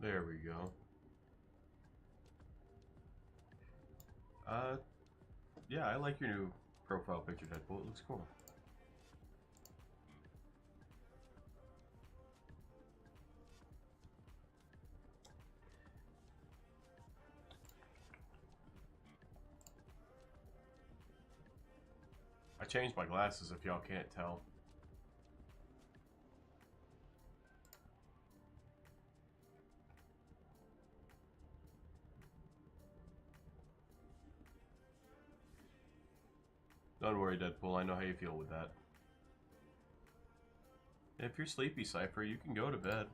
There we go. Yeah, I like your new profile picture, Deadpool. It looks cool. I changed my glasses if y'all can't tell. Don't worry, Deadpool. I know how you feel with that. If you're sleepy, Cypher, you can go to bed.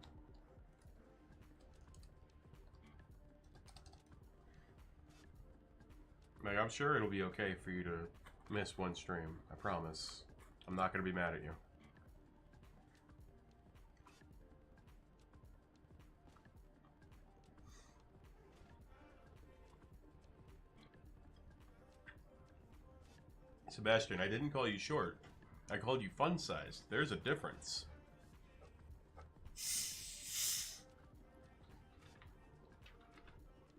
Like, I'm sure it'll be okay for you to miss one stream. I promise. I'm not going to be mad at you. Sebastian, I didn't call you short. I called you fun-sized. There's a difference.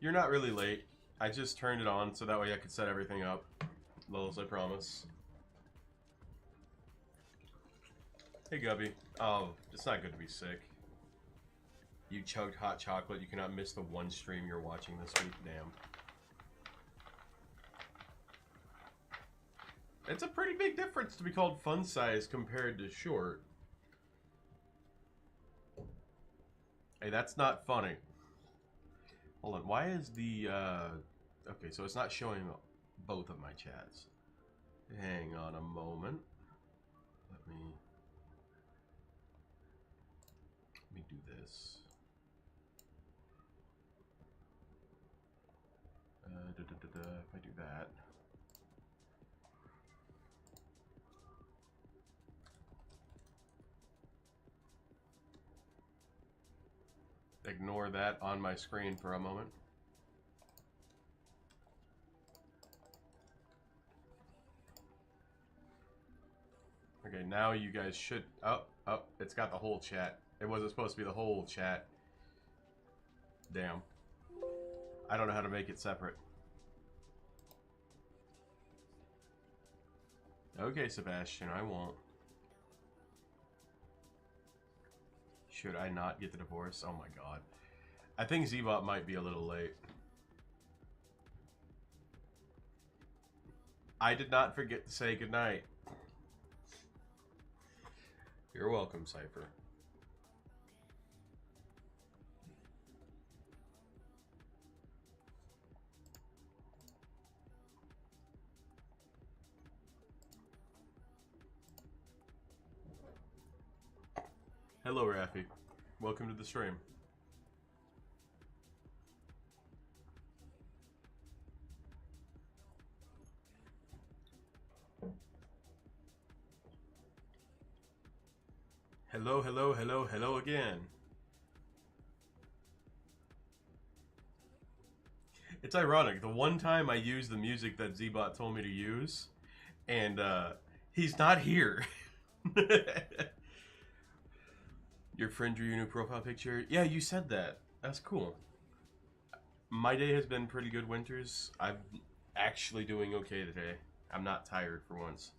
You're not really late. I just turned it on so that way I could set everything up. Lulz, I promise. Hey, Gubby. Oh, it's not good to be sick. You chugged hot chocolate. You cannot miss the one stream you're watching this week. Damn. It's a pretty big difference to be called fun size compared to short. Hey, that's not funny. Hold on. Why is the... Okay, so it's not showing both of my chats. Hang on a moment. Let me do this. If I do that. Ignore that on my screen for a moment. Okay, now you guys should... Oh, it's got the whole chat. It wasn't supposed to be the whole chat. Damn. I don't know how to make it separate. Okay, Sebastian, I won't. Should I not get the divorce? Oh my god. I think Zbot might be a little late. I did not forget to say goodnight. You're welcome, Cypher. Hello, Raffy. Welcome to the stream. Hello, hello, hello, hello again. It's ironic. The one time I used the music that Zbot told me to use, and he's not here. Your friend drew your new profile picture? Yeah, you said that. That's cool. My day has been pretty good, Winters. I'm actually doing okay today. I'm not tired for once.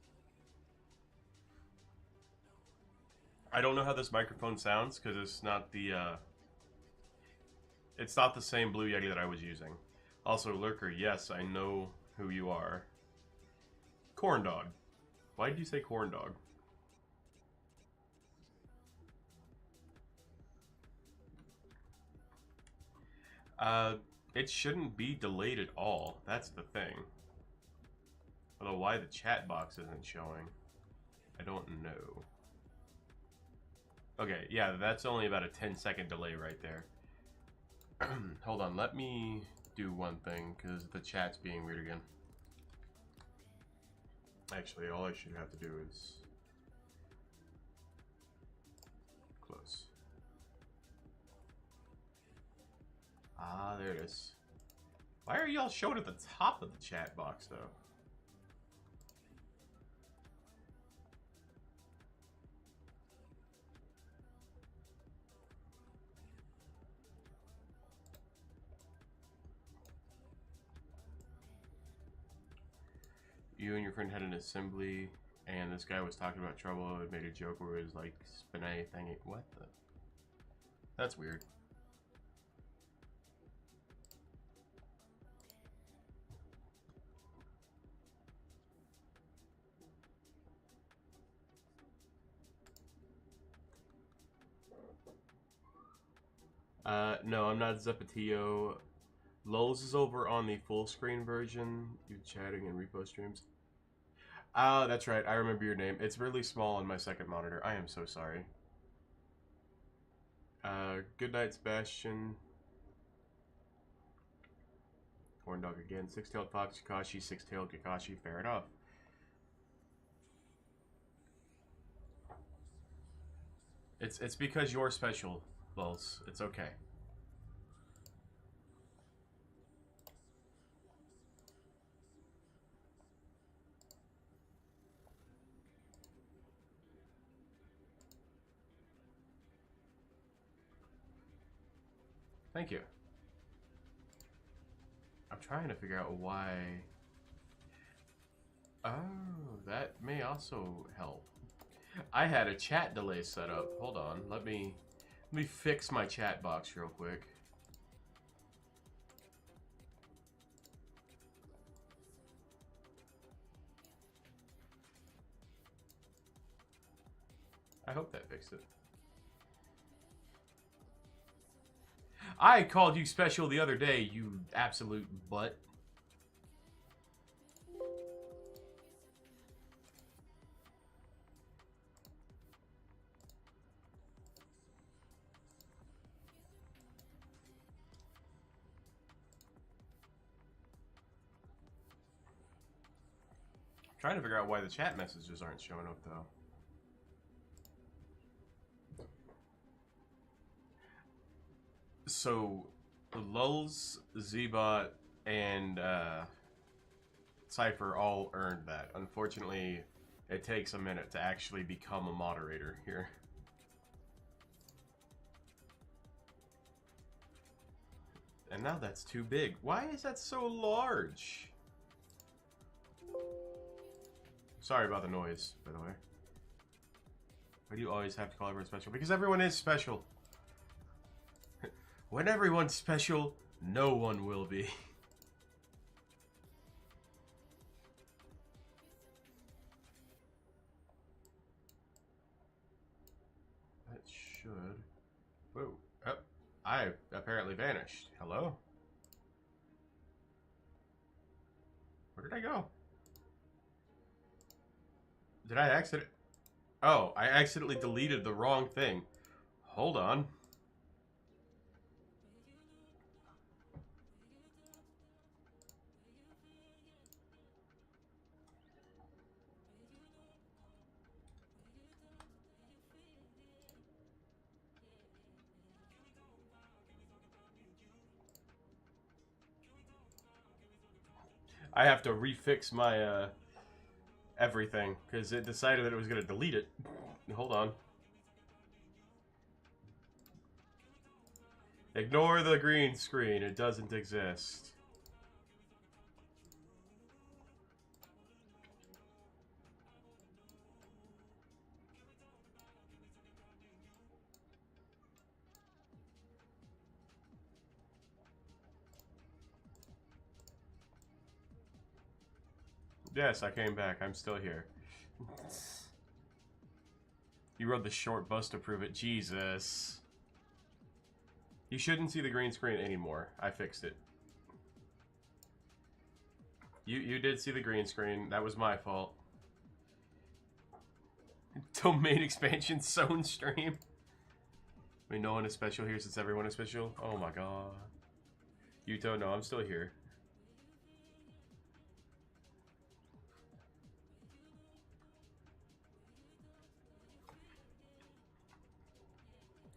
I don't know how this microphone sounds because it's not the same Blue Yeti that I was using. Also, Lurker, yes, I know who you are. Corn Dog. Why did you say Corn Dog? It shouldn't be delayed at all. That's the thing. Although why the chat box isn't showing, I don't know. Okay, yeah, that's only about a 10-second delay right there. Hold on, let me do one thing, because the chat's being weird again. Actually, all I should have to do is... close. Ah, there it is. Why are y'all showing at the top of the chat box, though? You and your friend had an assembly, and this guy was talking about trouble and made a joke where it was like, spinay thingy. What the? That's weird. No, I'm not Zapatillo. Lulz is over on the full screen version. You're chatting and repo streams. Ah, that's right. I remember your name. It's really small on my second monitor. I am so sorry. Good night, Sebastian. Corn dog again. Six-tailed fox, Kakashi. Six-tailed Kakashi. Fair enough. It's because you're special, Lulz. It's okay. Thank you. I'm trying to figure out why... Oh, that may also help. I had a chat delay set up. Hold on. Let me fix my chat box real quick. I hope that fixed it. I called you special the other day, you absolute butt. I'm trying to figure out why the chat messages aren't showing up, though. So, Lulz, Zbot, and Cypher all earned that. Unfortunately, it takes a minute to actually become a moderator here. And now that's too big. Why is that so large? Sorry about the noise, by the way. Why do you always have to call everyone special? Because everyone is special. When everyone's special, no one will be. That should... Whoa. Oh, I apparently vanished. Hello? Where did I go? Did I accident... Oh, I accidentally deleted the wrong thing. Hold on. I have to refix my everything because it decided that it was going to delete it. Hold on. Ignore the green screen. It doesn't exist. Yes, I came back. I'm still here. You rode the short bus to prove it. Jesus. You shouldn't see the green screen anymore. I fixed it. You did see the green screen. That was my fault. Domain expansion zone stream. I mean, no one is special here since everyone is special. Oh my god. Yuto, no, I'm still here.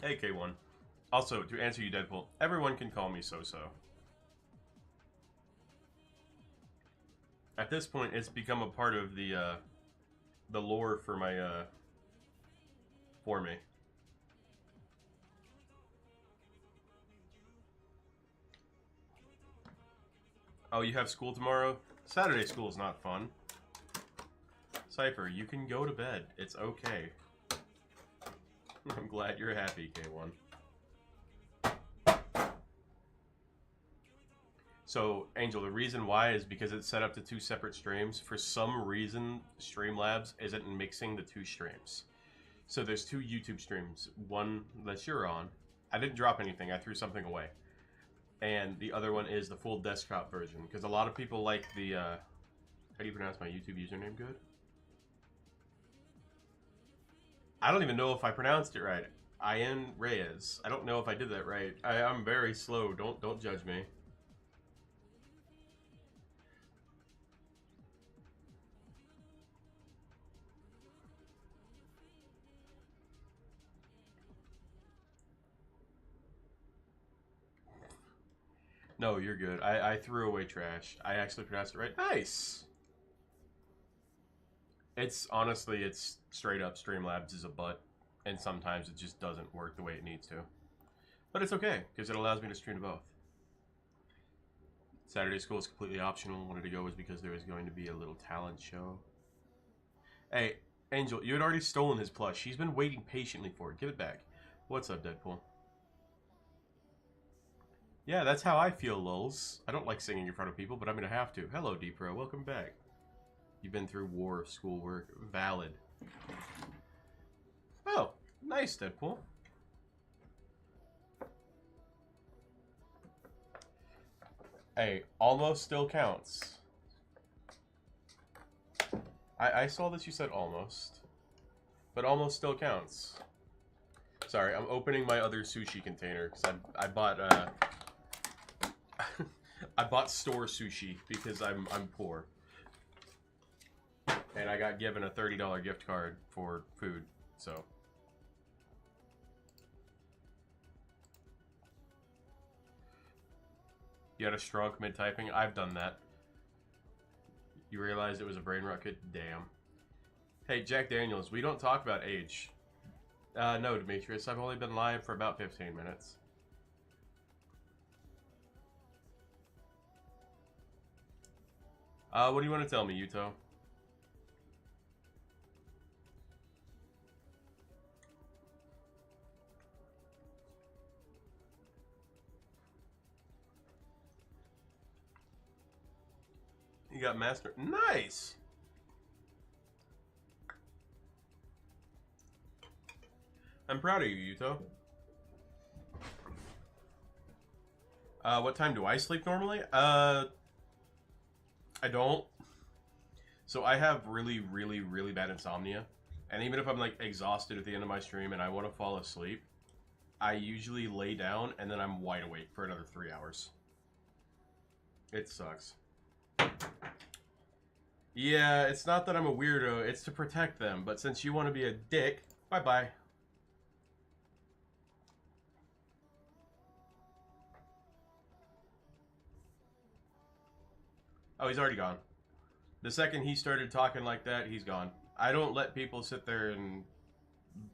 Hey, K1. Also, to answer you, Deadpool, everyone can call me So-So. At this point, it's become a part of the lore for my, for me. Oh, you have school tomorrow? Saturday school is not fun. Cypher, you can go to bed. It's okay. I'm glad you're happy, K1. So, Angel, the reason why is because it's set up to 2 separate streams. For some reason, Streamlabs isn't mixing the 2 streams. So there's 2 YouTube streams. One that you're on. I didn't drop anything. I threw something away. And the other one is the full desktop version. Because a lot of people like the... how do you pronounce my YouTube username good? I don't even know if I pronounced it right. Ian Reyes. I don't know if I did that right. I'm very slow. Don't judge me. No, you're good. I threw away trash. I actually pronounced it right. Nice! It's, honestly, it's straight up Streamlabs is a butt. And sometimes it just doesn't work the way it needs to. But it's okay, because it allows me to stream to both. Saturday school is completely optional. Wanted to go was because there was going to be a little talent show. Hey, Angel, you had already stolen his plush. He's been waiting patiently for it. Give it back. What's up, Deadpool? Yeah, that's how I feel, lulz. I don't like singing in front of people, but I'm gonna have to. Hello, D-Pro. Welcome back. You've been through war of schoolwork. Valid. Oh, nice, Deadpool. Hey, almost still counts. I saw that you said almost. But almost still counts. Sorry, I'm opening my other sushi container, because I bought, I bought store sushi because I'm poor. And I got given a $30 gift card for food, so. You had a stroke mid-typing? I've done that. You realized it was a brain rocket? Damn. Hey, Jack Daniels, we don't talk about age. No, Demetrius, I've only been live for about 15 minutes. What do you want to tell me, Yuto? You got master. Nice! I'm proud of you, Yuto. What time do I sleep normally? I don't. So I have really, really, really bad insomnia. And even if I'm like exhausted at the end of my stream and I want to fall asleep, I usually lay down and then I'm wide awake for another 3 hours. It sucks. Yeah, it's not that I'm a weirdo, it's to protect them. But since you want to be a dick, bye-bye. Oh, he's already gone. The second he started talking like that, he's gone. I don't let people sit there and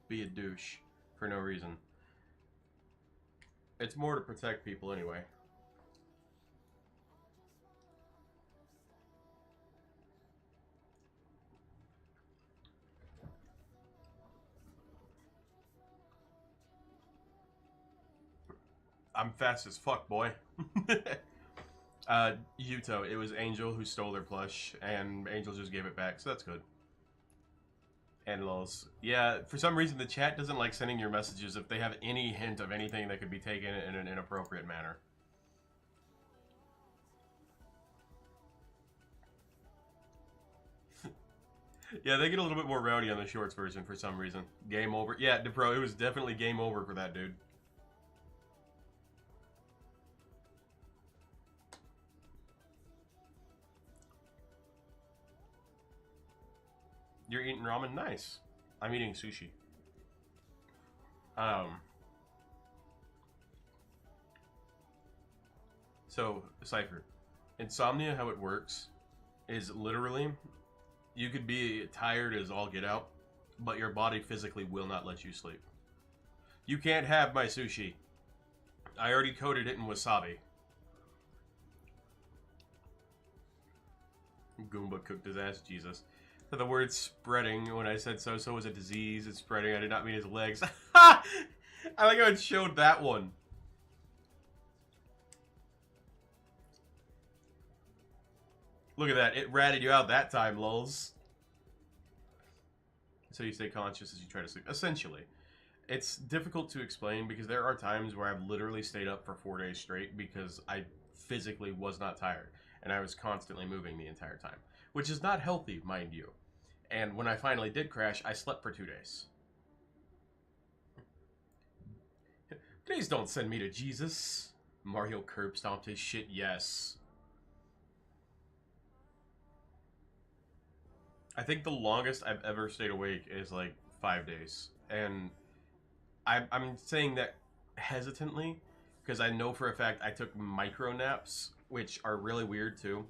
be a douche for no reason. It's more to protect people anyway. I'm fast as fuck, boy. Yuto, it was Angel who stole their plush, and Angel just gave it back, so that's good. And lulz. Yeah, for some reason the chat doesn't like sending your messages if they have any hint of anything that could be taken in an inappropriate manner. Yeah, they get a little bit more rowdy on the shorts version for some reason. Game over. Yeah, Depro, it was definitely game over for that dude. You're eating ramen? Nice. I'm eating sushi. So, Cypher. Insomnia, how it works, is literally, you could be tired as all get out, but your body physically will not let you sleep. You can't have my sushi. I already coated it in wasabi. Goomba cooked his ass, Jesus. The word spreading, when I said so was a disease. It's spreading. I did not mean his legs. I like how it showed that one. Look at that. It ratted you out that time, lulz. So you stay conscious as you try to sleep. Essentially. It's difficult to explain because there are times where I've literally stayed up for 4 days straight because I physically was not tired. And I was constantly moving the entire time. Which is not healthy, mind you. And when I finally did crash, I slept for 2 days. Please don't send me to Jesus. Mario curb stomped his shit, yes. I think the longest I've ever stayed awake is like 5 days. And I'm saying that hesitantly because I know for a fact I took micro naps, which are really weird too.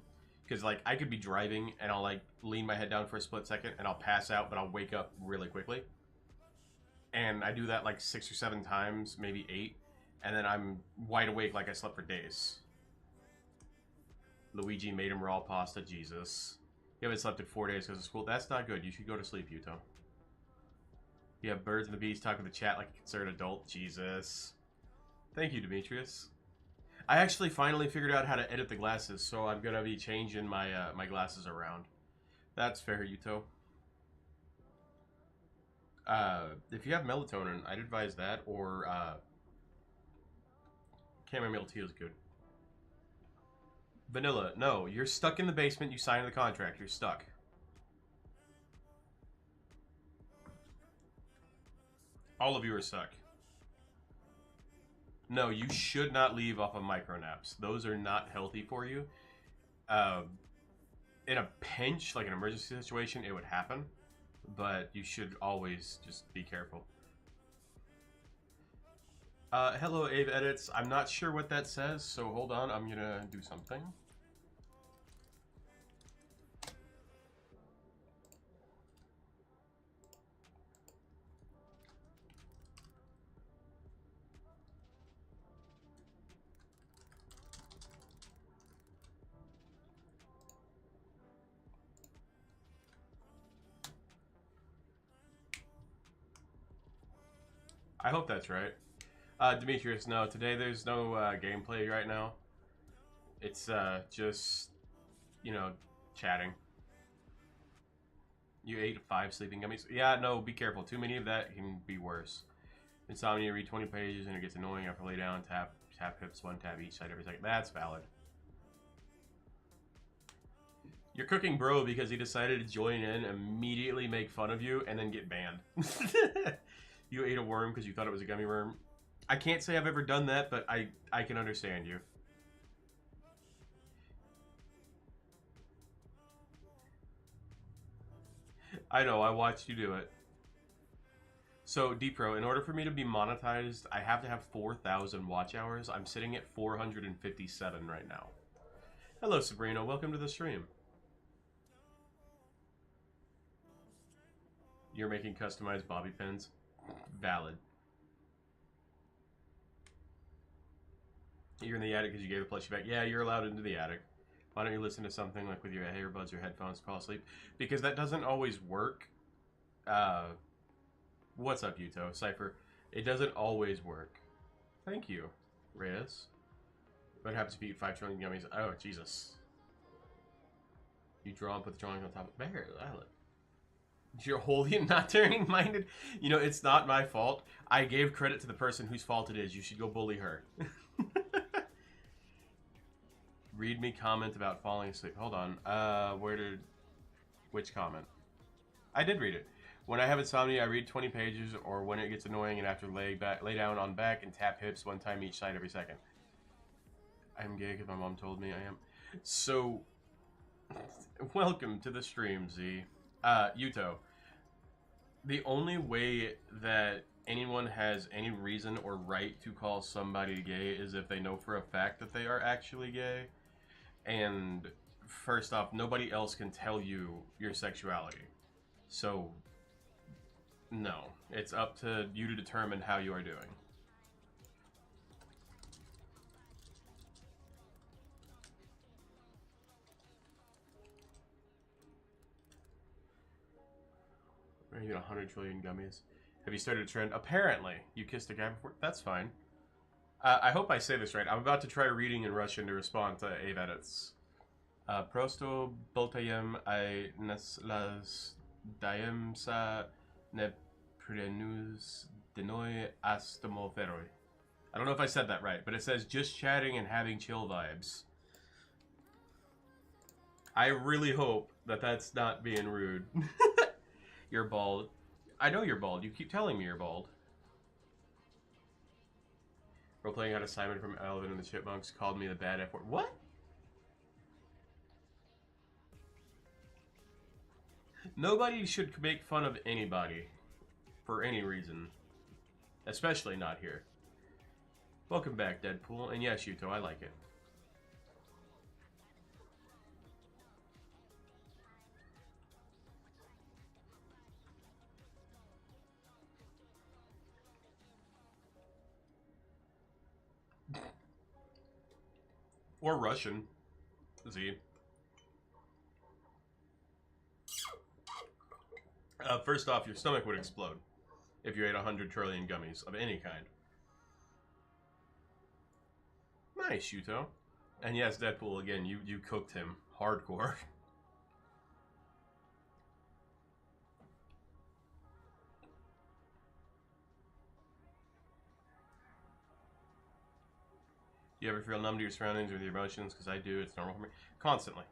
Because like I could be driving and I'll like lean my head down for a split second and I'll pass out, but I'll wake up really quickly. And I do that like 6 or 7 times, maybe 8, and then I'm wide awake like I slept for days. Luigi made him raw pasta, Jesus. You haven't slept in 4 days because of school. That's not good. You should go to sleep, Yuto. You have birds and the bees talk with the chat like a concerned adult. Jesus. Thank you, Demetrius. I actually finally figured out how to edit the glasses, so I'm gonna be changing my my glasses around. That's fair, Yuto. If you have melatonin, I'd advise that, or chamomile tea is good. Vanilla, no, you're stuck in the basement. You signed the contract. You're stuck. All of you are stuck. No, you should not leave off of micronaps. Those are not healthy for you. In a pinch, like an emergency situation, it would happen. But you should always just be careful. Hello, Abe Edits. I'm not sure what that says, so hold on. I'm gonna do something. I hope that's right. Demetrius, no, today there's no gameplay right now. It's just, you know, chatting. You ate 5 sleeping gummies? Yeah, no, be careful. Too many of that can be worse. Insomnia, read 20 pages and it gets annoying after lay down, tap hips, 1 tab each side every second. That's valid. You're cooking bro because he decided to join in, immediately make fun of you, and then get banned. You ate a worm because you thought it was a gummy worm. I can't say I've ever done that, but I can understand you. I know, I watched you do it. So, Dpro, in order for me to be monetized, I have to have 4,000 watch hours. I'm sitting at 457 right now. Hello, Sabrina. Welcome to the stream. You're making customized bobby pins? Valid. You're in the attic because you gave the plushie back. Yeah, you're allowed into the attic. Why don't you listen to something like with your earbuds or headphones to fall asleep? Because that doesn't always work. What's up, Yuto? Cypher. It doesn't always work. Thank you, Reyes. What happens if you eat 5 trillion gummies? Oh, Jesus. You draw and put the drawings on top of Bear. You're wholly not turning minded. You know, it's not my fault. I gave credit to the person whose fault it is. You should go bully her. Read me comment about falling asleep. Hold on. Which comment? I did read it. When I have insomnia, I read 20 pages, or when it gets annoying and after lay down on back and tap hips 1 time each side every second. I'm gay because my mom told me I am. So, welcome to the stream, Z. Yuto. The only way that anyone has any reason or right to call somebody gay is if they know for a fact that they are actually gay. And first off, nobody else can tell you your sexuality. So, no. It's up to you to determine how you are doing. you 100 trillion gummies. Have you started a trend? Apparently. You kissed a guy before? That's fine. I hope I say this right. I'm about to try reading in Russian to respond to Ave edits. Prosto boltajem I nasladajem ne prenus denoi astomoveroi. I don't know if I said that right, but it says just chatting and having chill vibes. I really hope that that's not being rude. You're bald. I know you're bald. You keep telling me you're bald. Role-playing out of Simon from Alvin and the Chipmunks called me the bad F word. What? Nobody should make fun of anybody for any reason. Especially not here. Welcome back, Deadpool. And yes, Yuto, I like it. Or Russian. Z. First off, your stomach would explode if you ate 100 trillion gummies of any kind. Nice, Yuto. And yes, Deadpool, again, you cooked him hardcore. You ever feel numb to your surroundings or your emotions? Because I do. It's normal for me. Constantly.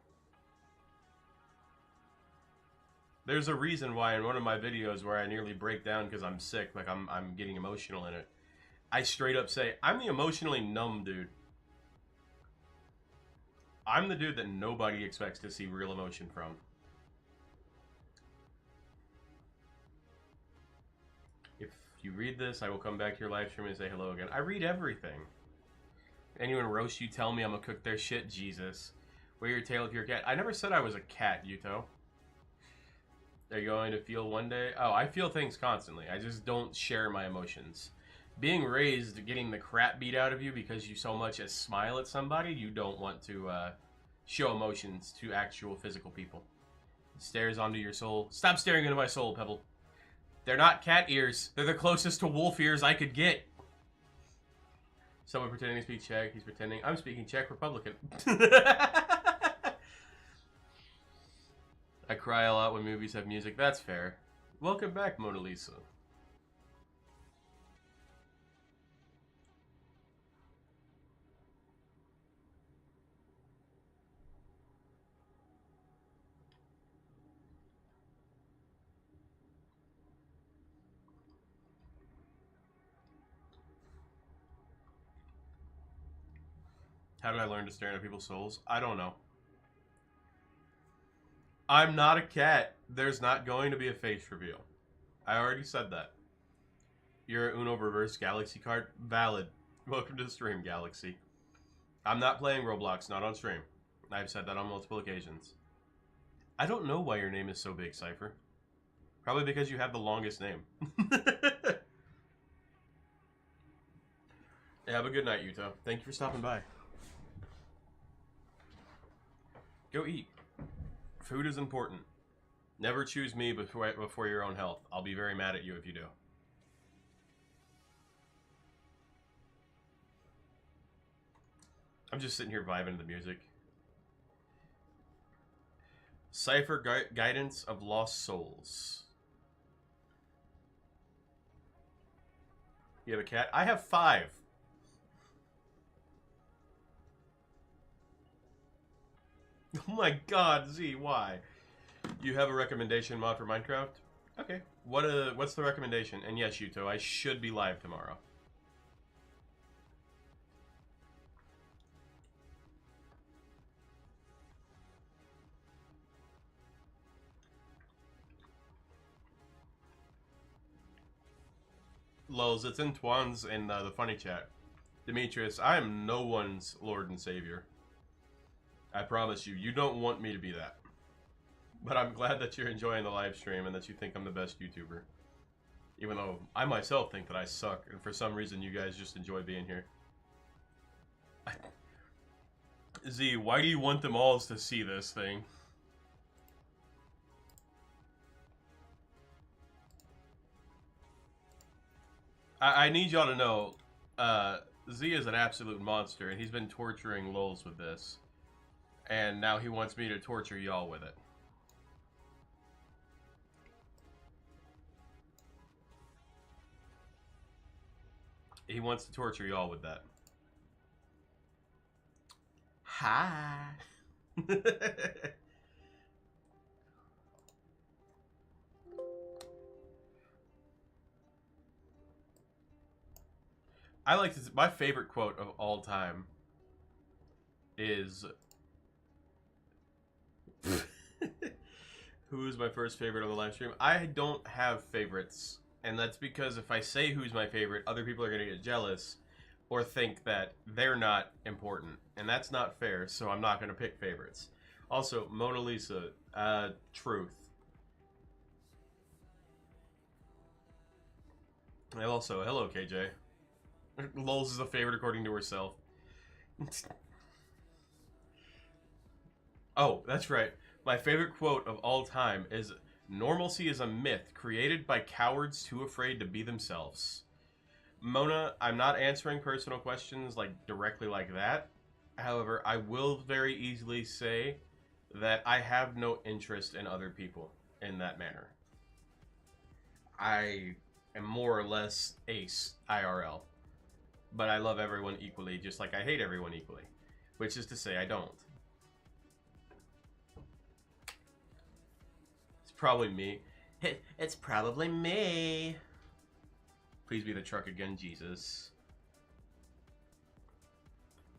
There's a reason why in one of my videos where I nearly break down because I'm sick, like I'm getting emotional in it, I straight up say, I'm the emotionally numb dude. I'm the dude that nobody expects to see real emotion from. If you read this, I will come back to your live stream and say hello again. I read everything. Anyone roast you, tell me I'm gonna cook their shit, Jesus. Wear your tail if you're a cat. I never said I was a cat, Yuto. Are you going to feel one day? Oh, I feel things constantly. I just don't share my emotions. Being raised, getting the crap beat out of you because you so much as smile at somebody, you don't want to show emotions to actual physical people. Stares onto your soul. Stop staring into my soul, Pebble. They're not cat ears. They're the closest to wolf ears I could get. Someone pretending to speak Czech. He's pretending. I'm speaking Czech Republican. I cry a lot when movies have music. That's fair. Welcome back, Mona Lisa. How did I learn to stare into people's souls? I don't know. I'm not a cat. There's not going to be a face reveal. I already said that. You're an Uno reverse Galaxy card? Valid. Welcome to the stream, Galaxy. I'm not playing Roblox, not on stream. I've said that on multiple occasions. I don't know why your name is so big, Cypher. Probably because you have the longest name. Have a good night, Yuto. Thank you for stopping by. Go eat. Food is important. Never choose me before your own health. I'll be very mad at you if you do. I'm just sitting here vibing to the music. Cypher Guidance of Lost Souls. You have a cat? I have 5. Oh my god, Z, why? You have a recommendation mod for Minecraft? Okay. What's the recommendation? And yes, Yuto, I should be live tomorrow. Lols, it's in Twan's in the funny chat. Demetrius, I am no one's Lord and Savior. I promise you, you don't want me to be that. But I'm glad that you're enjoying the live stream and that you think I'm the best YouTuber. Even though I myself think that I suck, and for some reason you guys just enjoy being here. Z, why do you want them all to see this thing? I need y'all to know, Z is an absolute monster, and he's been torturing Lols with this. And now he wants me to torture y'all with it. He wants to torture y'all with that. Hi. I like to. My favorite quote of all time is. Who is my first favorite on the live stream? I don't have favorites, and that's because if I say who's my favorite, other people are gonna get jealous or think that they're not important, and that's not fair. So I'm not gonna pick favorites. Also, Mona Lisa, truth. And also, hello KJ. Lols is a favorite according to herself. Oh, that's right. My favorite quote of all time is normalcy is a myth created by cowards too afraid to be themselves. Mona, I'm not answering personal questions like directly like that. However, I will very easily say that I have no interest in other people in that manner. I am more or less ace IRL. But I love everyone equally, just like I hate everyone equally. Which is to say, I don't. It's probably me. It's probably me. Please be the truck again, Jesus.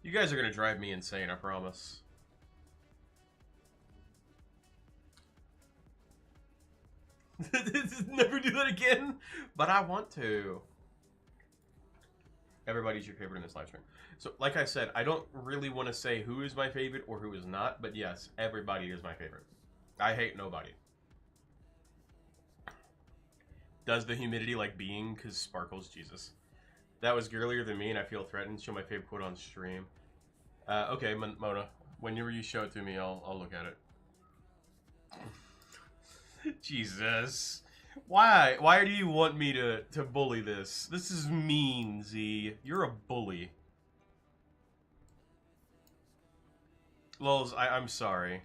You guys are gonna drive me insane, I promise. Never do that again, but I want to. Everybody's your favorite in this live stream. So, like I said, I don't really want to say who is my favorite or who is not, but yes, everybody is my favorite. I hate nobody. Does the humidity like being? Because Sparkles, Jesus. That was girlier than me, and I feel threatened. Show my favorite quote on stream. Okay, Mona. Whenever you show it to me, I'll look at it. Jesus. Why? Why do you want me to bully this? This is mean, Z. You're a bully. Lols, I'm sorry.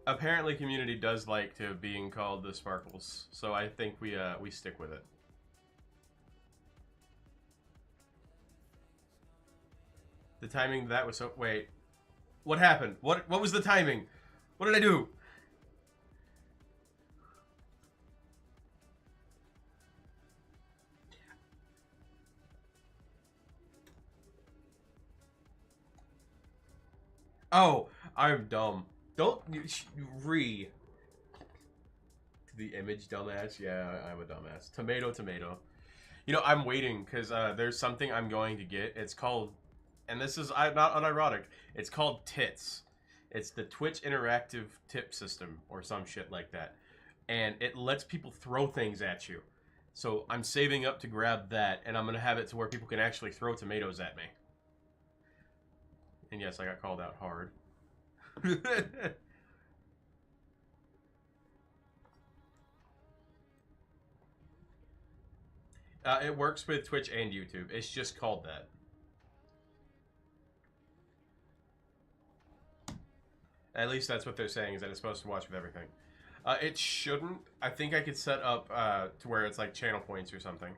Apparently, community does like to being called the Sparkles, so I think we stick with it. The timing that was so. Wait, what happened? What was the timing? What did I do? Oh, I'm dumb. Don't re the image, dumbass. Yeah, I'm a dumbass. Tomato, tomato. You know, I'm waiting because there's something I'm going to get. It's called, and this is not unironic. It's called Tits. It's the Twitch Interactive Tip System or some shit like that, and it lets people throw things at you. So I'm saving up to grab that, and I'm gonna have it to where people can actually throw tomatoes at me. And yes, I got called out hard. It works with Twitch and YouTube. It's just called that. At least that's what they're saying, is that it's supposed to watch with everything. It shouldn't. I think I could set up to where it's like channel points or something.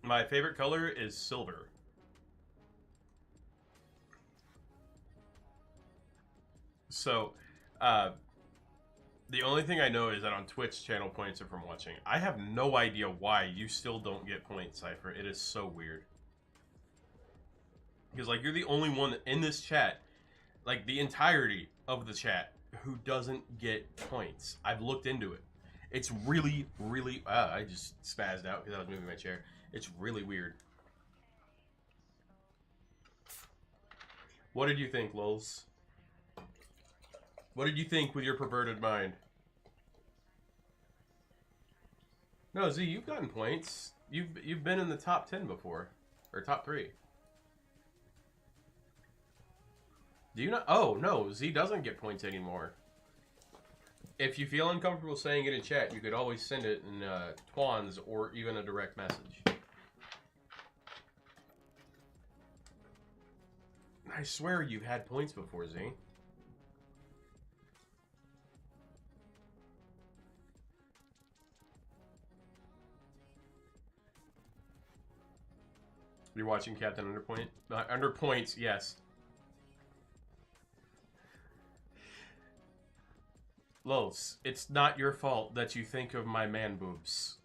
My favorite color is silver. So, the only thing I know is that on Twitch, channel points are from watching. I have no idea why you still don't get points, Cypher. It is so weird. Because, like, you're the only one in this chat, like, the entirety of the chat, who doesn't get points. I've looked into it. It's really, really... I just spazzed out because I was moving my chair. It's really weird. What did you think, Lulz? What did you think with your perverted mind? No, Z, you've gotten points. You've been in the top 10 before. Or top 3. Do you not? Oh, no, Z doesn't get points anymore. If you feel uncomfortable saying it in chat, you could always send it in Twans or even a direct message. I swear you've had points before, Z. You're watching Captain Underpoint? Underpoints, yes. Lulz, it's not your fault that you think of my man boobs.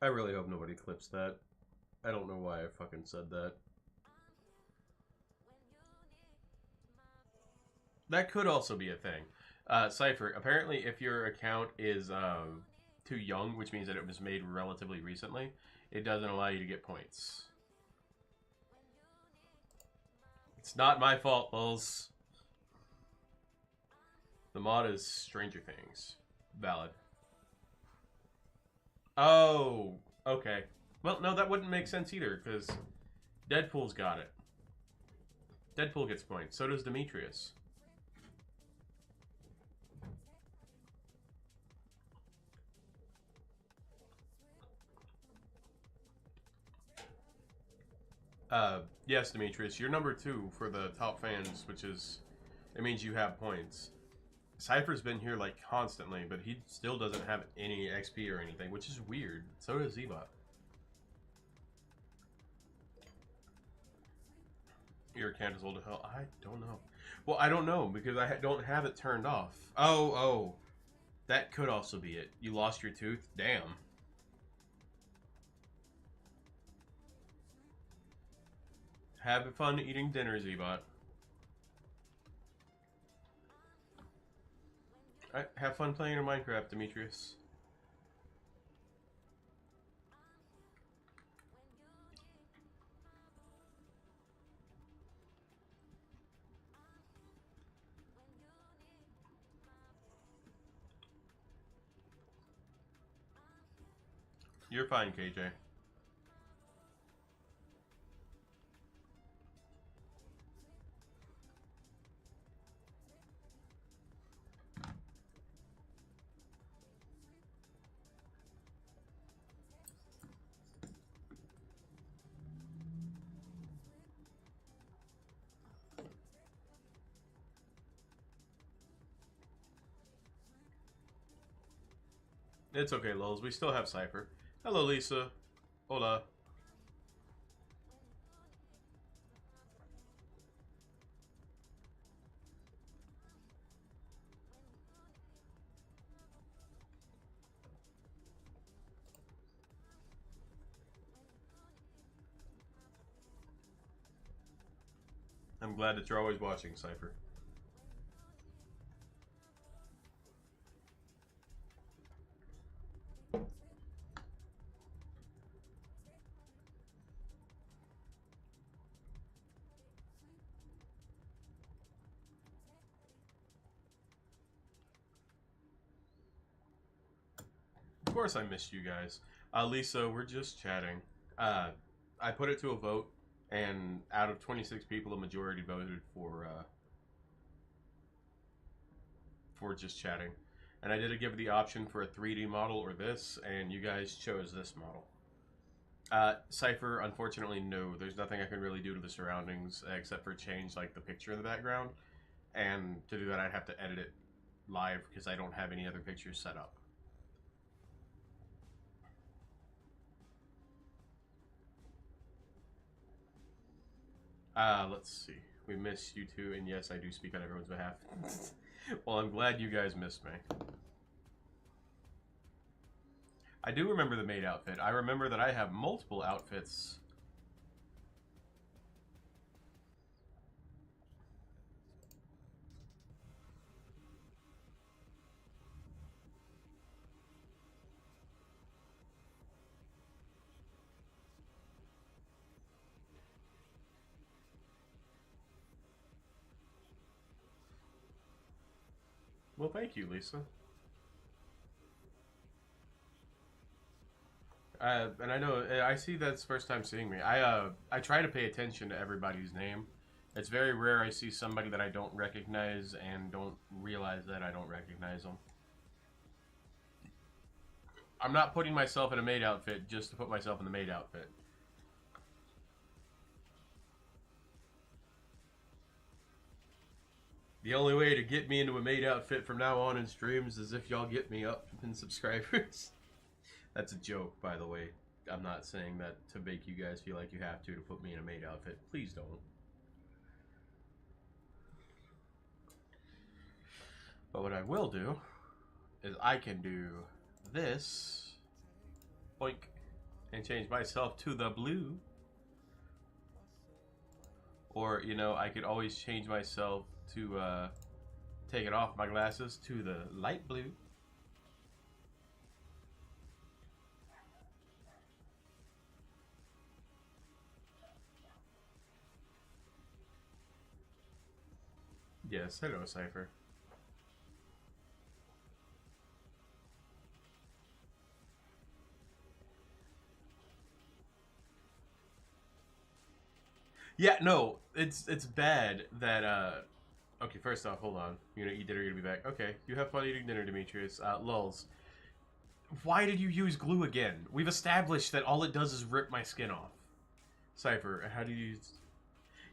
I really hope nobody clips that. I don't know why I fucking said that. That could also be a thing. Cypher, apparently if your account is too young, which means that it was made relatively recently, it doesn't allow you to get points. It's not my fault, Lulz. The mod is Stranger Things. Valid. Oh, okay. Well, no, that wouldn't make sense either, because Deadpool's got it. Deadpool gets points. So does Demetrius. Yes, Demetrius, you're number 2 for the top fans, which is, it means you have points. Cypher's been here, like, constantly, but he still doesn't have any XP or anything, which is weird. So does Zebot. Your account is old as hell. I don't know. Well, I don't know, because I don't have it turned off. Oh. That could also be it. You lost your tooth? Damn. Have fun eating dinner, Zebot. Alright, have fun playing in Minecraft, Demetrius. You're fine, KJ. It's okay, Lulz. We still have Cypher. Hello, Lisa. Hola. I'm glad that you're always watching, Cypher. Of course I missed you guys. Lisa, we're just chatting. I put it to a vote, and out of 26 people, a majority voted for just chatting. And I did give the option for a 3D model or this, and you guys chose this model. Cypher, unfortunately, no. There's nothing I can really do to the surroundings except for change like the picture in the background. And to do that, I'd have to edit it live because I don't have any other pictures set up. Let's see. We miss you too, and yes, I do speak on everyone's behalf. Well, I'm glad you guys missed me. I do remember the maid outfit. I remember that I have multiple outfits. Well, thank you, Lisa. And I know I see that's first time seeing me. I try to pay attention to everybody's name. It's very rare I see somebody that I don't recognize and don't realize that I don't recognize them. I'm not putting myself in a maid outfit just to put myself in the maid outfit. The only way to get me into a maid outfit from now on in streams is if y'all get me up in subscribers. That's a joke, by the way. I'm not saying that to make you guys feel like you have to put me in a maid outfit. Please don't. But what I will do is I can do this, boink, and change myself to the blue. Or, you know, I could always change myself to take it off my glasses to the light blue. Yes, hello, Cypher. Yeah, no, it's bad that okay, first off, hold on. You're gonna eat dinner, you're gonna be back. Okay, you have fun eating dinner, Demetrius. Lulz. Why did you use glue again? We've established that all it does is rip my skin off. Cypher, how do you use...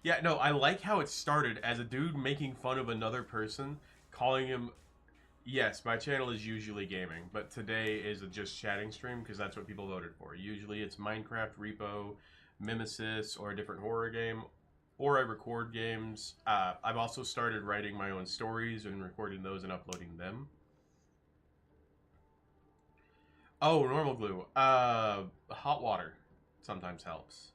Yeah, no, I like how it started as a dude making fun of another person, calling him... Yes, my channel is usually gaming, but today is a just chatting stream because that's what people voted for. Usually it's Minecraft, Repo, Mimesis, or a different horror game, or I record games. I've also started writing my own stories and recording those and uploading them. Oh, normal glue. Hot water sometimes helps.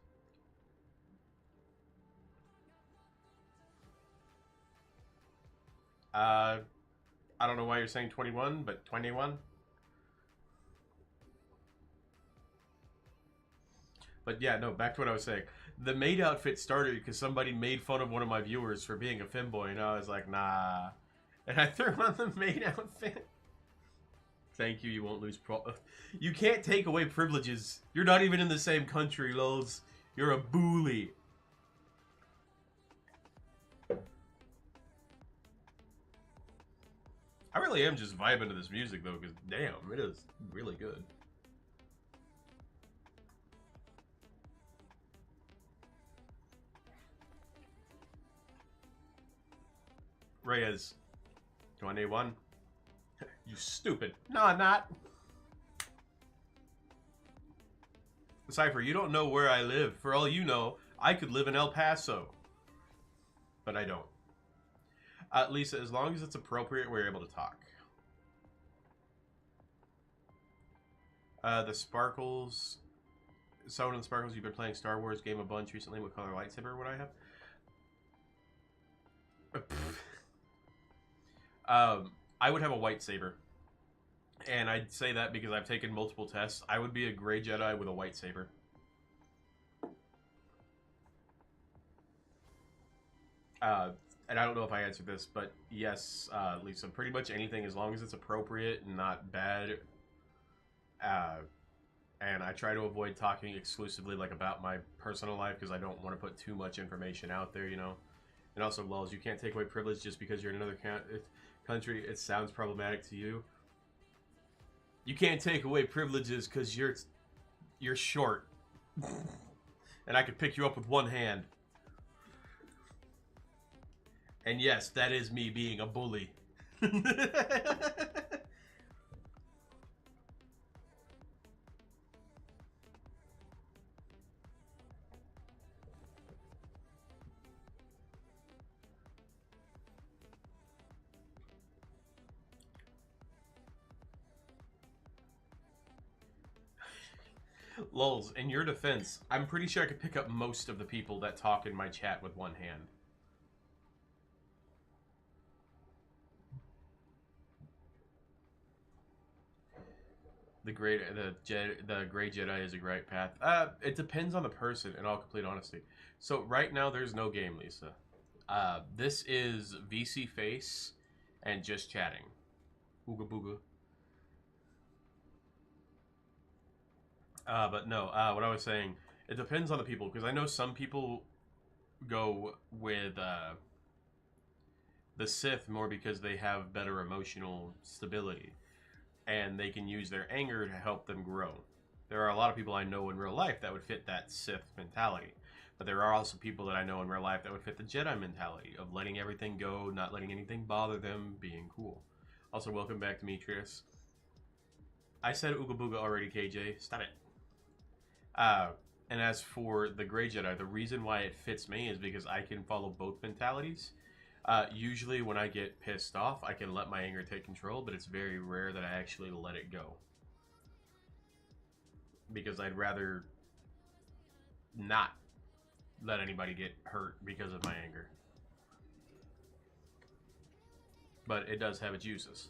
I don't know why you're saying 21, but 21. But yeah, no, back to what I was saying. The maid outfit started because somebody made fun of one of my viewers for being a femboy, and I was like, nah. And I threw on the maid outfit. Thank you, you won't lose You can't take away privileges. You're not even in the same country, Lulz. You're a bully. I really am just vibing to this music, though, because damn, it is really good. Reyes, 21. You stupid. No, I'm not. Cypher, you don't know where I live. For all you know, I could live in El Paso. But I don't. Lisa, as long as it's appropriate, we're able to talk. The Sparkles. Someone in the Sparkles, you've been playing Star Wars game a bunch recently. What color lightsaber would I have? I would have a white saber. And I'd say that because I've taken multiple tests. I would be a gray Jedi with a white saber. And I don't know if I answered this, but yes, Lisa, pretty much anything as long as it's appropriate and not bad. And I try to avoid talking exclusively like about my personal life because I don't want to put too much information out there, you know. And also, Lulz, you can't take away privilege just because you're in another country. It sounds problematic to you. You can't take away privileges because you're short. And I could pick you up with one hand. And yes, that is me being a bully. Lulz, in your defense, I'm pretty sure I could pick up most of the people that talk in my chat with one hand. The gray Jedi is a great path. It depends on the person, in all complete honesty. So right now, there's no game, Lisa. This is VC Face, and just chatting. Ooga booga. But no, what I was saying, it depends on the people, because I know some people go with the Sith more because they have better emotional stability, and they can use their anger to help them grow. There are a lot of people I know in real life that would fit that Sith mentality, but there are also people that I know in real life that would fit the Jedi mentality of letting everything go, not letting anything bother them, being cool. Also, welcome back, Demetrius. I said Ooga Booga already, KJ. Stop it. And as for the Grey Jedi, the reason why it fits me is because I can follow both mentalities. Usually when I get pissed off, I can let my anger take control, but it's very rare that I actually let it go. Because I'd rather not let anybody get hurt because of my anger. But it does have its uses.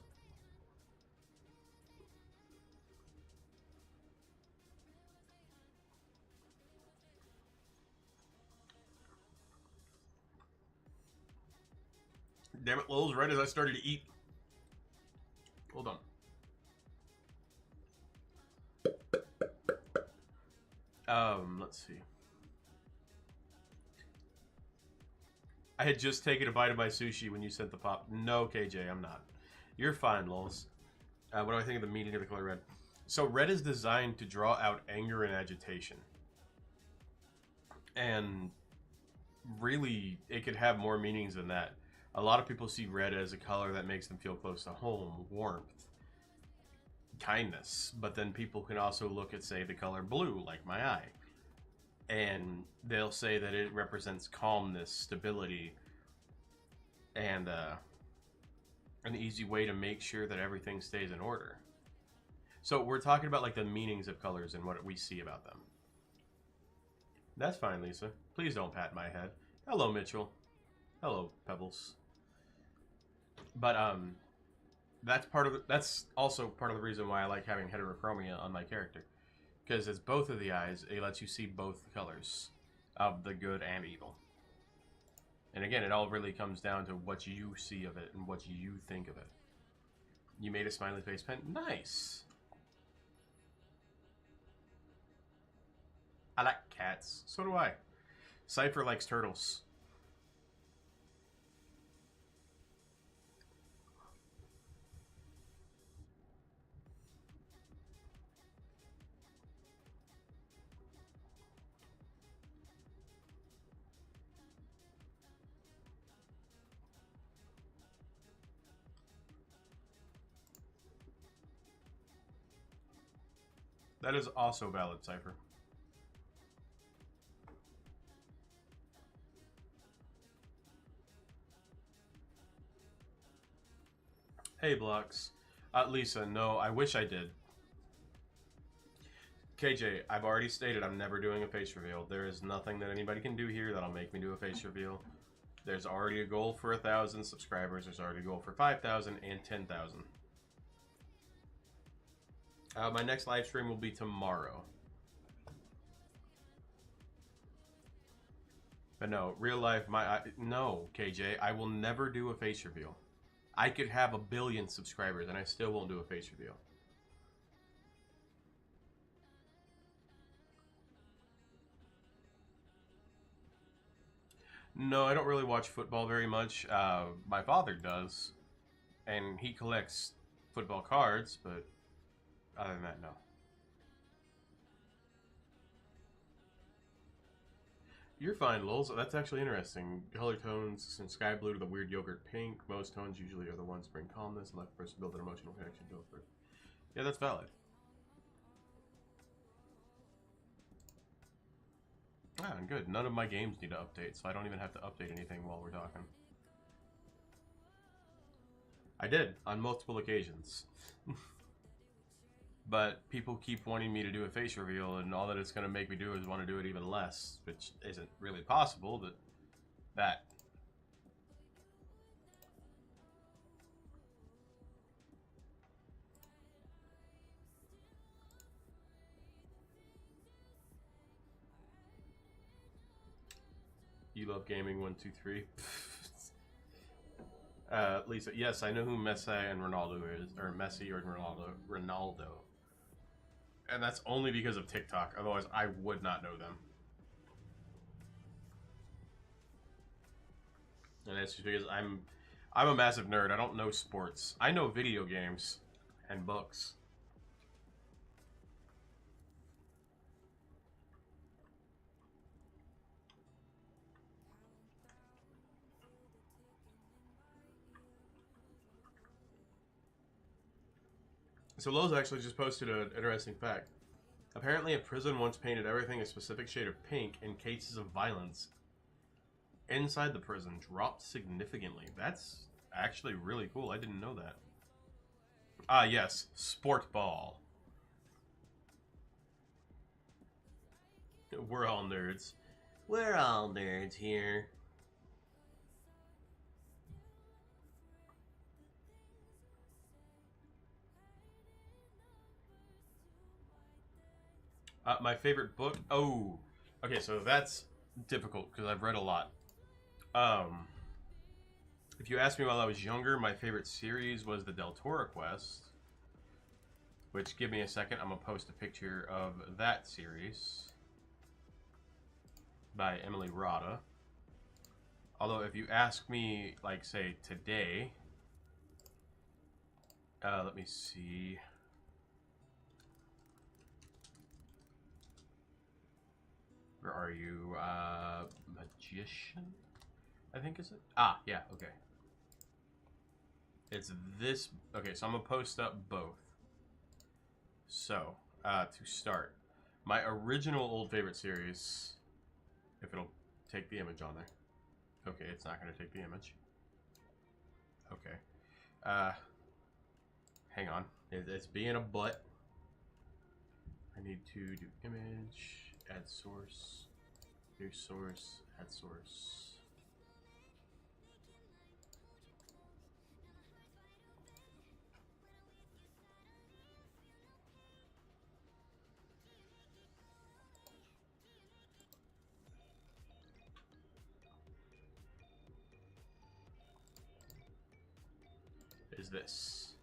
Damn it, Lowell's right as I started to eat. Hold on. Let's see. I had just taken a bite of my sushi when you sent the pop. No, KJ, I'm not. You're fine, Lulz. What do I think of the meaning of the color red? So red is designed to draw out anger and agitation. And really, it could have more meanings than that. A lot of people see red as a color that makes them feel close to home, warmth, kindness. But then people can also look at, say, the color blue, like my eye. And they'll say that it represents calmness, stability, and an easy way to make sure that everything stays in order. So we're talking about like the meanings of colors and what we see about them. That's fine, Lisa. Please don't pat my head. Hello, Mitchell. Hello, Pebbles. But that's also part of the reason why I like having heterochromia on my character. Because it's both of the eyes, it lets you see both colors of the good and evil. And again, it all really comes down to what you see of it and what you think of it. You made a smiley face pen? Nice! I like cats. So do I. Cypher likes turtles. That is also valid, Cypher. Hey, Blocks. Lisa, no, I wish I did. KJ, I've already stated I'm never doing a face reveal. There is nothing that anybody can do here that'll make me do a face reveal. There's already a goal for 1,000 subscribers. There's already a goal for 5,000 and 10,000. My next live stream will be tomorrow. But no, real life, no, KJ, I will never do a face reveal. I could have 1 billion subscribers and I still won't do a face reveal. No, I don't really watch football very much. My father does, and he collects football cards, but other than that, no. You're fine, Lulz. That's actually interesting. Color tones and sky blue to the weird yogurt pink. Most tones usually are the ones bring calmness and let the person build an emotional connection to it. Yeah, that's valid. Ah, good. None of my games need to update, so I don't even have to update anything while we're talking. I did, on multiple occasions. But people keep wanting me to do a face reveal, and all that it's going to make me do is want to do it even less, which isn't really possible, but that. You love gaming 1, 2, 3. Lisa, yes, I know who Messi and Ronaldo is, or Messi or Ronaldo. And that's only because of TikTok. Otherwise, I would not know them. And that's just because I'm a massive nerd. I don't know sports. I know video games and books. So Lowe's actually just posted an interesting fact. Apparently, a prison once painted everything a specific shade of pink, and cases of violence inside the prison dropped significantly. That's actually really cool. I didn't know that. Ah, yes, sport ball. We're all nerds. We're all nerds here. My favorite book. Oh, okay. So that's difficult because I've read a lot. Um, if you asked me while I was younger, my favorite series was the Deltora Quest. Which, give me a second. I'm gonna post a picture of that series by Emily Rada. Although, if you ask me, like, say today, let me see. Where are you? Magician? I think is it? Ah, yeah, okay. It's this. Okay, so I'm gonna post up both. So, to start, my original old favorite series, if it'll take the image on there. Okay, it's not gonna take the image. Okay. Hang on. It's being a butt. I need to do image, add source, new source, add source. Is this.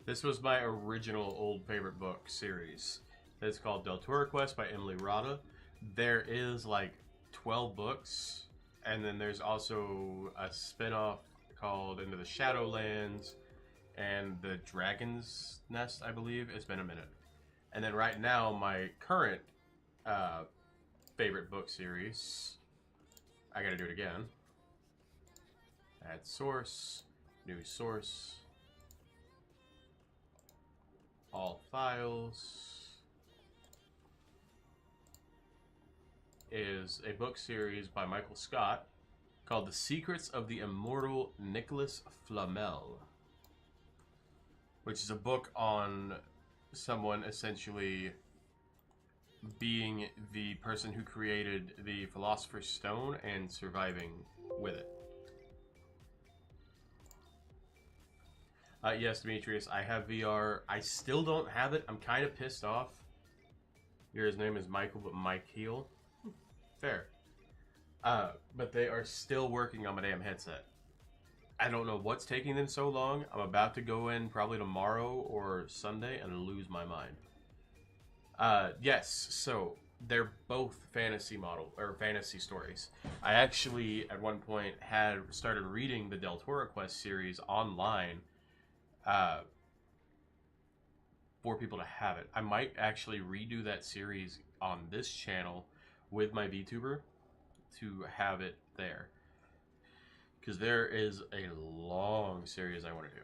This was my original old favorite book series. It's called Deltora Quest by Emily Rada. There is like 12 books, and then there's also a spin-off called Into the Shadowlands and the Dragon's Nest, I believe. It's been a minute. And then right now, my current favorite book series, I gotta do it again. Add source, new source, all files, is a book series by Michael Scott called The Secrets of the Immortal Nicholas Flamel, which is a book on someone essentially being the person who created the Philosopher's Stone and surviving with it. Yes, Demetrius, I have VR. I still don't have it. I'm kind of pissed off. His name is Michael, but Mike Heel. Fair. But they are still working on my damn headset. I don't know what's taking them so long. I'm about to go in probably tomorrow or Sunday and lose my mind. Yes, so they're both fantasy model or fantasy stories. I actually at one point had started reading the Deltora Quest series online for people to have it. I might actually redo that series on this channel with my VTuber to have it there. Because there is a long series I want to do.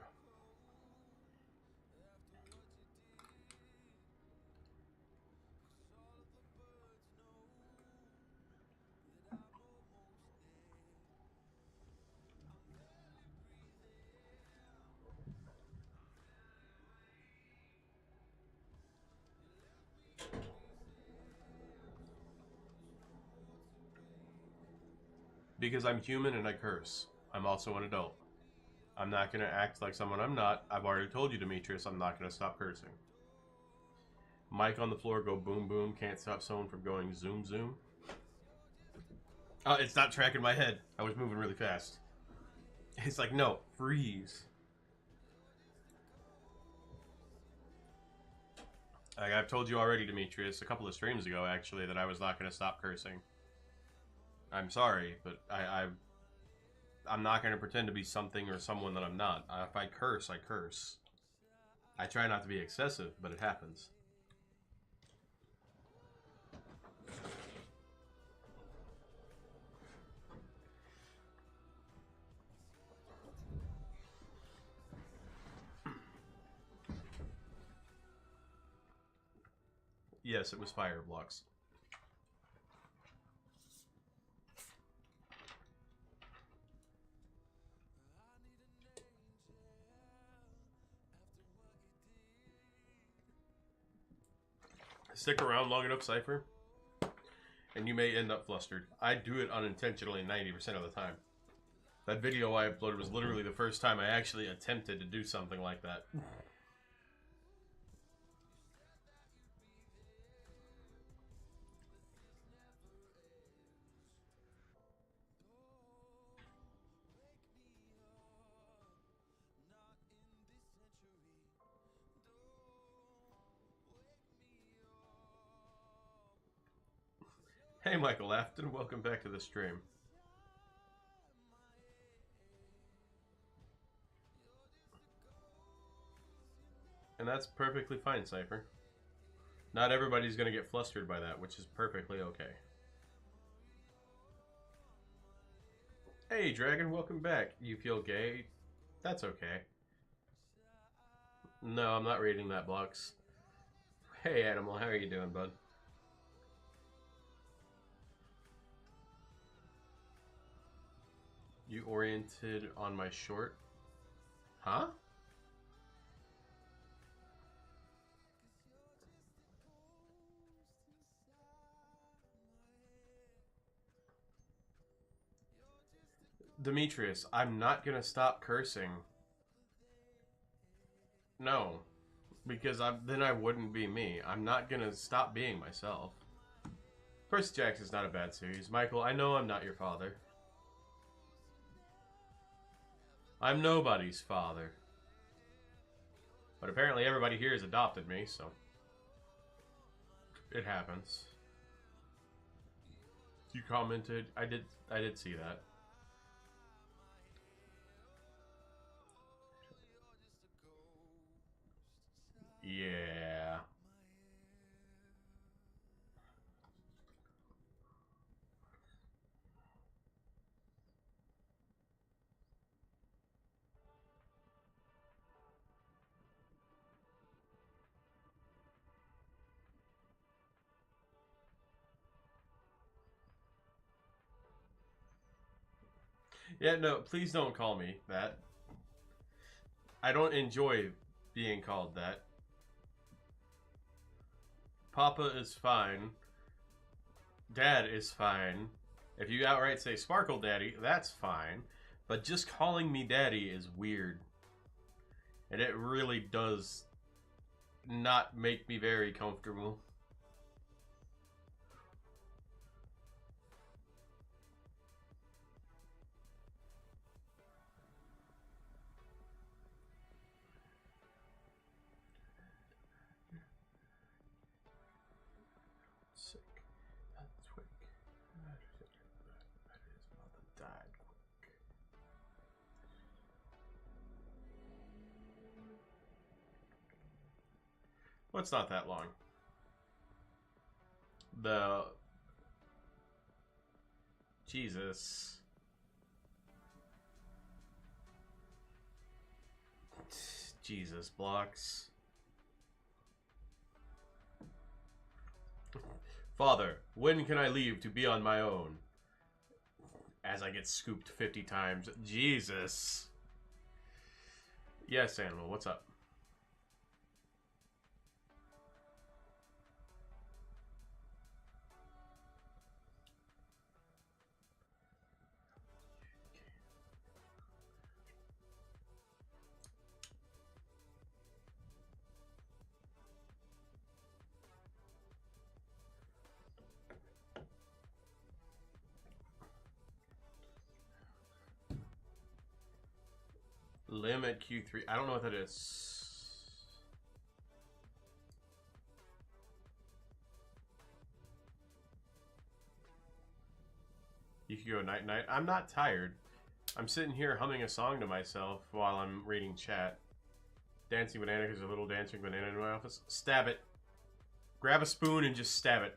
Because I'm human and I curse. I'm also an adult. I'm not going to act like someone I'm not. I've already told you, Demetrius, I'm not going to stop cursing. Mike on the floor, go boom boom. Can't stop someone from going zoom zoom. Oh, it's not tracking my head. I was moving really fast. It's like, no, freeze. Like I've told you already, Demetrius, a couple of streams ago, actually, that I was not going to stop cursing. I'm sorry, but I'm not going to pretend to be something or someone that I'm not. If I curse, I curse. I try not to be excessive, but it happens. Yes, it was fire blocks. Stick around long enough, Cypher, and you may end up flustered. I do it unintentionally 90% of the time. That video I uploaded was literally the first time I actually attempted to do something like that. Hey, Michael Afton, welcome back to the stream. And that's perfectly fine, Cypher. Not everybody's going to get flustered by that, which is perfectly okay. Hey, Dragon, welcome back. You feel gay? That's okay. No, I'm not reading that, Blocks. Hey, Animal, how are you doing, bud? You oriented on my short? Huh? Demetrius, I'm not gonna stop cursing. No. Because then I wouldn't be me. I'm not gonna stop being myself. Percy Jackson's not a bad series. Michael, I know I'm not your father. I'm nobody's father. But apparently everybody here has adopted me, so it happens. You commented. I did see that. Yeah. Yeah, no, please don't call me that. I don't enjoy being called that. Papa is fine. Dad is fine. If you outright say Sparkle Daddy, that's fine. But just calling me Daddy is weird. And it really does not make me very comfortable. Sick. That's quick. His mother died quick. Well, it's not that long. Jesus. Jesus, Blocks. Father, when can I leave to be on my own? As I get scooped 50 times. Jesus. Yes, Animal, what's up? Lim at Q3. I don't know what that is. You can go night-night. I'm not tired. I'm sitting here humming a song to myself while I'm reading chat. Dancing banana is a little dancing banana in my office. Stab it. Grab a spoon and just stab it.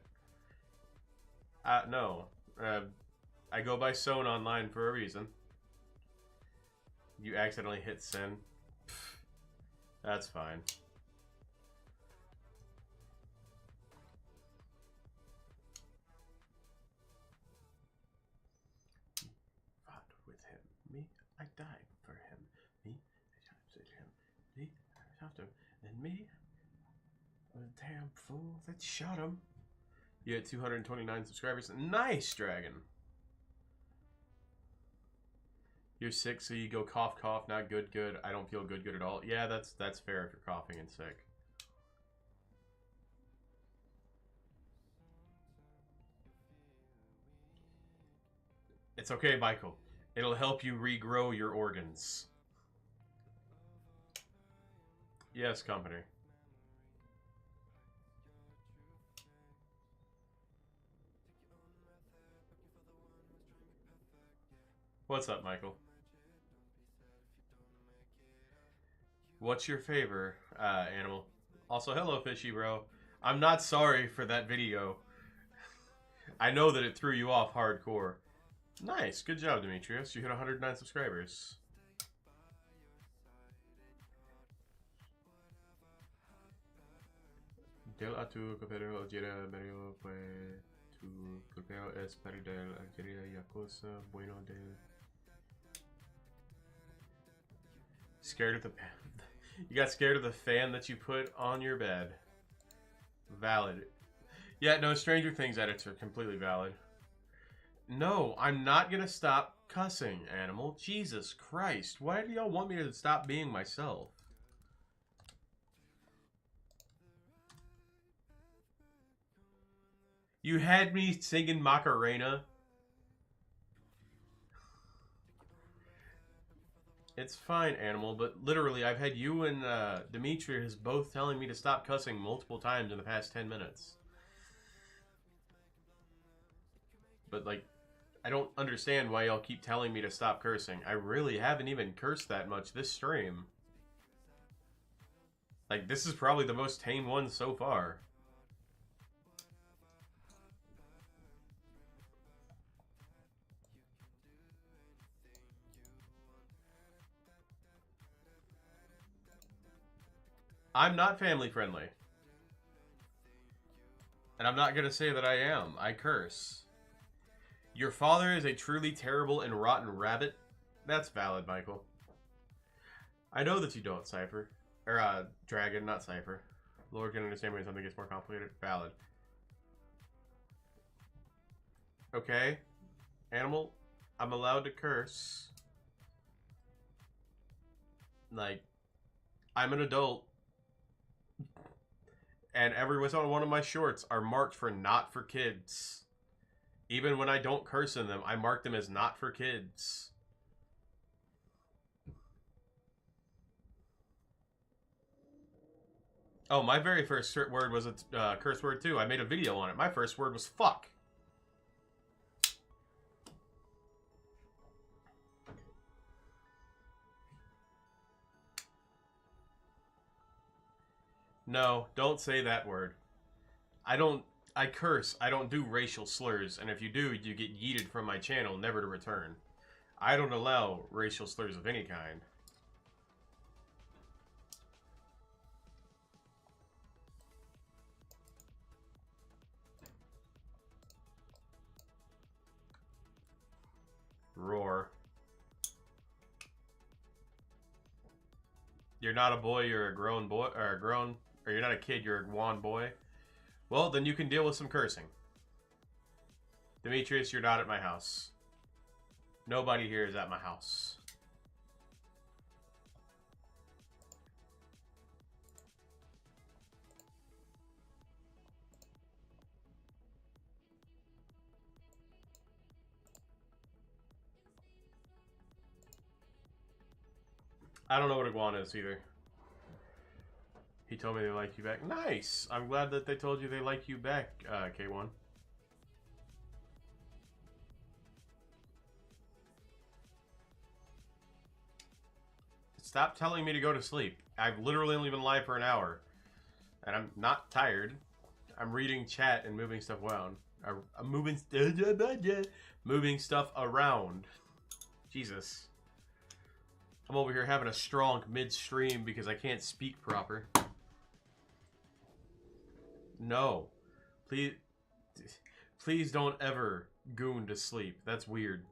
No. I go by Sewn online for a reason. You accidentally hit send. That's fine. Fought with him. Me, I died for him. Me, I shot him. Me, I shot him. And me, the damn fool that shot him. You had 229 subscribers. Nice, Dragon. You're sick, so you go cough, cough, not good, good. I don't feel good, good at all. Yeah, that's fair if you're coughing and sick. It's okay, Michael. It'll help you regrow your organs. Yes, company. What's up, Michael? What's your favor, animal? Also, hello, Fishy Bro. I'm not sorry for that video. I know that it threw you off hardcore. Nice. Good job, Demetrius. You hit 109 subscribers. Del a tu copero Algeria medio fue tu copero es perder Algeria y cosa bueno del. Scared of the you got scared of the fan that you put on your bed. Valid. Yeah, no, Stranger Things edits are completely valid. No, I'm not gonna stop cussing, animal. Jesus Christ. Why do y'all want me to stop being myself? You had me singing Macarena. It's fine, animal, but literally, I've had you and Demetrius both telling me to stop cussing multiple times in the past 10 minutes. But, like, I don't understand why y'all keep telling me to stop cursing. I really haven't even cursed that much this stream. Like, this is probably the most tame one so far. I'm not family friendly. And I'm not going to say that I am. I curse. Your father is a truly terrible and rotten rabbit. That's valid, Michael. I know that you don't, Cypher. Or, Dragon, not Cypher. Lord can understand when something gets more complicated. Valid. Okay. Animal, I'm allowed to curse. Like, I'm an adult. And every single one of my shorts are marked for not for kids. Even when I don't curse in them, I mark them as not for kids. Oh, my very first word was a curse word too. I made a video on it. My first word was fuck. No, don't say that word. I curse. I don't do racial slurs. And if you do, you get yeeted from my channel, never to return. I don't allow racial slurs of any kind. Roar. You're not a boy, you're a grown boy, or you're not a kid, you're a grown boy. Well, then you can deal with some cursing. Demetrius, you're not at my house. Nobody here is at my house. I don't know what iguana is either. He told me they like you back. Nice! I'm glad that they told you they like you back, K1. Stop telling me to go to sleep. I've literally only been live for an hour. And I'm not tired. I'm reading chat and moving stuff around. I'm moving stuff around. Jesus. I'm over here having a strong midstream because I can't speak proper. No. Please don't ever goon to sleep. That's weird.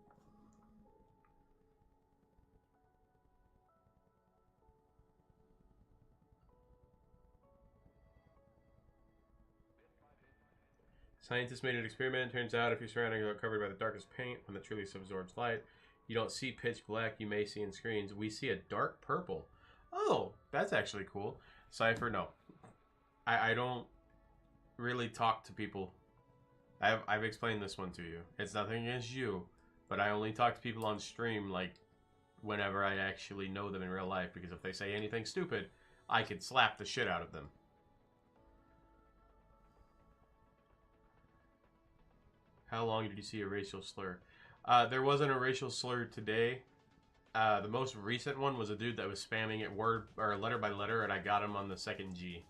Scientists made an experiment. Turns out if your surroundings are covered by the darkest paint, one that truly absorbs light, you don't see pitch black you may see in screens. We see a dark purple. Oh, that's actually cool. Cypher, no. I don't really talk to people. I've explained this one to you. It's nothing against you, but I only talk to people on stream, like, whenever I actually know them in real life, because if they say anything stupid, I could slap the shit out of them. How long did you see a racial slur? There wasn't a racial slur today. The most recent one was a dude that was spamming it word or letter by letter, and I got him on the second G.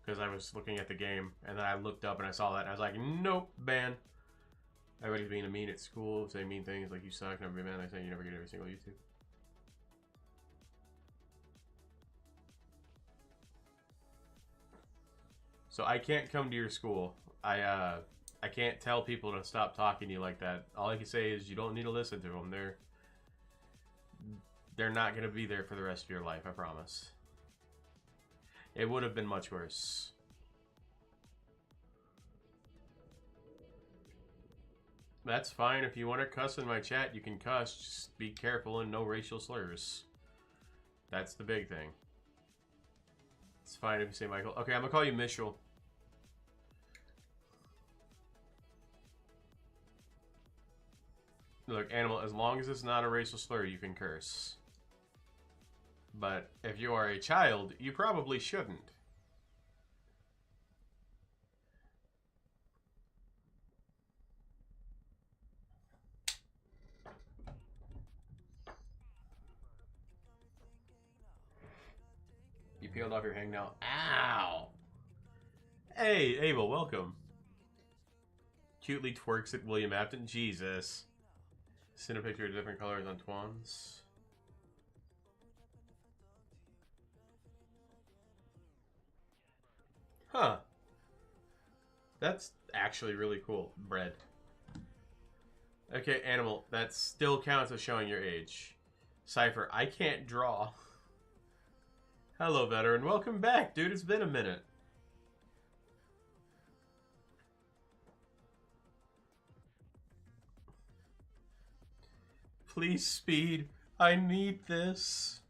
Because I was looking at the game, and then I looked up and I saw that, and I was like, nope, ban. Everybody's being mean at school, saying mean things like you suck, never be man. They're saying you never get every single YouTube. So I can't come to your school. I can't tell people to stop talking to you like that. All I can say is you don't need to listen to them. They're not going to be there for the rest of your life, I promise. It would have been much worse. That's fine. If you want to cuss in my chat, you can cuss. Just be careful and no racial slurs. That's the big thing. It's fine if you say Michael. Okay, I'm going to call you Mitchell. Look, Animal, as long as it's not a racial slur, you can curse. But if you are a child, you probably shouldn't. You peeled off your hangnail. Ow! Hey, Abel, welcome. Cutely twerks at William Afton. Jesus. Send a picture of different colors on Twans. Huh. That's actually really cool. Bread. Okay, Animal, that still counts as showing your age. Cypher, I can't draw. Hello, veteran. Welcome back, dude. It's been a minute. Please, Speed. I need this.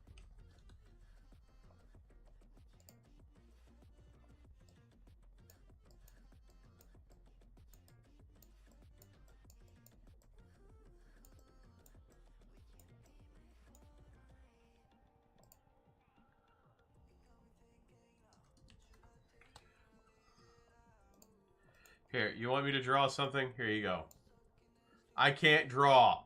Here, you want me to draw something? Here you go. I can't draw.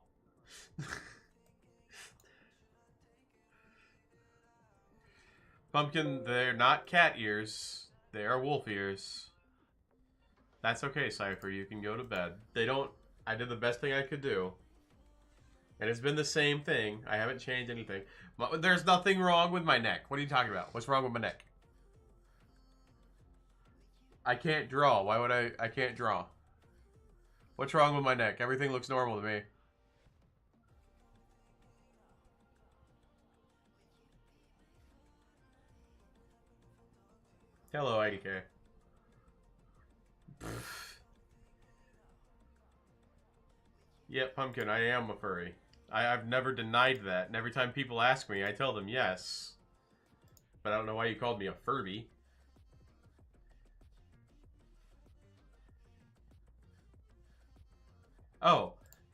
Pumpkin, they're not cat ears. They are wolf ears. That's okay, Cypher. You can go to bed. They don't... I did the best thing I could do. And it's been the same thing. I haven't changed anything. There's nothing wrong with my neck. What are you talking about? What's wrong with my neck? I can't draw. Why would I can't draw. What's wrong with my neck? Everything looks normal to me. Hello, IDK. Yeah, Pumpkin, I am a furry. I've never denied that, and every time people ask me, I tell them yes. But I don't know why you called me a Furby. Oh,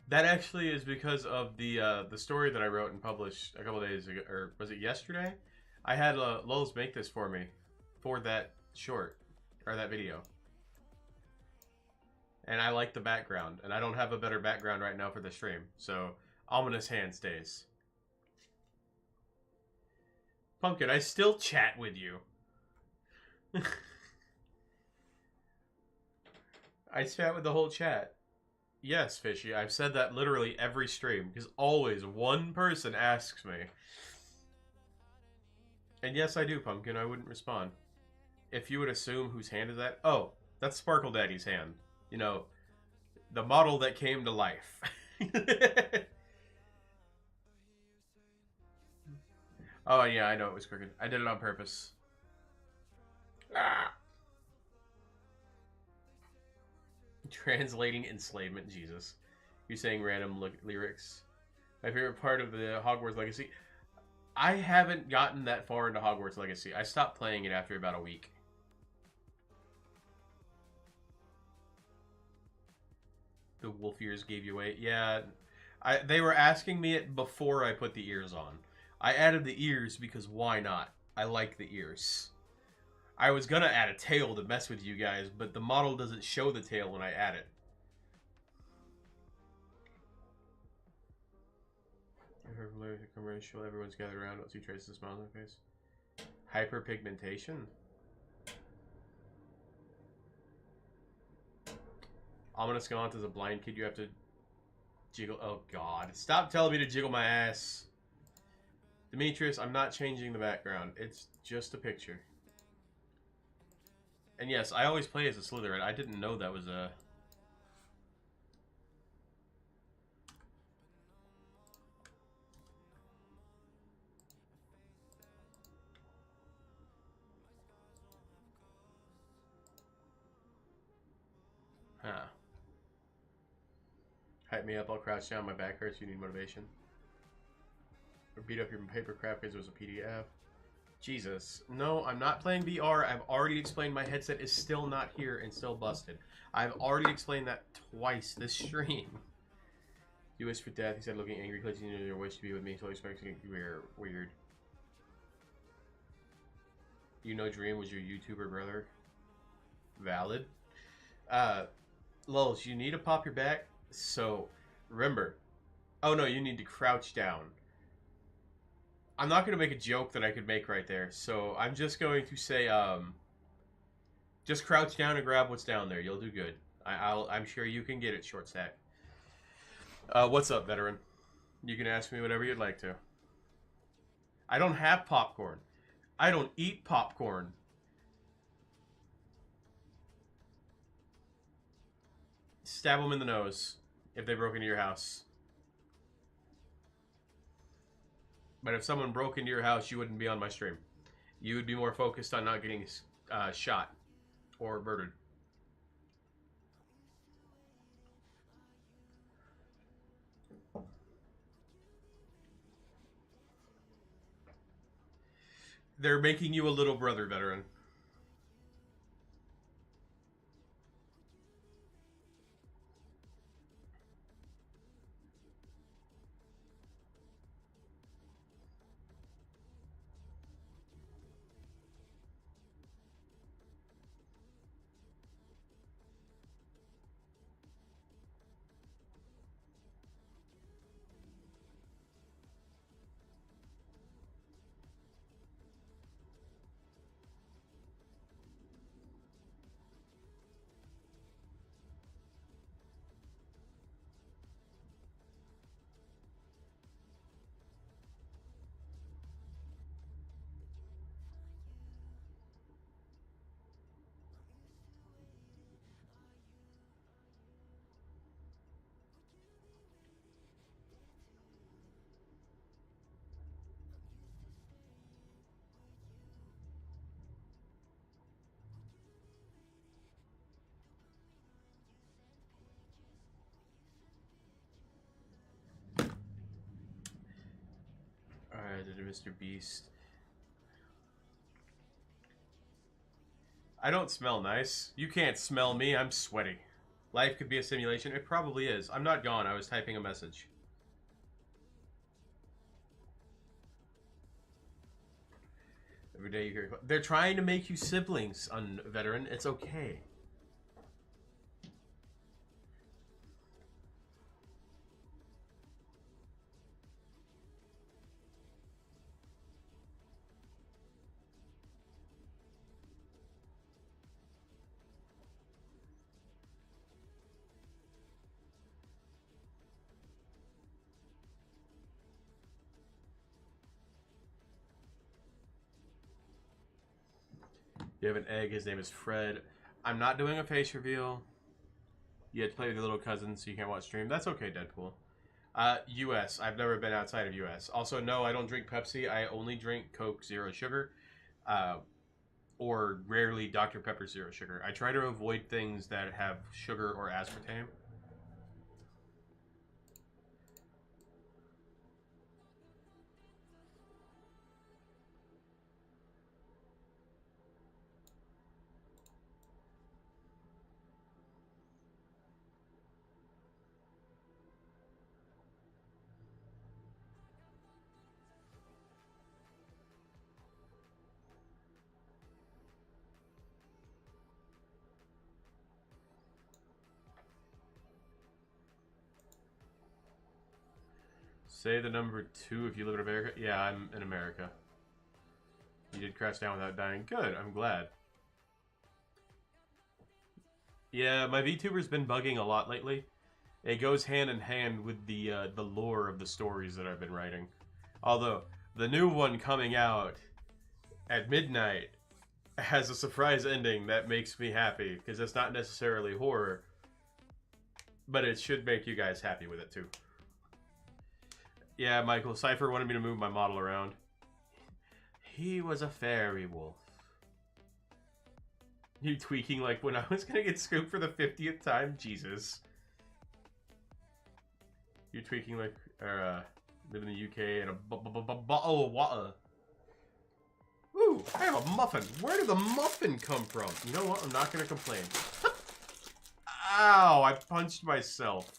That actually is because of the story that I wrote and published a couple days ago, or was it yesterday? I had Lulz make this for me, for that short, or that video. And I like the background, and I don't have a better background right now for the stream, so Ominous Hand stays. Pumpkin, I still chat with you. I chat with the whole chat. Yes, Fishy, I've said that literally every stream, because always one person asks me. And yes, I do, Pumpkin, I wouldn't respond. If you would assume whose hand is that, oh, that's Sparkle Daddy's hand. You know, the model that came to life. Oh, yeah, I know it was crooked. I did it on purpose. Ah. Translating enslavement, Jesus. You're saying random lyrics. My favorite part of the Hogwarts Legacy. I haven't gotten that far into Hogwarts Legacy. I stopped playing it after about a week. The wolf ears gave you away. Yeah, they were asking me it before I put the ears on. I added the ears because why not? I like the ears. I was gonna add a tail to mess with you guys, but the model doesn't show the tail when I add it. Commercial, everyone's gathered around. Don't see traces of smiles on their face. Hyperpigmentation. Ominous Gaunt is a blind kid. You have to jiggle. Oh god! Stop telling me to jiggle my ass. Demetrius, I'm not changing the background. It's just a picture. And yes, I always play as a Slytherin. I didn't know that was a... Huh. Hype me up, I'll crouch down, my back hurts, you need motivation. Or beat up your paper crap because it was a PDF. Jesus. No, I'm not playing VR. I've already explained my headset is still not here and still busted. I've already explained that twice this stream. You wish for death, he said, looking angry, because you your wish to be with me, so I expect to get weird. You know Dream was your YouTuber brother? Valid. Lulz, you need to pop your back, so remember. Oh no, you need to crouch down. I'm not going to make a joke that I could make right there, so I'm just going to say, just crouch down and grab what's down there. You'll do good. I'm sure you can get it, Short Stack. What's up, veteran? You can ask me whatever you'd like to. I don't have popcorn. I don't eat popcorn. Stab them in the nose if they broke into your house. But if someone broke into your house, you wouldn't be on my stream. You would be more focused on not getting shot or murdered. They're making you a little brother, veteran. Mr. Beast. I don't smell nice. You can't smell me. I'm sweaty. Life could be a simulation. It probably is. I'm not gone. I was typing a message. Every day you hear... They're trying to make you siblings, veteran. It's okay. You have an egg. His name is Fred. I'm not doing a face reveal. You had to play with your little cousin, so you can't watch stream. That's okay, Deadpool. U.S. I've never been outside of U.S. Also, no, I don't drink Pepsi. I only drink Coke Zero Sugar. Or rarely Dr. Pepper Zero Sugar. I try to avoid things that have sugar or aspartame. Say the number 2 if you live in America. Yeah, I'm in America. You did crash down without dying. Good, I'm glad. Yeah, my VTuber's been bugging a lot lately. It goes hand in hand with the lore of the stories that I've been writing. Although, the new one coming out at midnight has a surprise ending that makes me happy, because it's not necessarily horror, but it should make you guys happy with it too. Yeah, Michael, Cypher wanted me to move my model around. He was a fairy wolf. You tweaking like when I was gonna get scooped for the 50th time? Jesus. You're tweaking like, live in the UK and a bottle of water. Ooh, I have a muffin. Where did the muffin come from? You know what? I'm not gonna complain. Ow, I punched myself.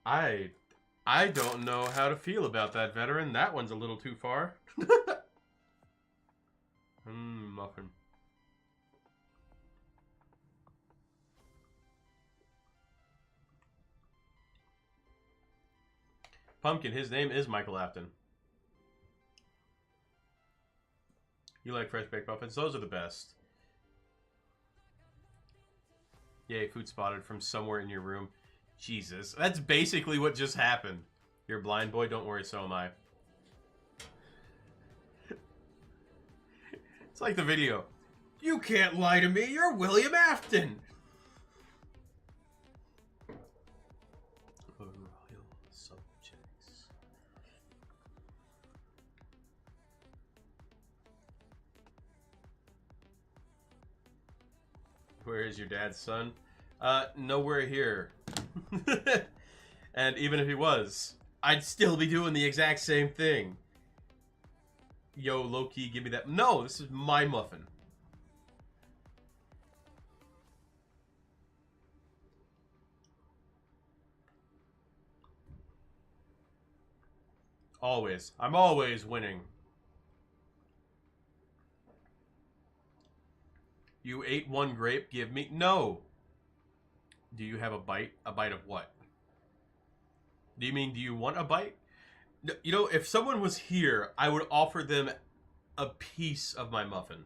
I don't know how to feel about that, veteran. That one's a little too far. Muffin. Pumpkin, his name is Michael Afton. You like fresh baked muffins? Those are the best. Yay, food spotted from somewhere in your room. Jesus, that's basically what just happened. You're a blind boy? Don't worry, so am I. It's like the video. You can't lie to me, you're William Afton! Royal subjects. Where is your dad's son? Nowhere here. And even if he was, I'd still be doing the exact same thing. Yo, low-key, give me that. No, this is my muffin. Always. I'm always winning. You ate one grape, give me... No! Do you have a bite? A bite of what? Do you mean, do you want a bite? You know, if someone was here, I would offer them a piece of my muffin.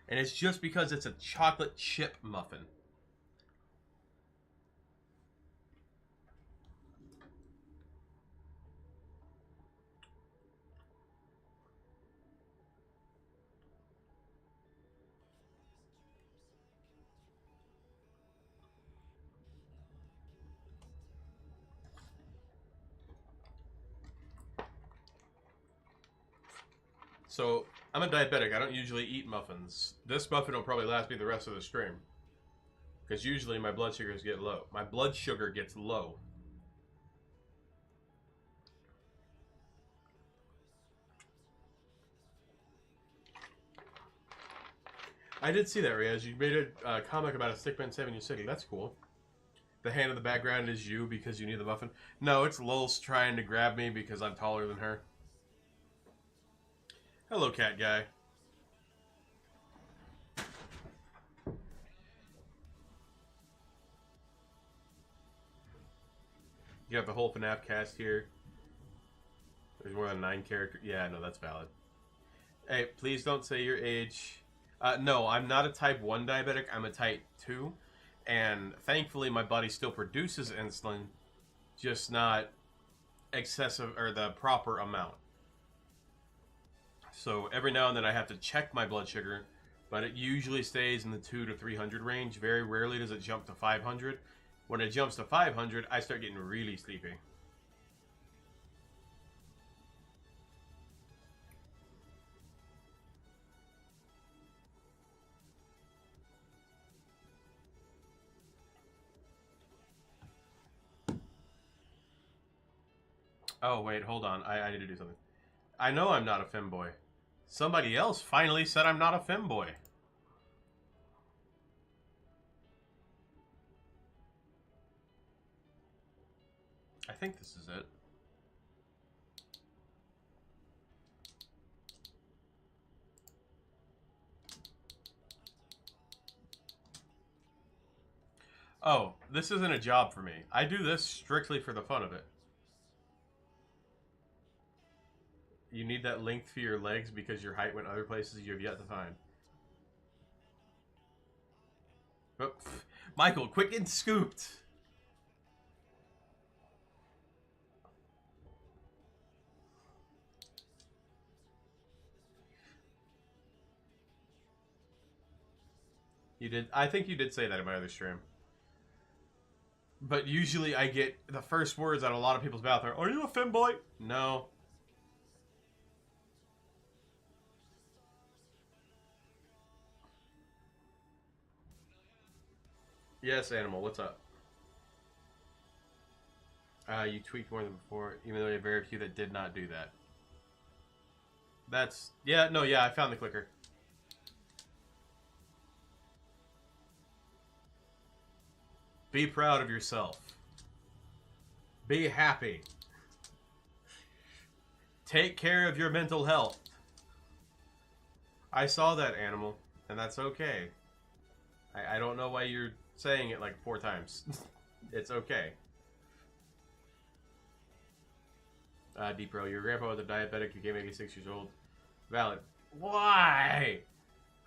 And it's just because it's a chocolate chip muffin. So, I'm a diabetic. I don't usually eat muffins. This muffin will probably last me the rest of the stream. Because usually my blood sugars get low. My blood sugar gets low. I did see that, Riaz. You made a comic about a stickman saving your city. That's cool. The hand in the background is you because you need the muffin. No, it's Lulz trying to grab me because I'm taller than her. Hello, cat guy. You have the whole FNAF cast here. There's more than 9 characters. Yeah, no, that's valid. Hey, please don't say your age. No, I'm not a type 1 diabetic. I'm a type 2. And thankfully, my body still produces insulin, just not excessive or the proper amount. So every now and then I have to check my blood sugar, but it usually stays in the 200 to 300 range. Very rarely does it jump to 500. When it jumps to 500, I start getting really sleepy. Oh, wait, hold on. I need to do something. I know I'm not a femboy. Somebody else finally said I'm not a femboy. I think this is it. Oh, this isn't a job for me. I do this strictly for the fun of it. You need that length for your legs because your height went other places you have yet to find. Oh, Michael, quick and scooped. You did. I think you did say that in my other stream. But usually I get the first words out of a lot of people's mouth are you a femboy? No. Yes, Animal, what's up? You tweaked more than before, even though you have very few that did not do that. That's... Yeah, no, yeah, I found the clicker. Be proud of yourself. Be happy. Take care of your mental health. I saw that, Animal, and that's okay. I don't know why you're saying it like 4 times. It's okay. Deep Bro, your grandpa was a diabetic, you came 86 years old. Valid. Why?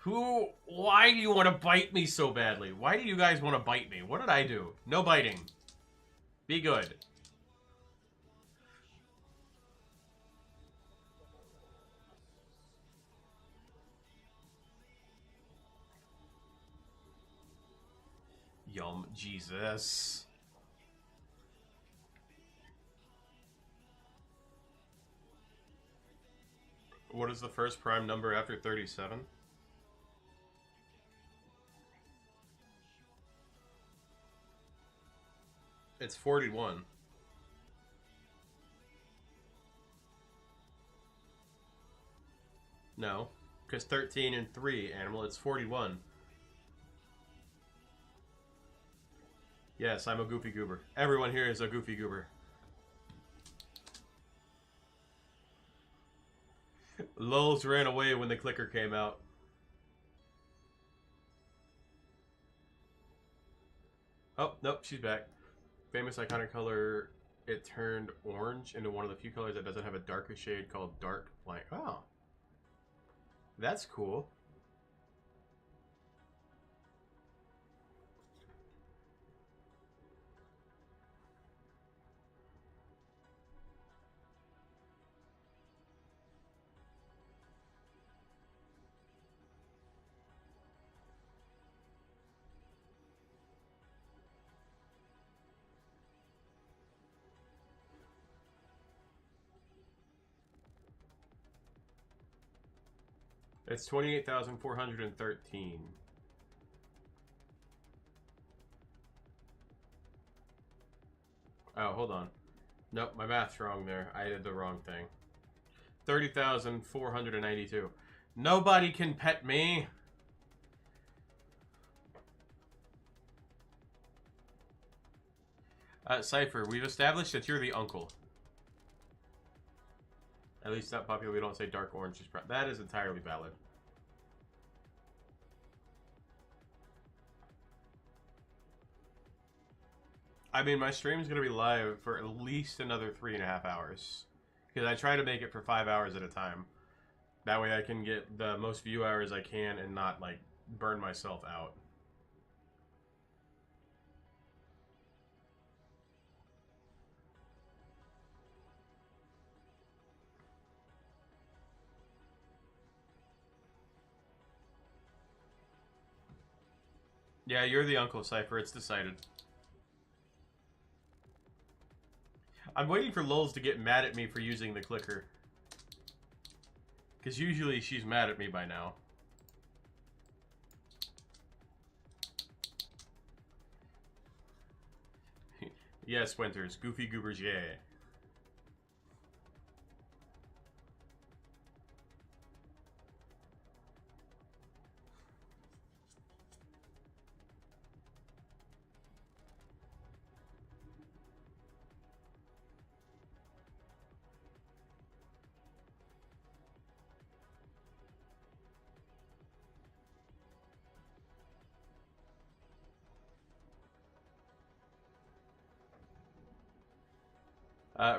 Why do you want to bite me so badly? Why do you guys want to bite me? What did I do? No biting. Be good. Yum, Jesus. What is the first prime number after 37? It's 41. No, because 13 and 3, Animal, it's 41. Yes, I'm a goofy goober. Everyone here is a goofy goober. Lulz ran away when the clicker came out. Oh, nope, she's back. Famous iconic color, it turned orange into one of the few colors that doesn't have a darker shade called dark blank. Oh. That's cool. It's 28,413. Oh, hold on. Nope, my math's wrong there. I did the wrong thing. 30,492. Nobody can pet me. Cypher, we've established that you're the uncle. At least not popular. We don't say dark orange is brown. That is entirely valid. I mean, my stream's going to be live for at least another 3.5 hours. Because I try to make it for 5 hours at a time. That way I can get the most view hours I can and not, like, burn myself out. Yeah, you're the uncle, Cypher. It's decided. I'm waiting for Lulz to get mad at me for using the clicker. Because usually she's mad at me by now. Yes, Winters. Goofy Goobers, yeah.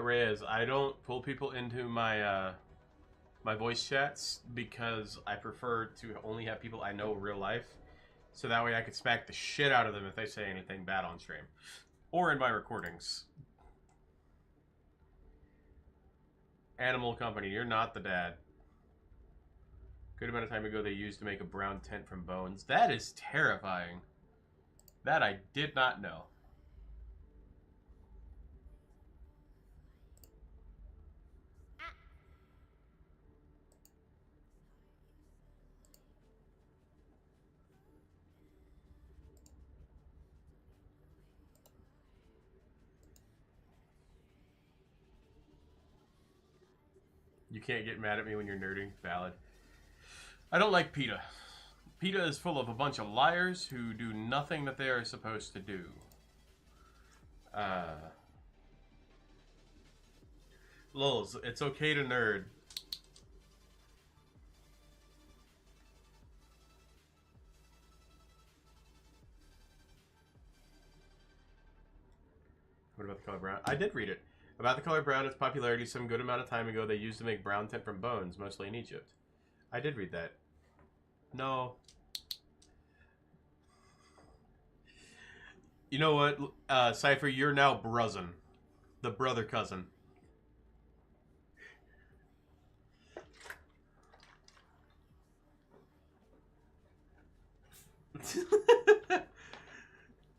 Reyes, I don't pull people into my my voice chats because I prefer to only have people I know in real life, so that way I could smack the shit out of them if they say anything bad on stream or in my recordings. Animal Company, you're not the dad. Good amount of time ago they used to make a brown tent from bones. That is terrifying. That I did not know. You can't get mad at me when you're nerding. Valid. I don't like PETA. PETA is full of a bunch of liars who do nothing that they are supposed to do. Lulz, it's okay to nerd. What about the color brown? I did read it. About the color brown, its popularity some good amount of time ago they used to make brown tint from bones, mostly in Egypt. I did read that. No. You know what, Cypher, you're now Bruzin. The brother cousin.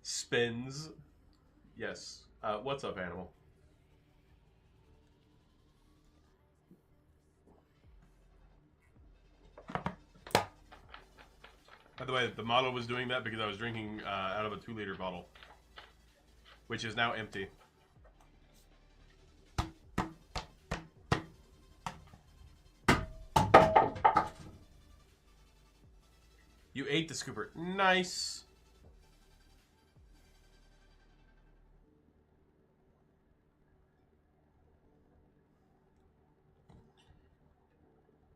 Spins. Yes. What's up, animal? By the way, the model was doing that because I was drinking out of a 2-liter bottle, which is now empty. You ate the scooper. Nice.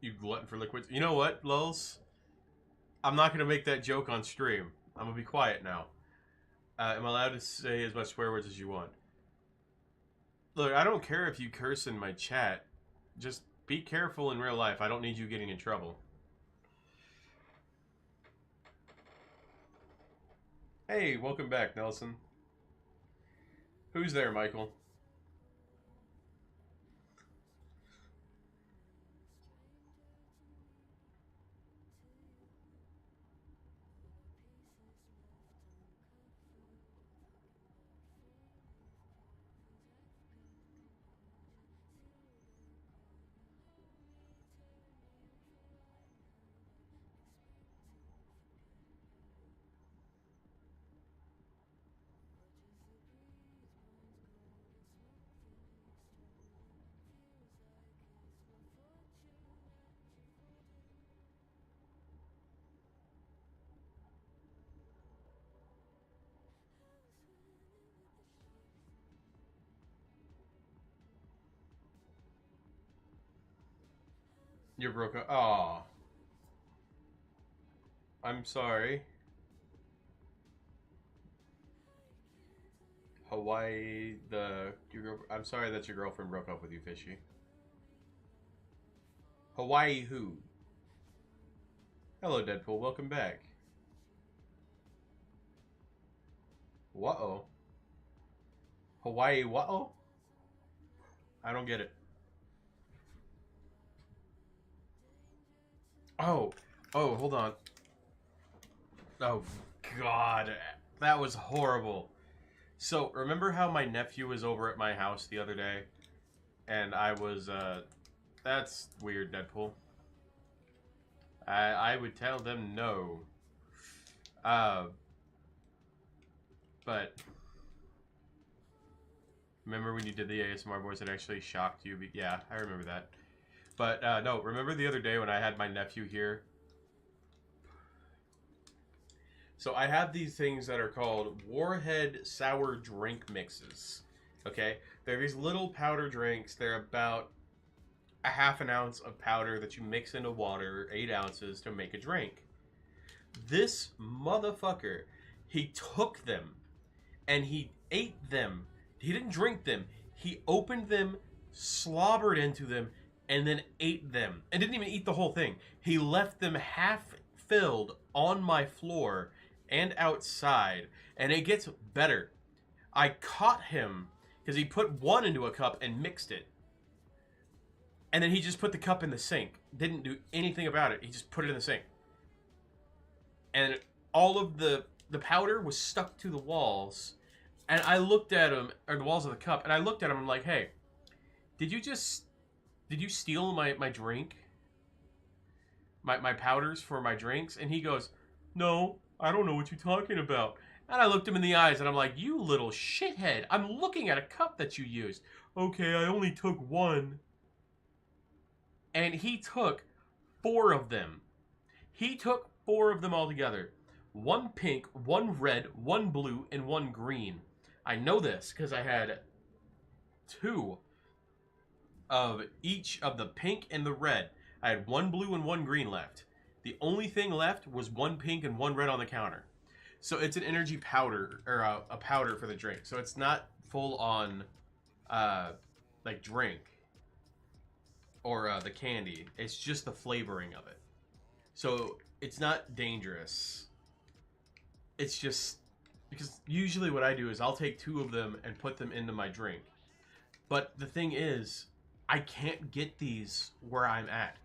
You glutton for liquids. You know what, Lulz? I'm not going to make that joke on stream. I'm going to be quiet now. Am I allowed to say as much swear words as you want? Look, I don't care if you curse in my chat. Just be careful in real life. I don't need you getting in trouble. Hey, welcome back, Nelson. Who's there, Michael? You broke up. Aw. I'm sorry. Hawaii, I'm sorry that your girlfriend broke up with you, Fishy. Hawaii who? Hello, Deadpool. Welcome back. What-oh? Hawaii what-oh? I don't get it. Oh. Oh, hold on. Oh, God. That was horrible. So, remember how my nephew was over at my house the other day? And I was, that's weird, Deadpool. I would tell them no. But remember when you did the ASMR voice that actually shocked you? Yeah, I remember that. But no, remember the other day when I had my nephew here? So I have these things that are called Warhead Sour Drink Mixes. Okay? They're these little powder drinks. They're about a half an ounce of powder that you mix into water, 8 ounces, to make a drink. This motherfucker, he took them and he ate them. He didn't drink them. He opened them, slobbered into them, and then ate them. And didn't even eat the whole thing. He left them half filled on my floor and outside. And it gets better. I caught him because he put one into a cup and mixed it. And then he just put the cup in the sink. Didn't do anything about it. He just put it in the sink. And all of the powder was stuck to the walls. And I looked at him, or the walls of the cup, and I looked at him and I'm like, hey, did you steal my drink? My powders for my drinks? And he goes, no, I don't know what you're talking about. And I looked him in the eyes and I'm like, you little shithead. I'm looking at a cup that you used. Okay, I only took one. And he took 4 of them. He took 4 of them altogether. 1 pink, 1 red, 1 blue, and 1 green. I know this because I had 2 of each of the pink and the red. I had 1 blue and 1 green left. The only thing left was 1 pink and 1 red on the counter. So it's an energy powder, or a powder for the drink. So it's not full on, like, drink. Or the candy. It's just the flavoring of it. So it's not dangerous. It's just because usually what I do is I'll take 2 of them and put them into my drink. But the thing is, I can't get these where I'm at.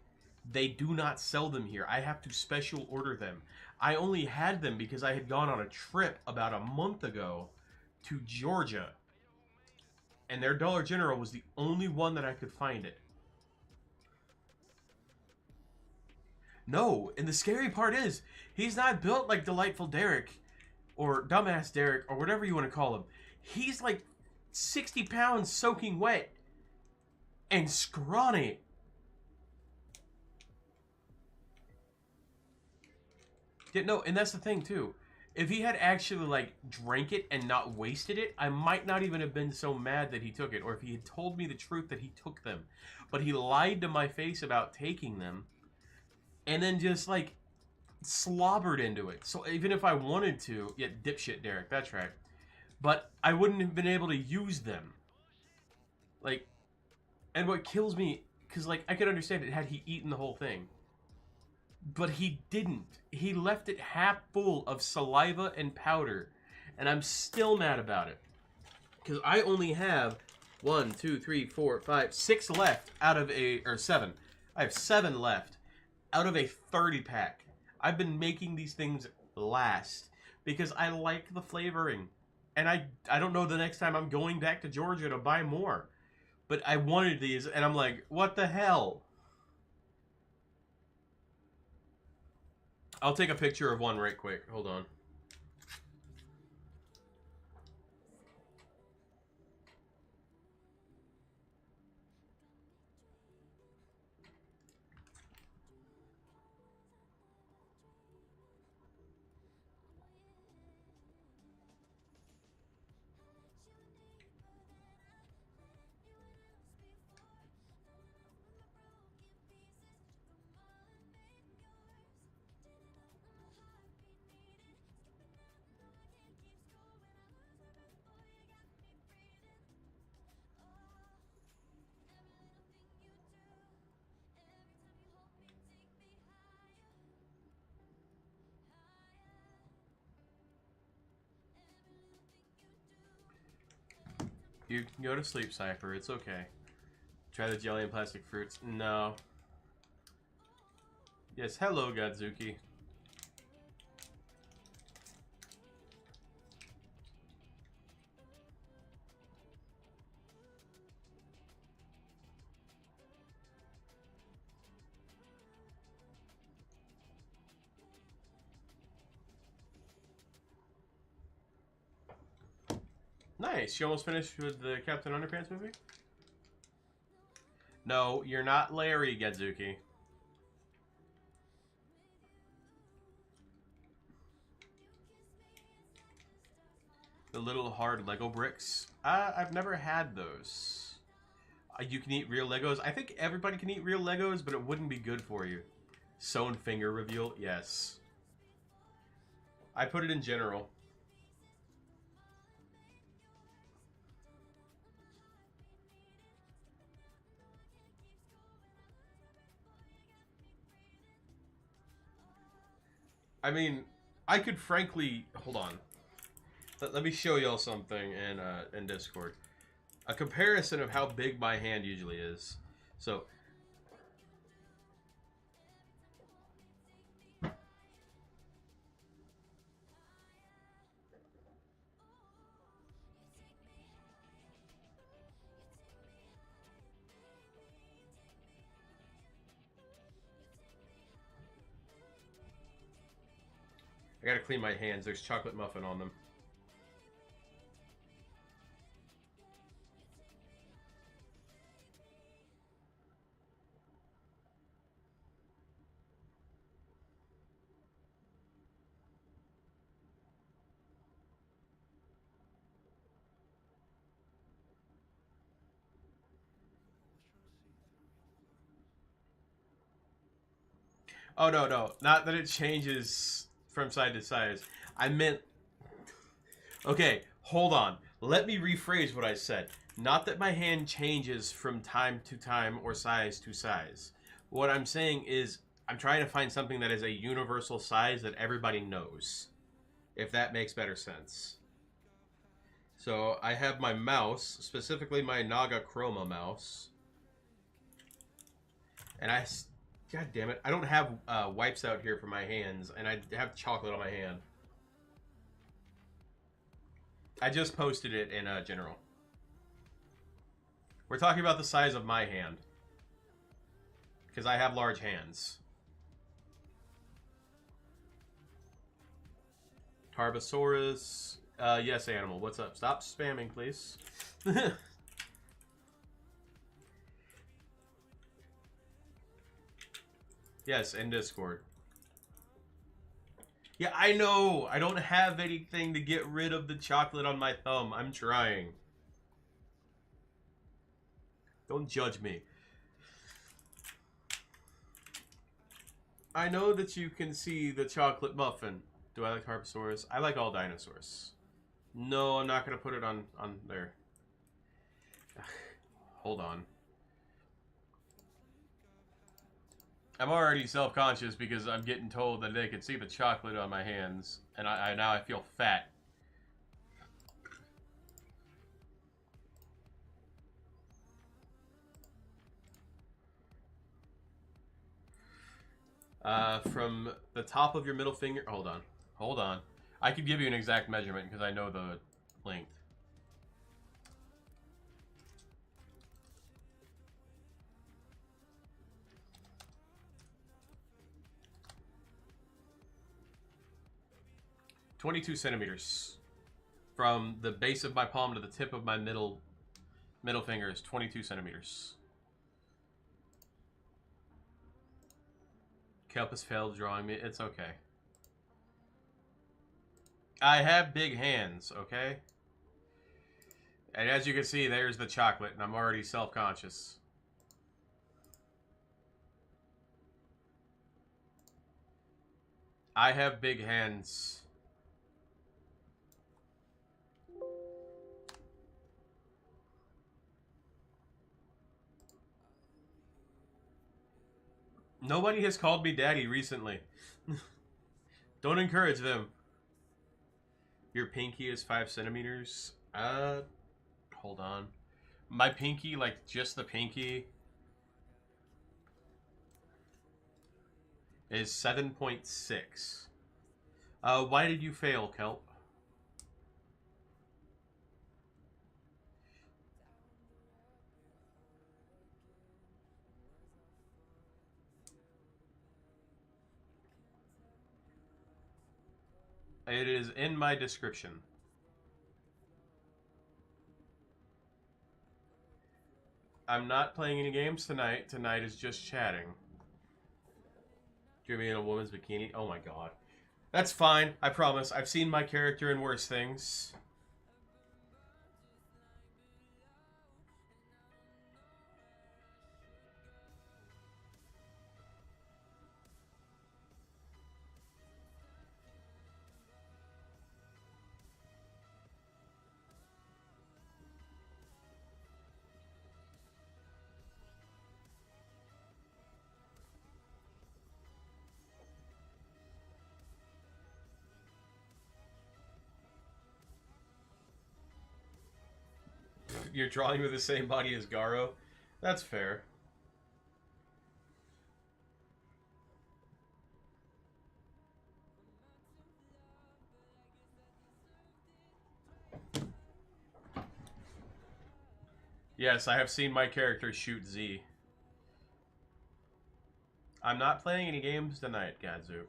They do not sell them here. I have to special order them. I only had them because I had gone on a trip about a month ago to Georgia. And their Dollar General was the only one that I could find it. No, and the scary part is, he's not built like Delightful Derek, or Dumbass Derek, or whatever you want to call him. He's like 60 pounds soaking wet, and scrawny. Yeah, no, and that's the thing too. If he had actually like drank it and not wasted it, I might not even have been so mad that he took it, or if he had told me the truth that he took them. But he lied to my face about taking them, and then just like slobbered into it. So even if I wanted to, yeah, dipshit Derek, that's right. But I wouldn't have been able to use them. Like, and what kills me, because like I could understand it had he eaten the whole thing. But he didn't. He left it half full of saliva and powder. And I'm still mad about it. Because I only have 1, 2, 3, 4, 5, 6 left out of or 7. I have 7 left out of a 30 pack. I've been making these things last because I like the flavoring. And I don't know the next time I'm going back to Georgia to buy more. But I wanted these and I'm like, what the hell? I'll take a picture of one right quick. Hold on. You can go to sleep, Cypher. It's okay. Try the jelly and plastic fruits. No. Yes, hello, Godzuki. Nice. You almost finished with the Captain Underpants movie? No, you're not Larry, Godzuki. The little hard Lego bricks. I've never had those. You can eat real Legos. I think everybody can eat real Legos, but it wouldn't be good for you. Sewn finger reveal? Yes. I put it in general. I mean, I could frankly... Hold on. Let me show y'all something in Discord. A comparison of how big my hand usually is. So... I gotta clean my hands. There's chocolate muffin on them. Oh, no, no. Not that it changes from side to side. I meant... Okay, hold on. Let me rephrase what I said. Not that my hand changes from time to time or size to size. What I'm saying is I'm trying to find something that is a universal size that everybody knows. If that makes better sense. So I have my mouse, specifically my Naga Chroma mouse. And God damn it, I don't have wipes out here for my hands, and I have chocolate on my hand. I just posted it in general. We're talking about the size of my hand. Because I have large hands. Tarbosaurus. Yes, animal. What's up? Stop spamming, please. Yes, in Discord. Yeah, I know. I don't have anything to get rid of the chocolate on my thumb. I'm trying. Don't judge me. I know that you can see the chocolate muffin. Do I like Tarbosaurus? I like all dinosaurs. No, I'm not going to put it on there. Hold on. I'm already self-conscious because I'm getting told that they can see the chocolate on my hands. And now I feel fat. From the top of your middle finger... Hold on. Hold on. I could give you an exact measurement because I know the length. "22 centimeters. From the base of my palm to the tip of my middle finger is 22 centimeters. Kelp has failed drawing me. It's okay. I have big hands, okay? And as you can see, there's the chocolate, and I'm already self-conscious. I have big hands. Nobody has called me daddy recently. Don't encourage them. Your pinky is 5 centimeters. Hold on. My pinky, like just the pinky, is 7.6. Why did you fail, Kelp? It is in my description. I'm not playing any games tonight. Tonight is just chatting. Jimmy in a woman's bikini. Oh my god. That's fine. I promise. I've seen my character in worse things. You're drawing with the same body as Garo? That's fair. Yes, I have seen my character shoot Z. I'm not playing any games tonight, Gadzook.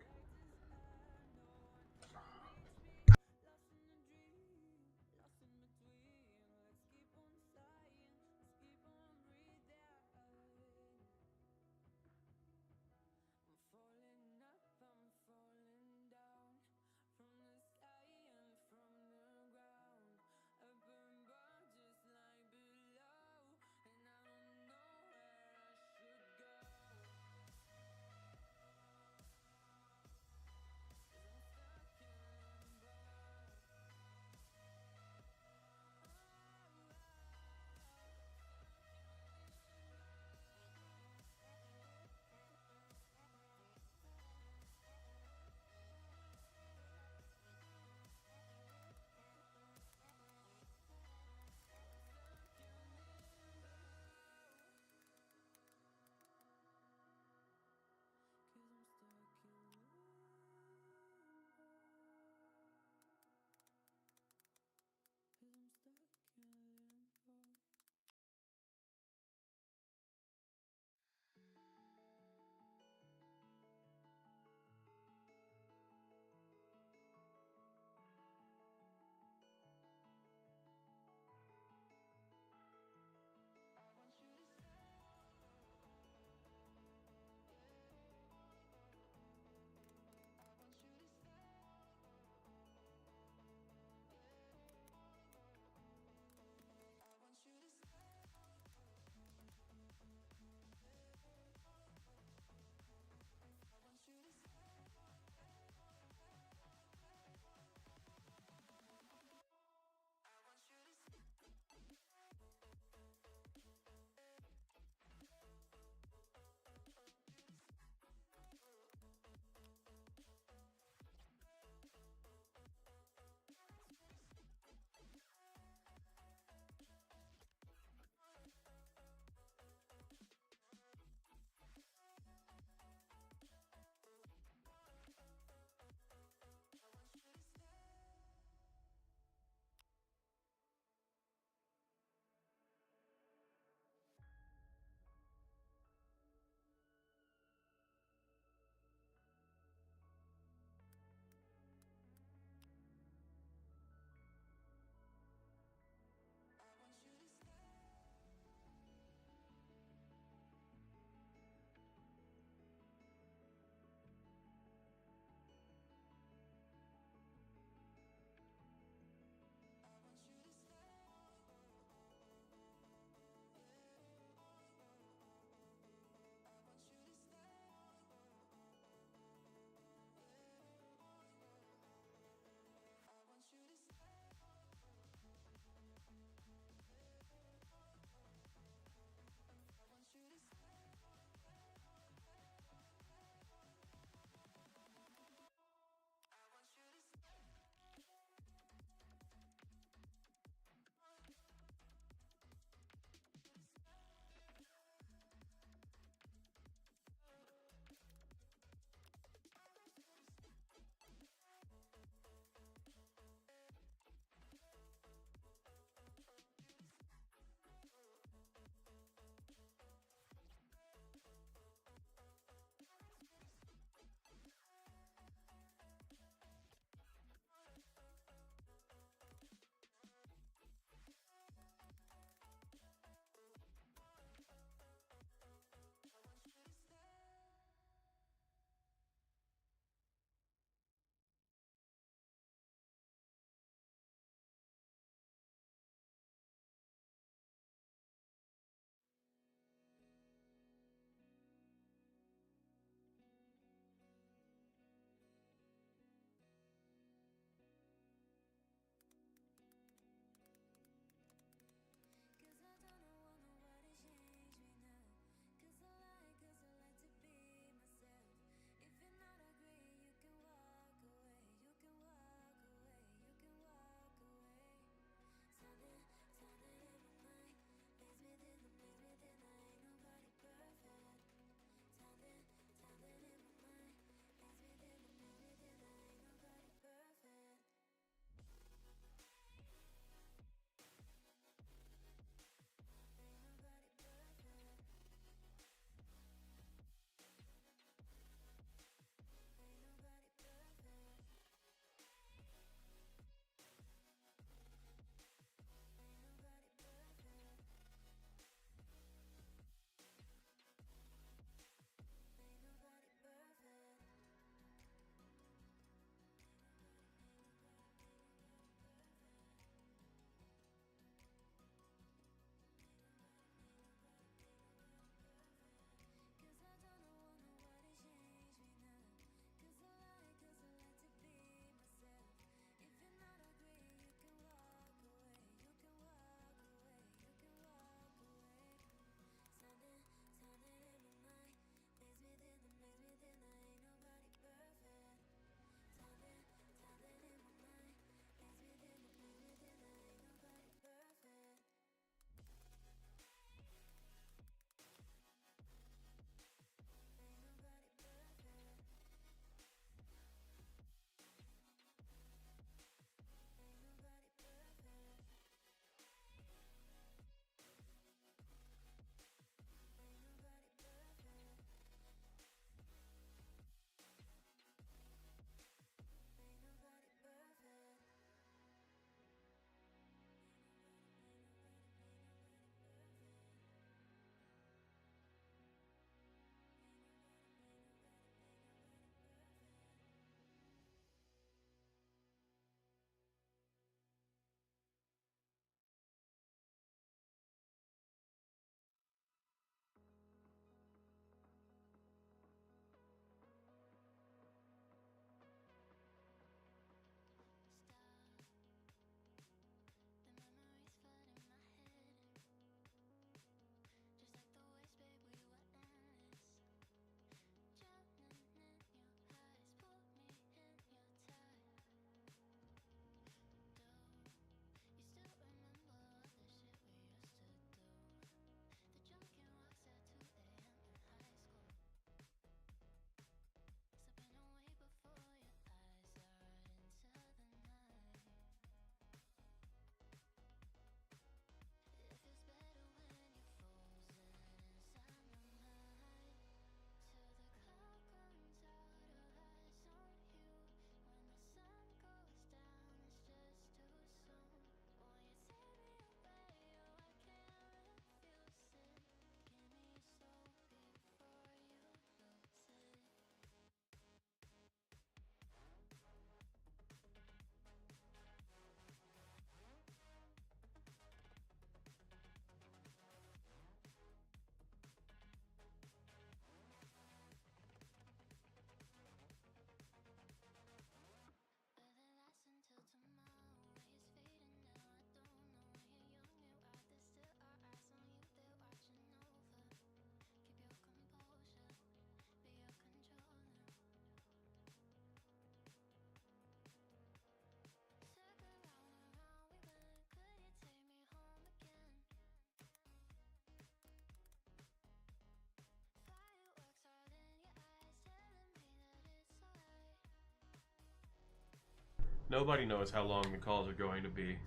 Nobody knows how long the calls are going to be.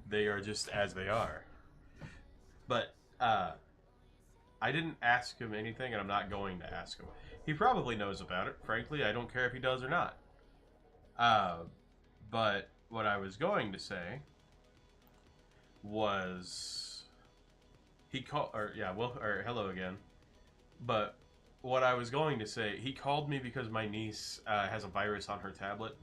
They are just as they are. But I didn't ask him anything, and I'm not going to ask him. He probably knows about it. Frankly, I don't care if he does or not. But what I was going to say was he called, or yeah, well, or hello again. But what I was going to say, he called me because my niece has a virus on her tablet.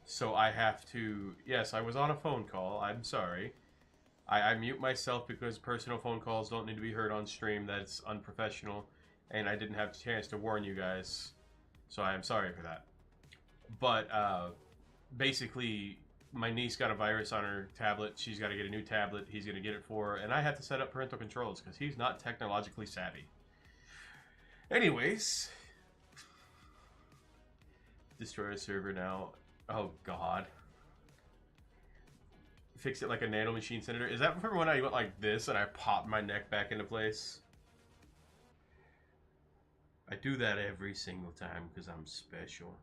So I have to, yes, I was on a phone call. I'm sorry. I mute myself because personal phone calls don't need to be heard on stream. That's unprofessional. And I didn't have a chance to warn you guys. So I am sorry for that. But basically, my niece got a virus on her tablet. She's got to get a new tablet. He's going to get it for her. And I have to set up parental controls because he's not technologically savvy. Anyways. Destroy a server now. Oh, God. Fix it like a nanomachine senator. Is that from when I went like this and I popped my neck back into place? I do that every single time because I'm special.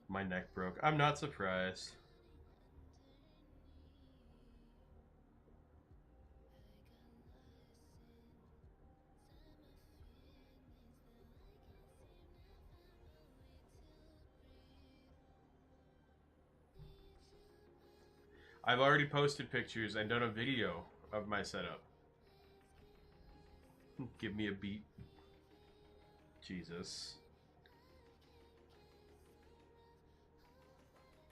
My neck broke. I'm not surprised. I've already posted pictures and done a video of my setup. Give me a beat. Jesus.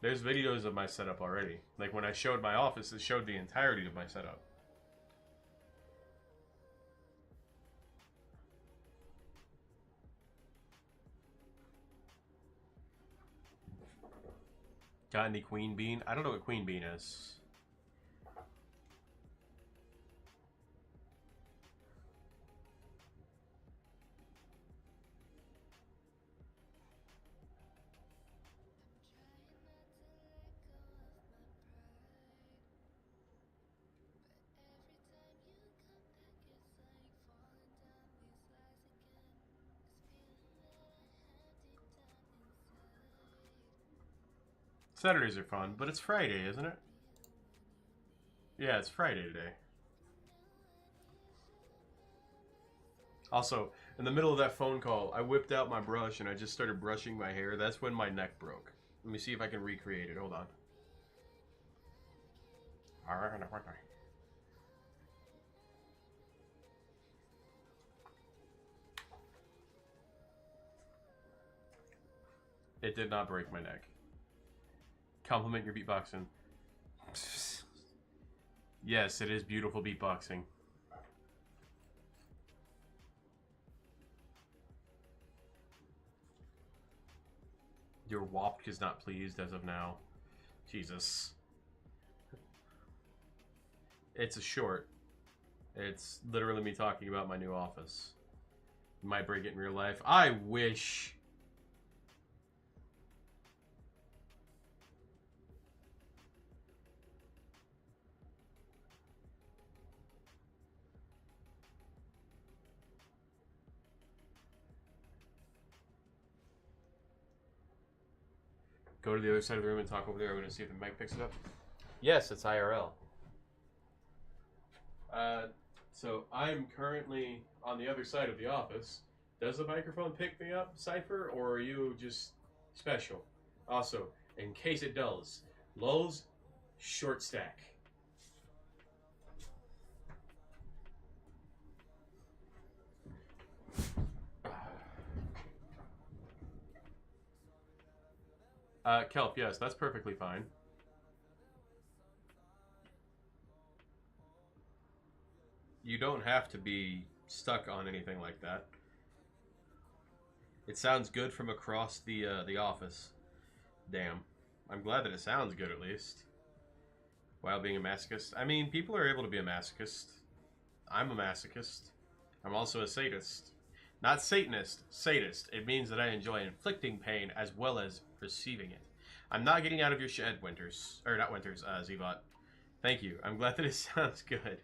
There's videos of my setup already. Like when I showed my office, it showed the entirety of my setup. Got any queen bean? I don't know what queen bean is. Saturdays are fun, but it's Friday, isn't it? Yeah, it's Friday today. Also, in the middle of that phone call, I whipped out my brush and I just started brushing my hair. That's when my neck broke. Let me see if I can recreate it. Hold on. It did not break my neck. Compliment your beatboxing. Yes, it is beautiful beatboxing. Your WAPK is not pleased as of now. Jesus. It's a short. It's literally me talking about my new office. You might break it in real life. I wish. Go to the other side of the room and talk over there. I'm going to see if the mic picks it up. Yes, it's IRL. So I'm currently on the other side of the office. Does the microphone pick me up, Cypher, or are you just special? Also, in case it does, lulz, short stack. Kelp, yes, that's perfectly fine. You don't have to be stuck on anything like that. It sounds good from across the office. Damn. I'm glad that it sounds good at least. While being a masochist. I mean, people are able to be a masochist. I'm a masochist. I'm also a sadist. Not Satanist, sadist. It means that I enjoy inflicting pain as well as receiving it. I'm not getting out of your shed, Winters. Or not Winters, Zevot. Thank you. I'm glad that it sounds good.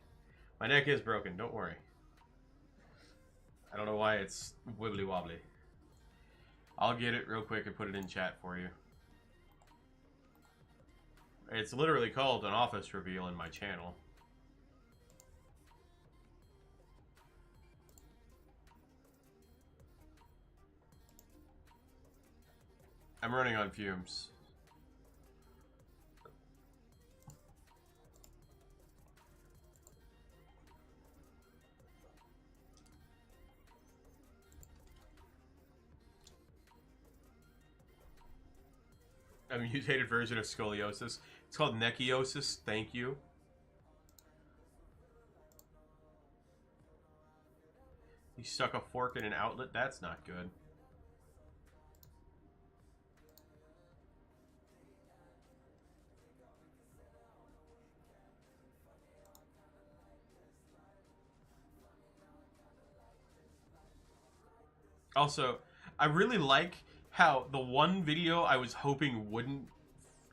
My neck is broken, don't worry. I don't know why it's wibbly wobbly. I'll get it real quick and put it in chat for you. It's literally called an office reveal in my channel. I'm running on fumes. A mutated version of scoliosis. It's called necchiosis. Thank you. You stuck a fork in an outlet? That's not good. Also, I really like how the one video I was hoping wouldn't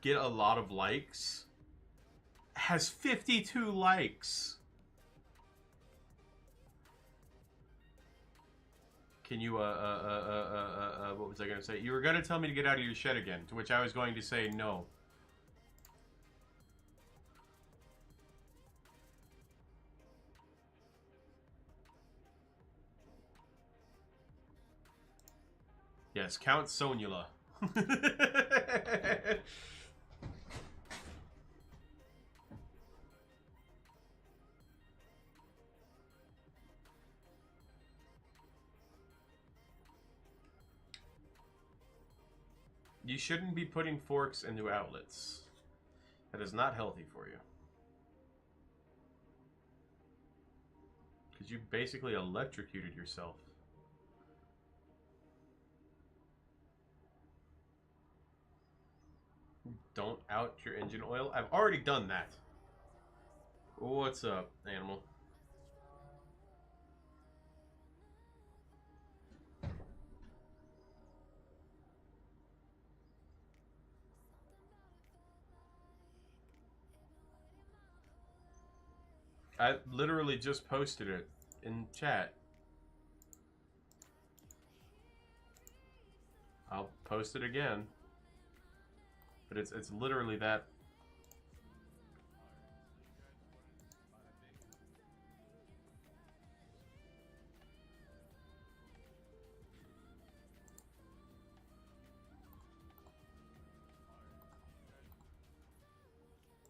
get a lot of likes has 52 likes. Can you, what was I going to say? You were going to tell me to get out of your shed again, to which I was going to say no. Yes, Count Sonula. You shouldn't be putting forks into outlets. That is not healthy for you. Because you basically electrocuted yourself. Don't out your engine oil. I've already done that. What's up, animal? I literally just posted it in chat. I'll post it again. But it's literally that.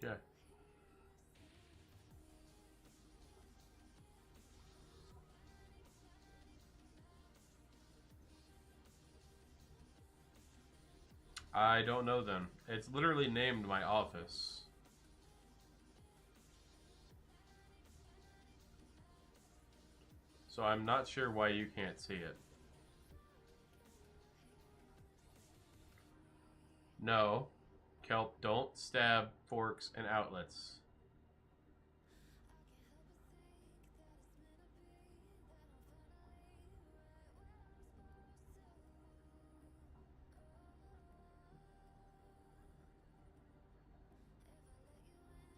Yeah. I don't know then. It's literally named my office. So I'm not sure why you can't see it. No. Kelp, don't stab forks and outlets.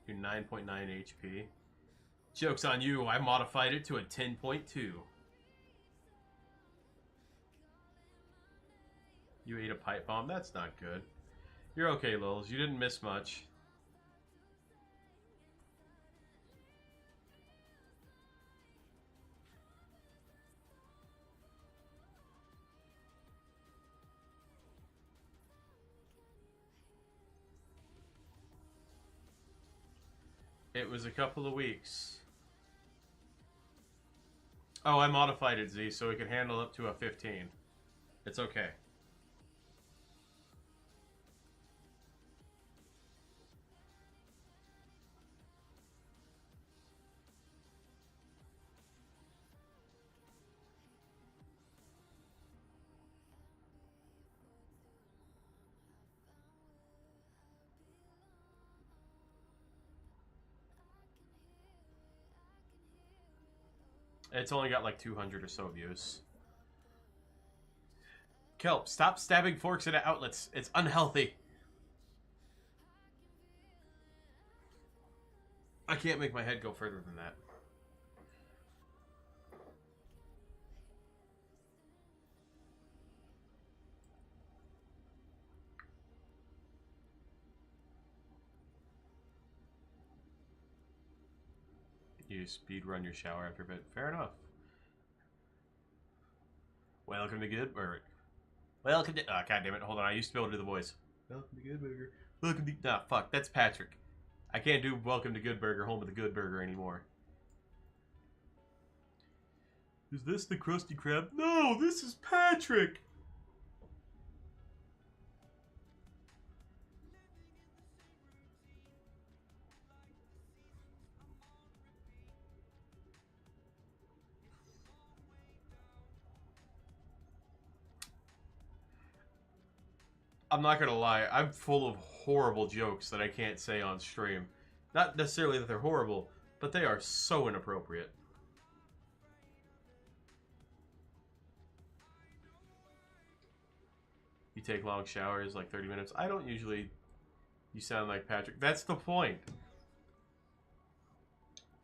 You're 9.9 HP. Joke's on you, I modified it to a 10.2. You ate a pipe bomb? That's not good. You're okay, Lils. You didn't miss much. It was a couple of weeks. Oh, I modified it, Z, so it can handle up to a 15. It's okay. It's only got like 200 or so views. Kelp, stop stabbing forks into outlets. It's unhealthy. I can't make my head go further than that. You speed run your shower after bed. Fair enough. Welcome to Good Burger. Welcome to. God damn it! Hold on. I used to be able to do the voice. Welcome to Good Burger. Welcome to. Nah, fuck. That's Patrick. I can't do Welcome to Good Burger, home of the Good Burger anymore. Is this the Krusty Krab? No, this is Patrick. I'm not gonna lie, I'm full of horrible jokes that I can't say on stream. Not necessarily that they're horrible, but they are so inappropriate. You take long showers, like 30 minutes. I don't usually. You sound like Patrick. That's the point.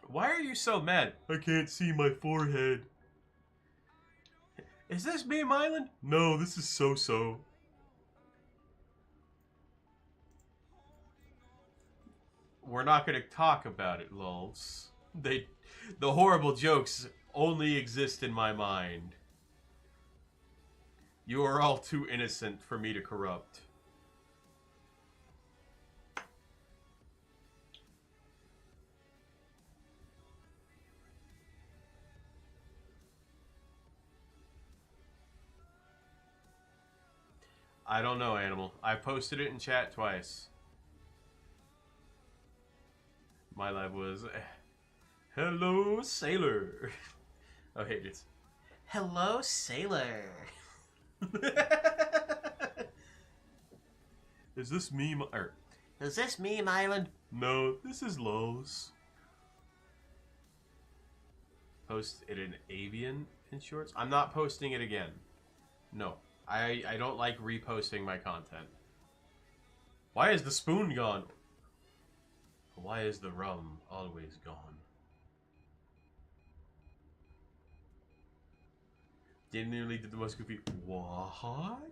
Why are you so mad? I can't see my forehead. Is this Meme Island? No, this is So-So. We're not going to talk about it, lols. The horrible jokes only exist in my mind. You are all too innocent for me to corrupt. I don't know, Animal. I posted it in chat twice. My live was... Hello, sailor. Oh, hey, it's... Hello, sailor. Is this Meme... Or, is this Meme Island? No, this is Lowe's. Post it in Avian in shorts? I'm not posting it again. No. I don't like reposting my content. Why is the spoon gone? Why is the rum always gone? Didn't nearly did the most goofy. What?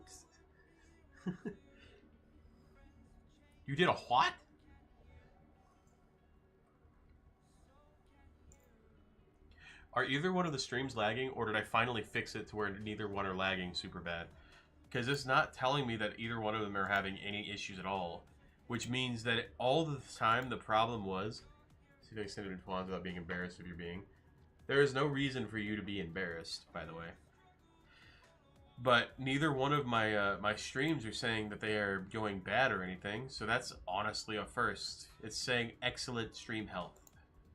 You did a what? Are either one of the streams lagging, or did I finally fix it to where neither one are lagging super bad? Because it's not telling me that either one of them are having any issues at all. Which means that all the time the problem was... See if I extended it without being embarrassed if you're being... There is no reason for you to be embarrassed, by the way. But neither one of my my streams are saying that they are going bad or anything. So that's honestly a first. It's saying excellent stream health.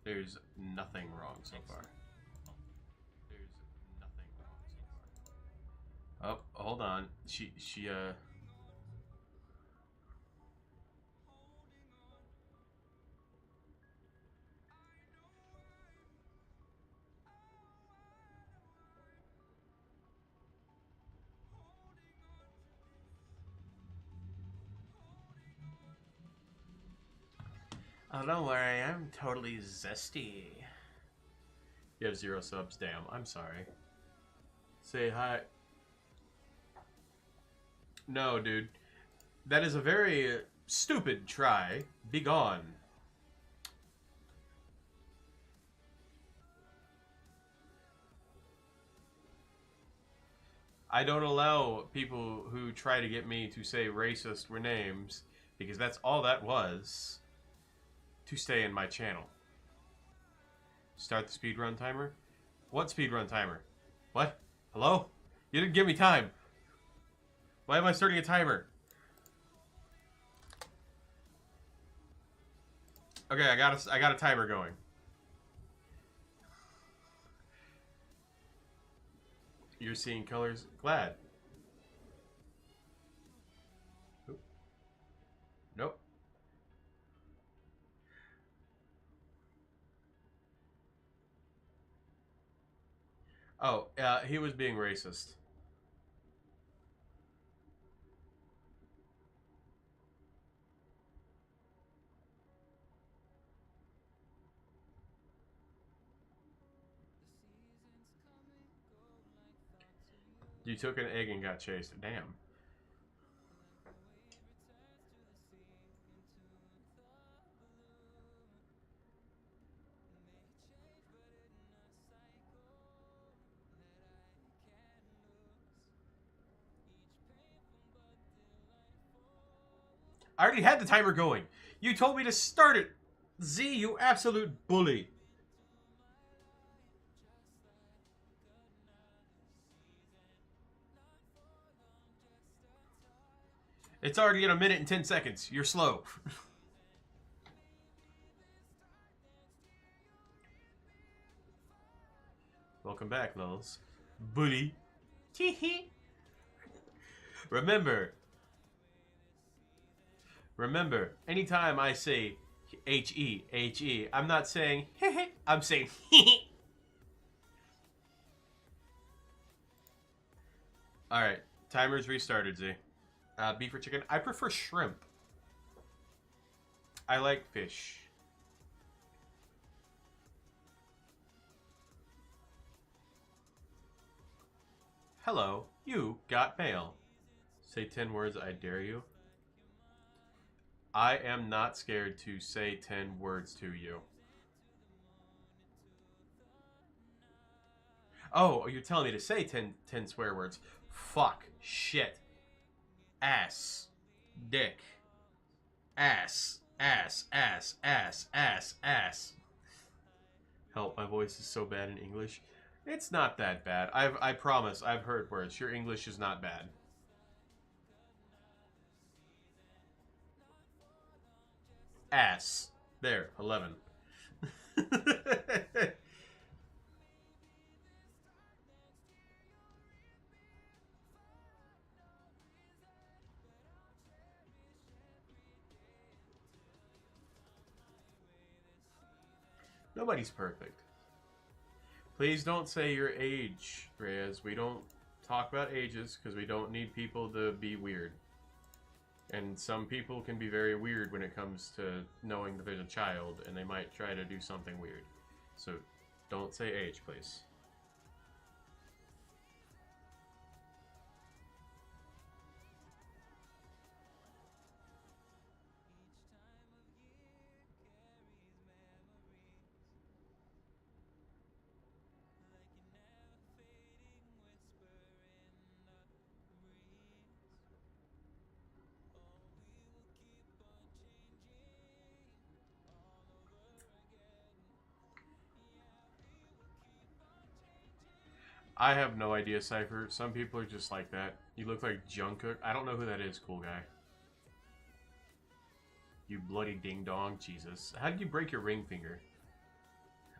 There's nothing wrong so far. Oh, hold on. She Oh, don't worry. I'm totally zesty. You have 0 subs. Damn. I'm sorry. Say hi. No, dude. That is a very stupid try. Be gone. I don't allow people who try to get me to say racist were names, because that's all that was, to stay in my channel. Start the speedrun timer? What speedrun timer? What? Hello? You didn't give me time. Why am I starting a timer? Okay, I got a timer going. You're seeing colors? Glad. Nope. Oh, he was being racist. You took an egg and got chased. Damn. I already had the timer going. You told me to start it. Z, you absolute bully. It's already in 1 minute and 10 seconds. You're slow. Welcome back, Lulz. Bully. Teehee. Remember, anytime I say H-E, H-E, I'm not saying heh, I'm saying hee. Alright, timer's restarted, Z. Beef or chicken? I prefer shrimp. I like fish. Hello, you got mail. Say 10 words, I dare you. I am not scared to say 10 words to you. Oh, you're telling me to say 10 swear words. Fuck. Shit. Ass. Dick. Ass. Ass. Ass. Ass. Ass. Ass. Help, my voice is so bad in English. It's not that bad. I promise, I've heard words. Your English is not bad. Ass. There, 11. Nobody's perfect. Please don't say your age, Reyes. We don't talk about ages because we don't need people to be weird. And some people can be very weird when it comes to knowing that there's a child and they might try to do something weird. So don't say age, please. I have no idea, Cypher. Some people are just like that. You look like Jungkook. I don't know who that is, cool guy. You bloody ding-dong. Jesus. How did you break your ring finger?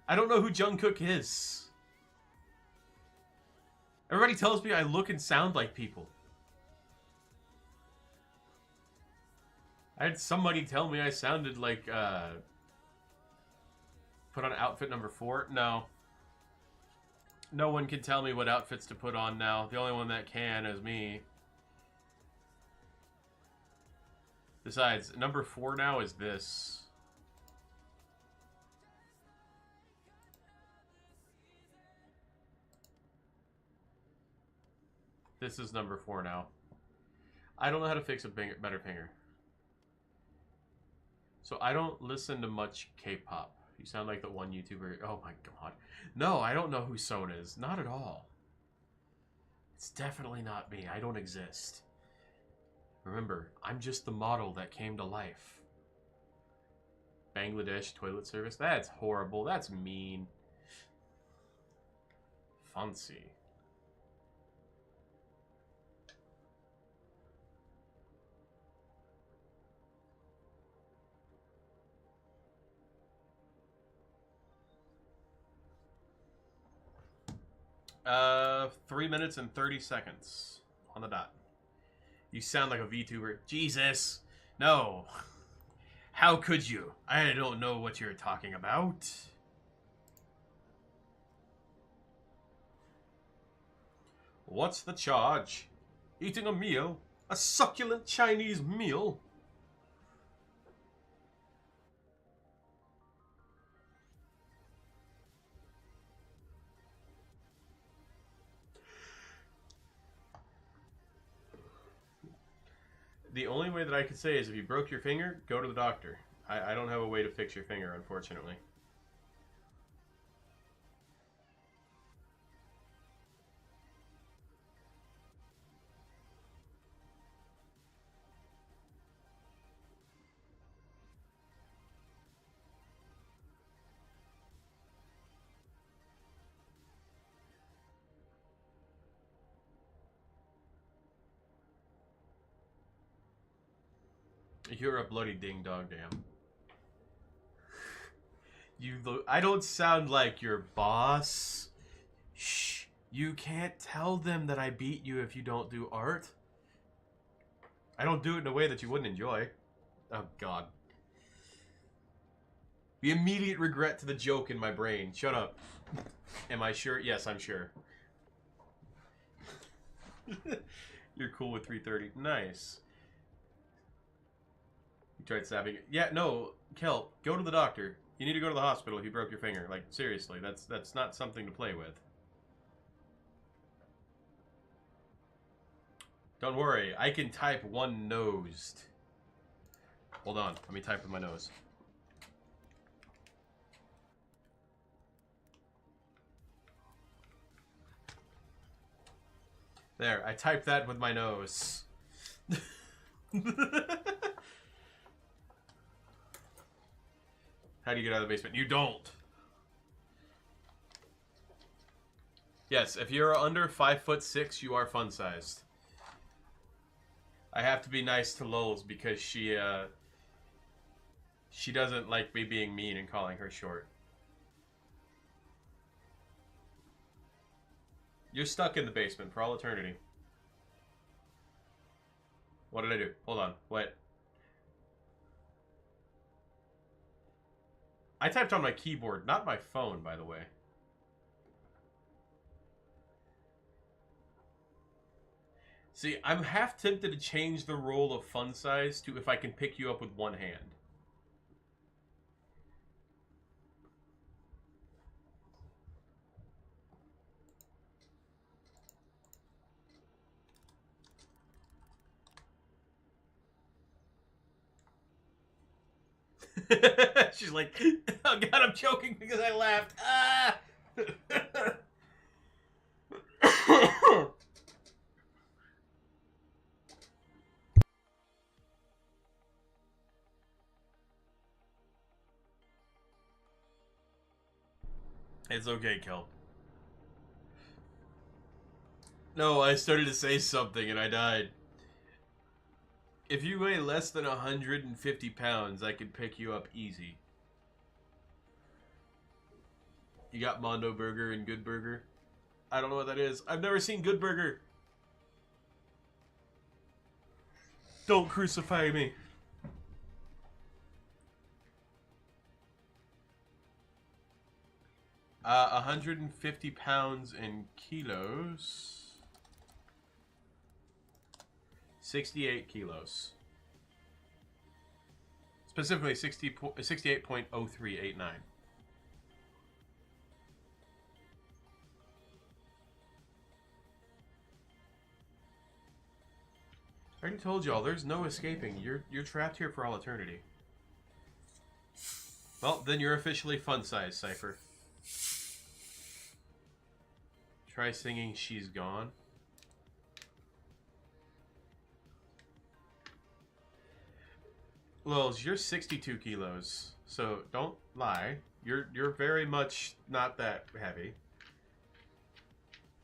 I don't know who Jungkook is. Everybody tells me I look and sound like people. I had somebody tell me I sounded like, put on outfit number 4. No. No one can tell me what outfits to put on now. The only one that can is me. Besides, number 4 now is this. This is number 4 now. I don't know how to fix a better finger. So I don't listen to much K-pop. You sound like the one YouTuber. Oh my god. No, I don't know who Son is. Not at all. It's definitely not me. I don't exist. Remember, I'm just the model that came to life. Bangladesh toilet service? That's horrible. That's mean. Fancy. Uh, 3 minutes and 30 seconds on the dot. You sound like a VTuber. Jesus! No! How could you? I don't know what you're talking about. What's the charge? Eating a meal? A succulent Chinese meal? The only way that I could say is if you broke your finger, go to the doctor. I don't have a way to fix your finger, unfortunately. You're a bloody ding dong damn. I don't sound like your boss. Shh. You can't tell them that I beat you if you don't do art. I don't do it in a way that you wouldn't enjoy. Oh, God. The immediate regret to the joke in my brain. Shut up. Am I sure? Yes, I'm sure. You're cool with 3:30. Nice. You tried stabbing it. Yeah, no, Kelp, go to the doctor. You need to go to the hospital if you broke your finger. Like, seriously, that's not something to play with. Don't worry, I can type one-nosed. Hold on, let me type with my nose. There, I typed that with my nose. How do you get out of the basement? You don't. Yes, if you're under 5'6", you are fun-sized. I have to be nice to Lulz because she doesn't like me being mean and calling her short. You're stuck in the basement for all eternity. What did I do? Hold on. What? I typed on my keyboard, not my phone, by the way. See, I'm half tempted to change the role of fun size to if I can pick you up with one hand. She's like, oh God, I'm choking because I laughed. Ah! It's okay, Kelp. No, I started to say something and I died. If you weigh less than 150 pounds, I can pick you up easy. You got Mondo Burger and Good Burger? I don't know what that is. I've never seen Good Burger. Don't crucify me. Uh, 150 pounds in kilos. 68 kilos. Specifically 68.0389. I already told y'all, there's no escaping. You're trapped here for all eternity. Well, then you're officially fun size, Cypher. Try singing She's Gone. Lils, you're 62 kilos, so don't lie. You're very much not that heavy.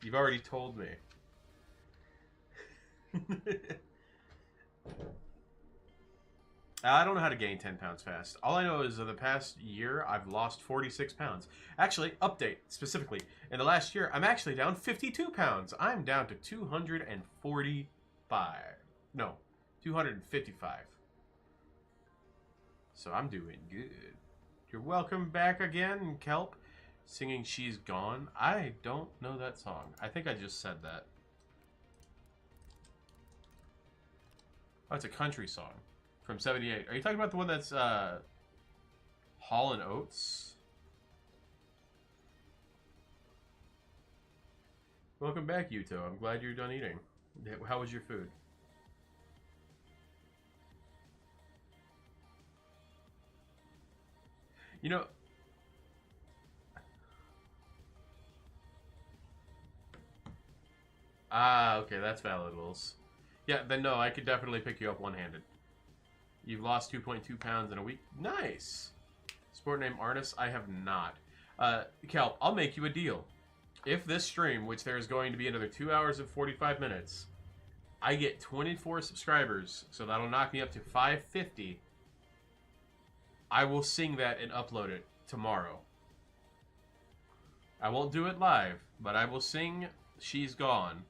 You've already told me. I don't know how to gain 10 pounds fast. All I know is that the past year, I've lost 46 pounds. Actually, update, specifically. In the last year, I'm actually down 52 pounds. I'm down to 245. No, 255. So I'm doing good. You're welcome back again, Kelp. Singing She's Gone. I don't know that song. I think I just said that. Oh, it's a country song. From 78. Are you talking about the one that's, Hall & Oates? Welcome back, Yuto. I'm glad you're done eating. How was your food? You know, okay, that's valid, Wills. Yeah, then no, I could definitely pick you up one-handed. You've lost 2.2 pounds in a week. Nice. Sport name Arnis? I have not. Kelp, I'll make you a deal. If this stream, which there is going to be another 2 hours and 45 minutes, I get 24 subscribers, so that'll knock me up to 550, I will sing that and upload it tomorrow. I won't do it live, but I will sing She's Gone.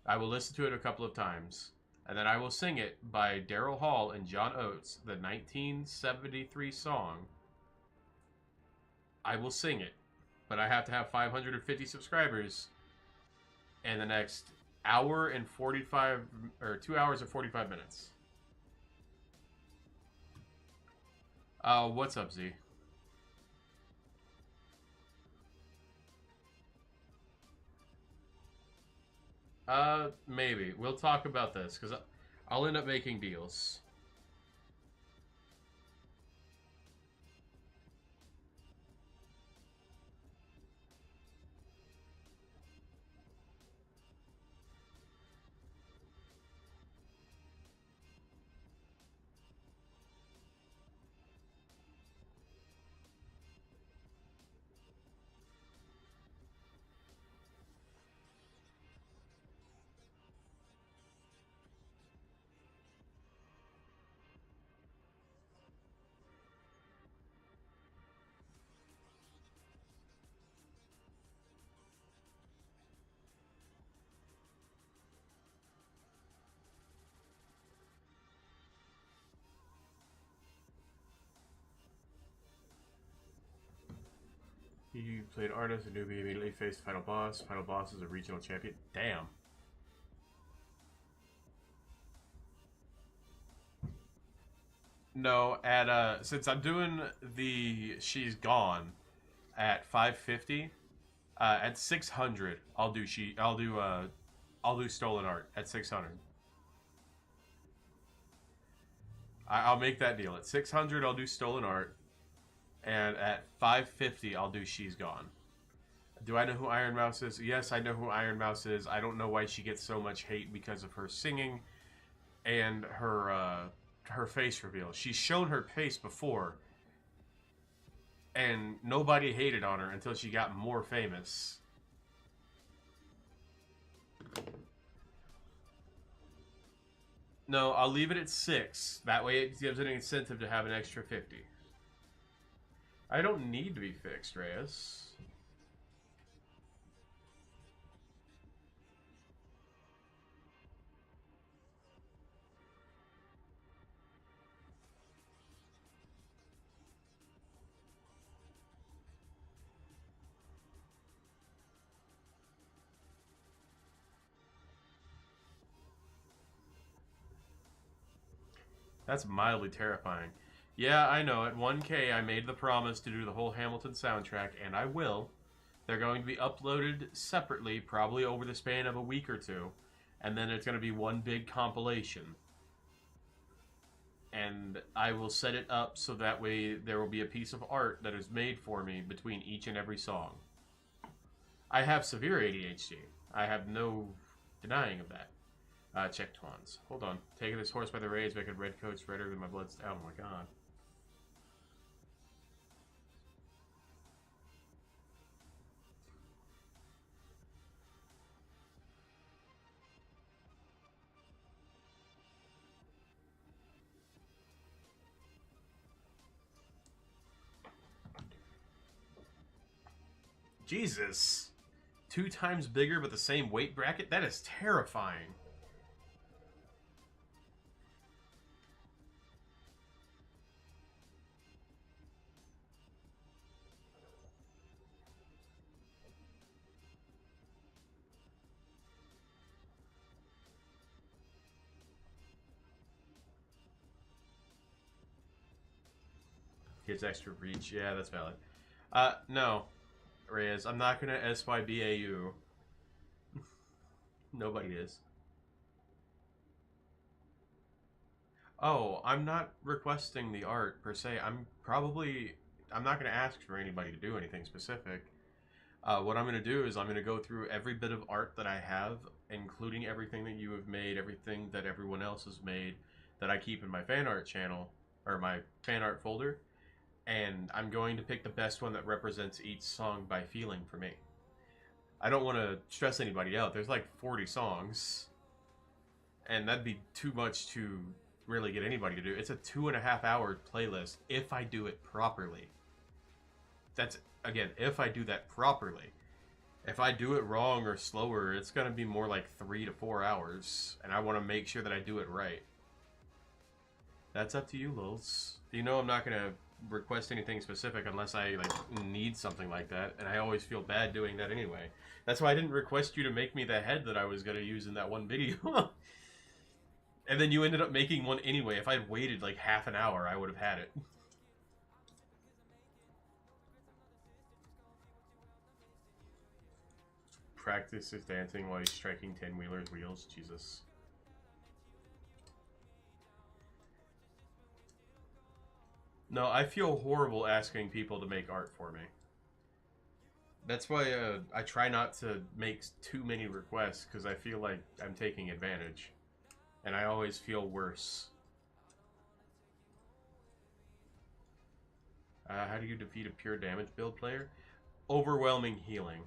I will listen to it a couple of times. And then I will sing it by Daryl Hall and John Oates, the 1973 song. I will sing it, but I have to have 550 subscribers in the next hour and 45, or 2 hours and 45 minutes. What's up, Z? Maybe. We'll talk about this, because I'll end up making deals. He played Arnis, a newbie, immediately faced Final Boss. Final Boss is a regional champion. Damn. No, at since I'm doing the She's Gone at 550, at 600 I'll do Stolen Art at 600. I'll make that deal. At 600 I'll do Stolen Art, and at 550 I'll do She's Gone. Do I know who Iron Mouse is? Yes, I know who Iron Mouse is. I don't know why she gets so much hate because of her singing and her face reveal. She's shown her face before, and nobody hated on her until she got more famous. No, I'll leave it at 6. That way it gives it an incentive to have an extra 50. I don't need to be fixed, Reyes. That's mildly terrifying. Yeah, I know. At 1K, I made the promise to do the whole Hamilton soundtrack, and I will. They're going to be uploaded separately, probably over the span of a week or two, and then it's going to be one big compilation. And I will set it up so that way there will be a piece of art that is made for me between each and every song. I have severe ADHD. I have no denying of that. Check Twans. Hold on. Taking this horse by the reins, making red coats redder than my blood. Oh my god. Jesus. 2 times bigger but the same weight bracket? That is terrifying. Gives extra reach. Yeah, that's valid. No. Reyes, I'm not gonna SYBAU. Nobody is. Oh, I'm not requesting the art per se. I'm probably I'm not going to ask for anybody to do anything specific. What I'm going to do is I'm going to go through every bit of art that I have, including everything that you have made, everything that everyone else has made, that I keep in my fan art channel, or my fan art folder, and I'm going to pick the best one that represents each song by feeling for me. I don't want to stress anybody out. There's like 40 songs, and that'd be too much to really get anybody to do. It's a 2.5-hour playlist if I do it properly. That's, again, if I do that properly. If I do it wrong or slower, it's going to be more like 3 to 4 hours, and I want to make sure that I do it right. That's up to you, Lils. You know I'm not going to request anything specific unless I like need something like that, and I always feel bad doing that anyway. That's why I didn't request you to make me the head that I was going to use in that one video. And then you ended up making one anyway. If I had waited like half an hour, I would have had it. Practice is dancing while he's striking 10-wheelers wheels. Jesus. No, I feel horrible asking people to make art for me. That's why I try not to make too many requests, because I feel like I'm taking advantage. And I always feel worse. How do you defeat a pure damage build player? Overwhelming healing.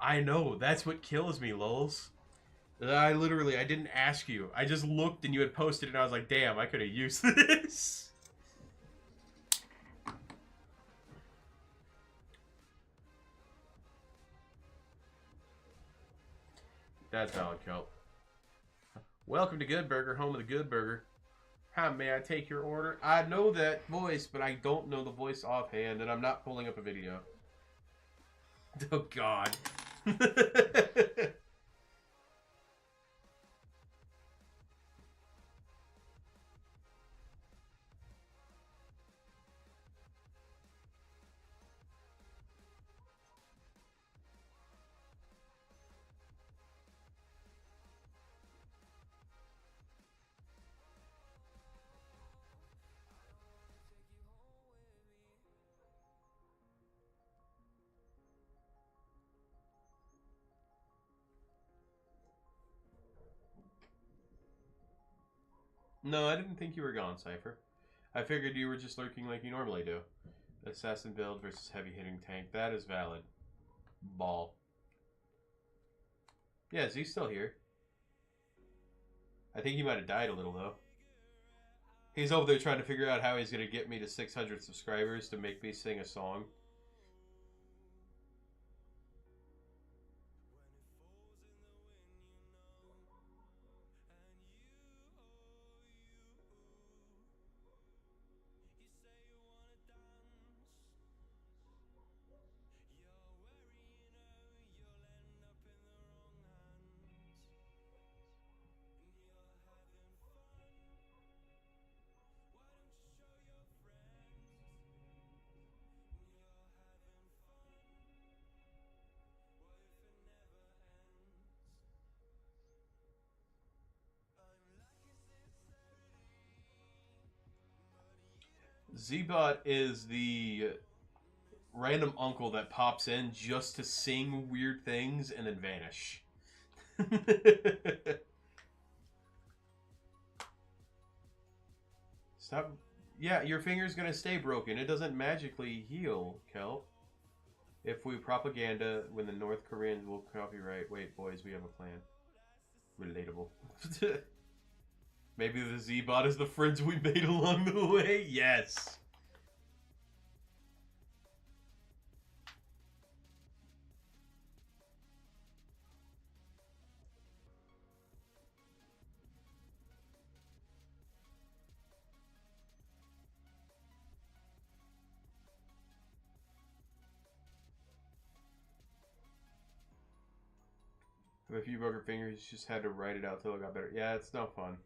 I know, that's what kills me, Lulz. I didn't ask you. I just looked and you had posted it and I was like, damn, I could have used this. That's valid, Kelp. Welcome to Good Burger, home of the Good Burger. How may I take your order? I know that voice, but I don't know the voice offhand, and I'm not pulling up a video. Oh, God. No, I didn't think you were gone, Cypher. I figured you were just lurking like you normally do. Assassin build versus heavy hitting tank. That is valid. Ball. Yeah, Z's still here. I think he might have died a little, though. He's over there trying to figure out how he's going to get me to 600 subscribers to make me sing a song. Zbot is the random uncle that pops in just to sing weird things and then vanish. Stop. Yeah, your finger's gonna stay broken. It doesn't magically heal, Kelp. If we propaganda when the North Koreans will copyright. Wait, boys, we have a plan. Relatable. Maybe the Z-Bot is the friends we made along the way? Yes! Have a few broken fingers, just had to write it out till it got better. Yeah, it's no fun.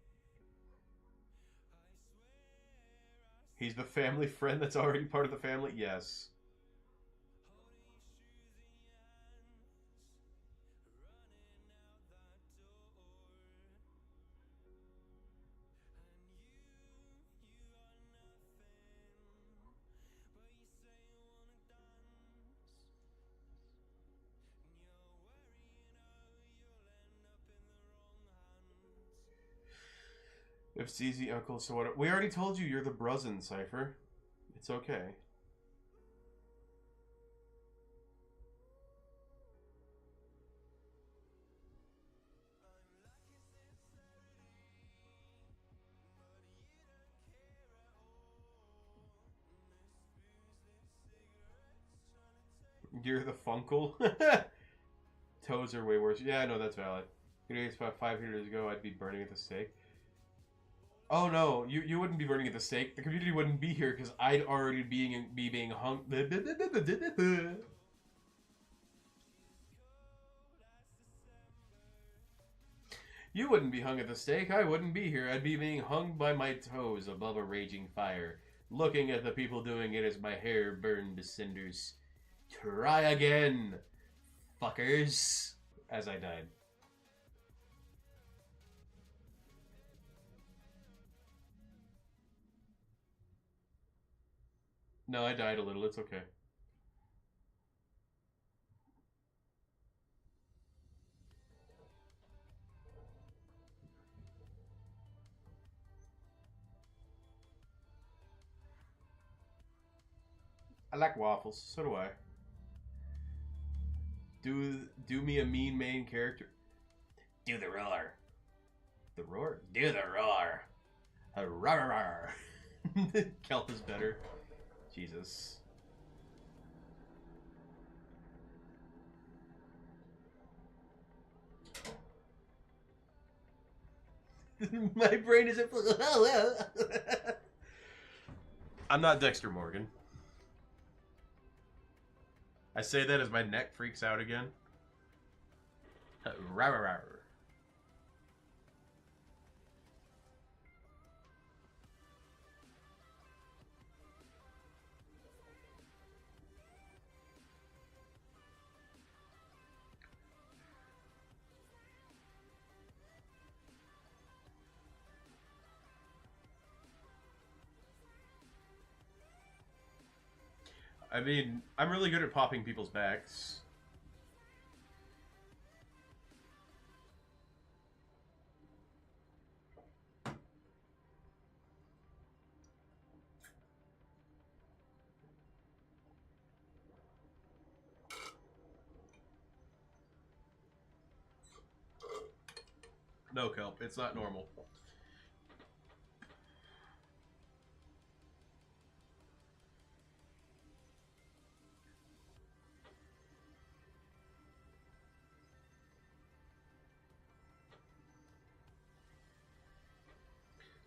He's the family friend that's already part of the family? Yes. If it's easy, uncle, so what? We already told you you're the Brusin, Cypher. It's okay. You're the Funkle. Toes are way worse. Yeah, I know that's valid. You know, it's about 5 years ago, I'd be burning at the stake. Oh no, you wouldn't be burning at the stake. The community wouldn't be here because I'd already be being hung. You wouldn't be hung at the stake. I wouldn't be here. I'd be being hung by my toes above a raging fire, looking at the people doing it as my hair burned to cinders. Try again, fuckers. As I died. No, I died a little. It's okay. I like waffles. So do I. Do me a mean main character. Do the roar. The roar? Do the roar. A roar. Kelp is better. Jesus. My brain isn't. I'm not Dexter Morgan. I say that as my neck freaks out again. Rawr, rawr. I mean, I'm really good at popping people's backs. No, Kelp, it's not normal.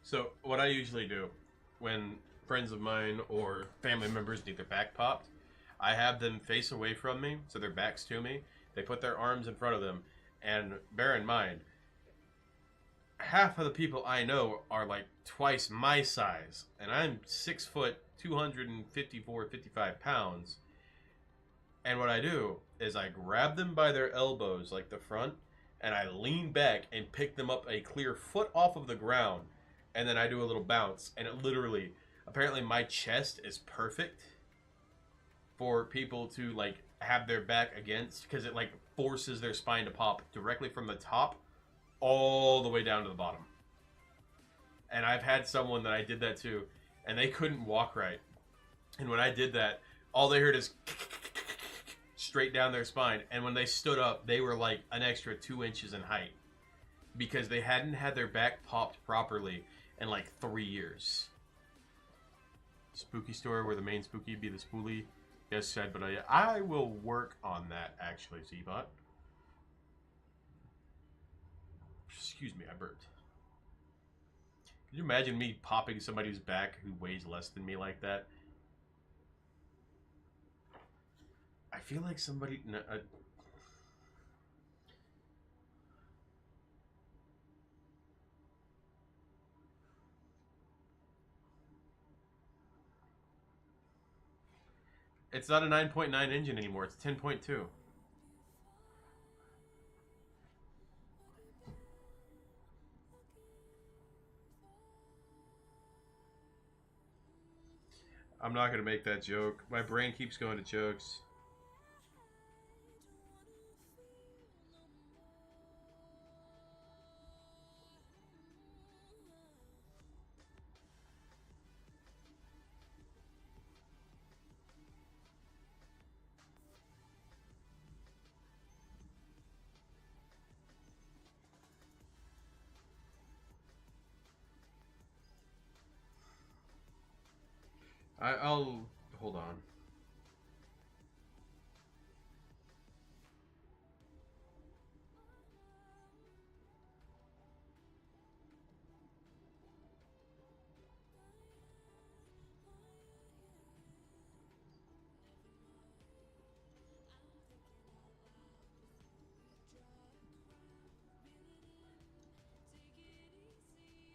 So, what I usually do when friends of mine or family members need their back popped, I have them face away from me, so their back's to me. They put their arms in front of them, and bear in mind, half of the people I know are like twice my size, and I'm 6 foot, 254, 55 pounds. And what I do is I grab them by their elbows, like the front, and I lean back and pick them up a clear foot off of the ground, and then I do a little bounce, and it literally, apparently my chest is perfect for people to like have their back against, because it like forces their spine to pop directly from the top all the way down to the bottom. And I've had someone that I did that to, and they couldn't walk right. And when I did that, all they heard is straight down their spine. And when they stood up, they were like an extra 2 inches in height because they hadn't had their back popped properly in like 3 years. Spooky story where the main spooky be the spoolie. Yes, said, but I will work on that actually, Zbot. Excuse me, I burped. Could you imagine me popping somebody's back who weighs less than me like that? I feel like somebody... It's not a 9.9 engine anymore. It's 10.2. I'm not going to make that joke. My brain keeps going to jokes. I'll hold on.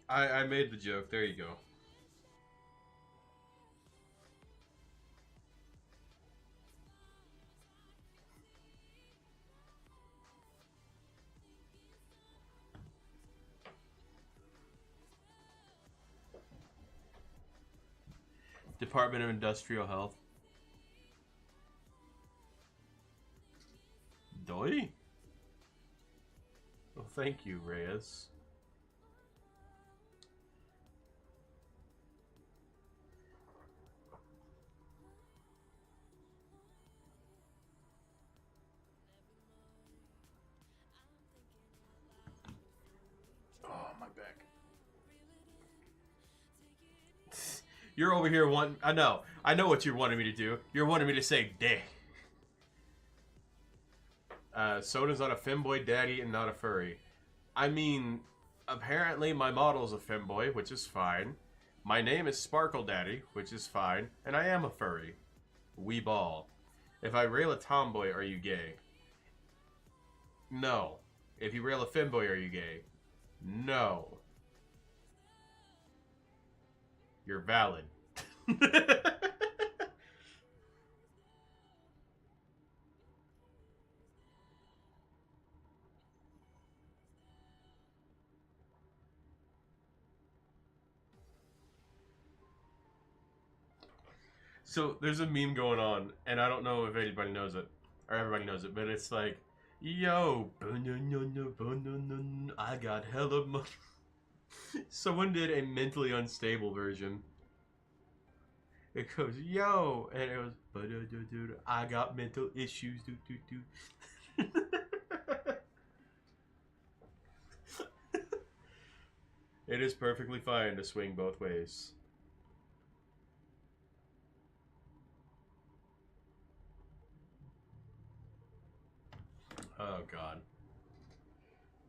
I made the joke. There you go. Department of Industrial Health. Doi? Well, thank you, Reyes. Oh, my back. You're over here wanting... I know what you're wanting me to do. You're wanting me to say dick. Soda's not a femboy daddy and not a furry. I mean, apparently my model's a femboy, which is fine. My name is Sparkle Daddy, which is fine. And I am a furry. We ball. If I rail a tomboy, are you gay? No. If you rail a femboy, are you gay? No. You're valid. So there's a meme going on, and I don't know if anybody knows it, or everybody knows it, but it's like, yo, I got hella money. Someone did a mentally unstable version. It goes, yo, and it was, I got mental issues. It is perfectly fine to swing both ways. Oh, God.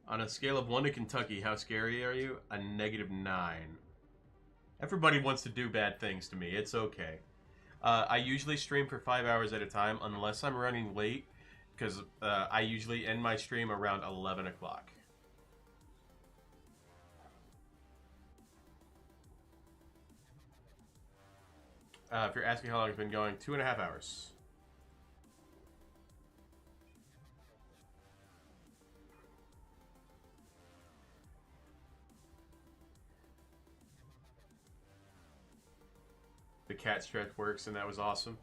On a scale of 1 to Kentucky, how scary are you? A -9. Everybody wants to do bad things to me. It's okay. I usually stream for 5 hours at a time, unless I'm running late, because I usually end my stream around 11 o'clock. If you're asking how long it's been going, 2.5 hours. The cat stretch works, and that was awesome.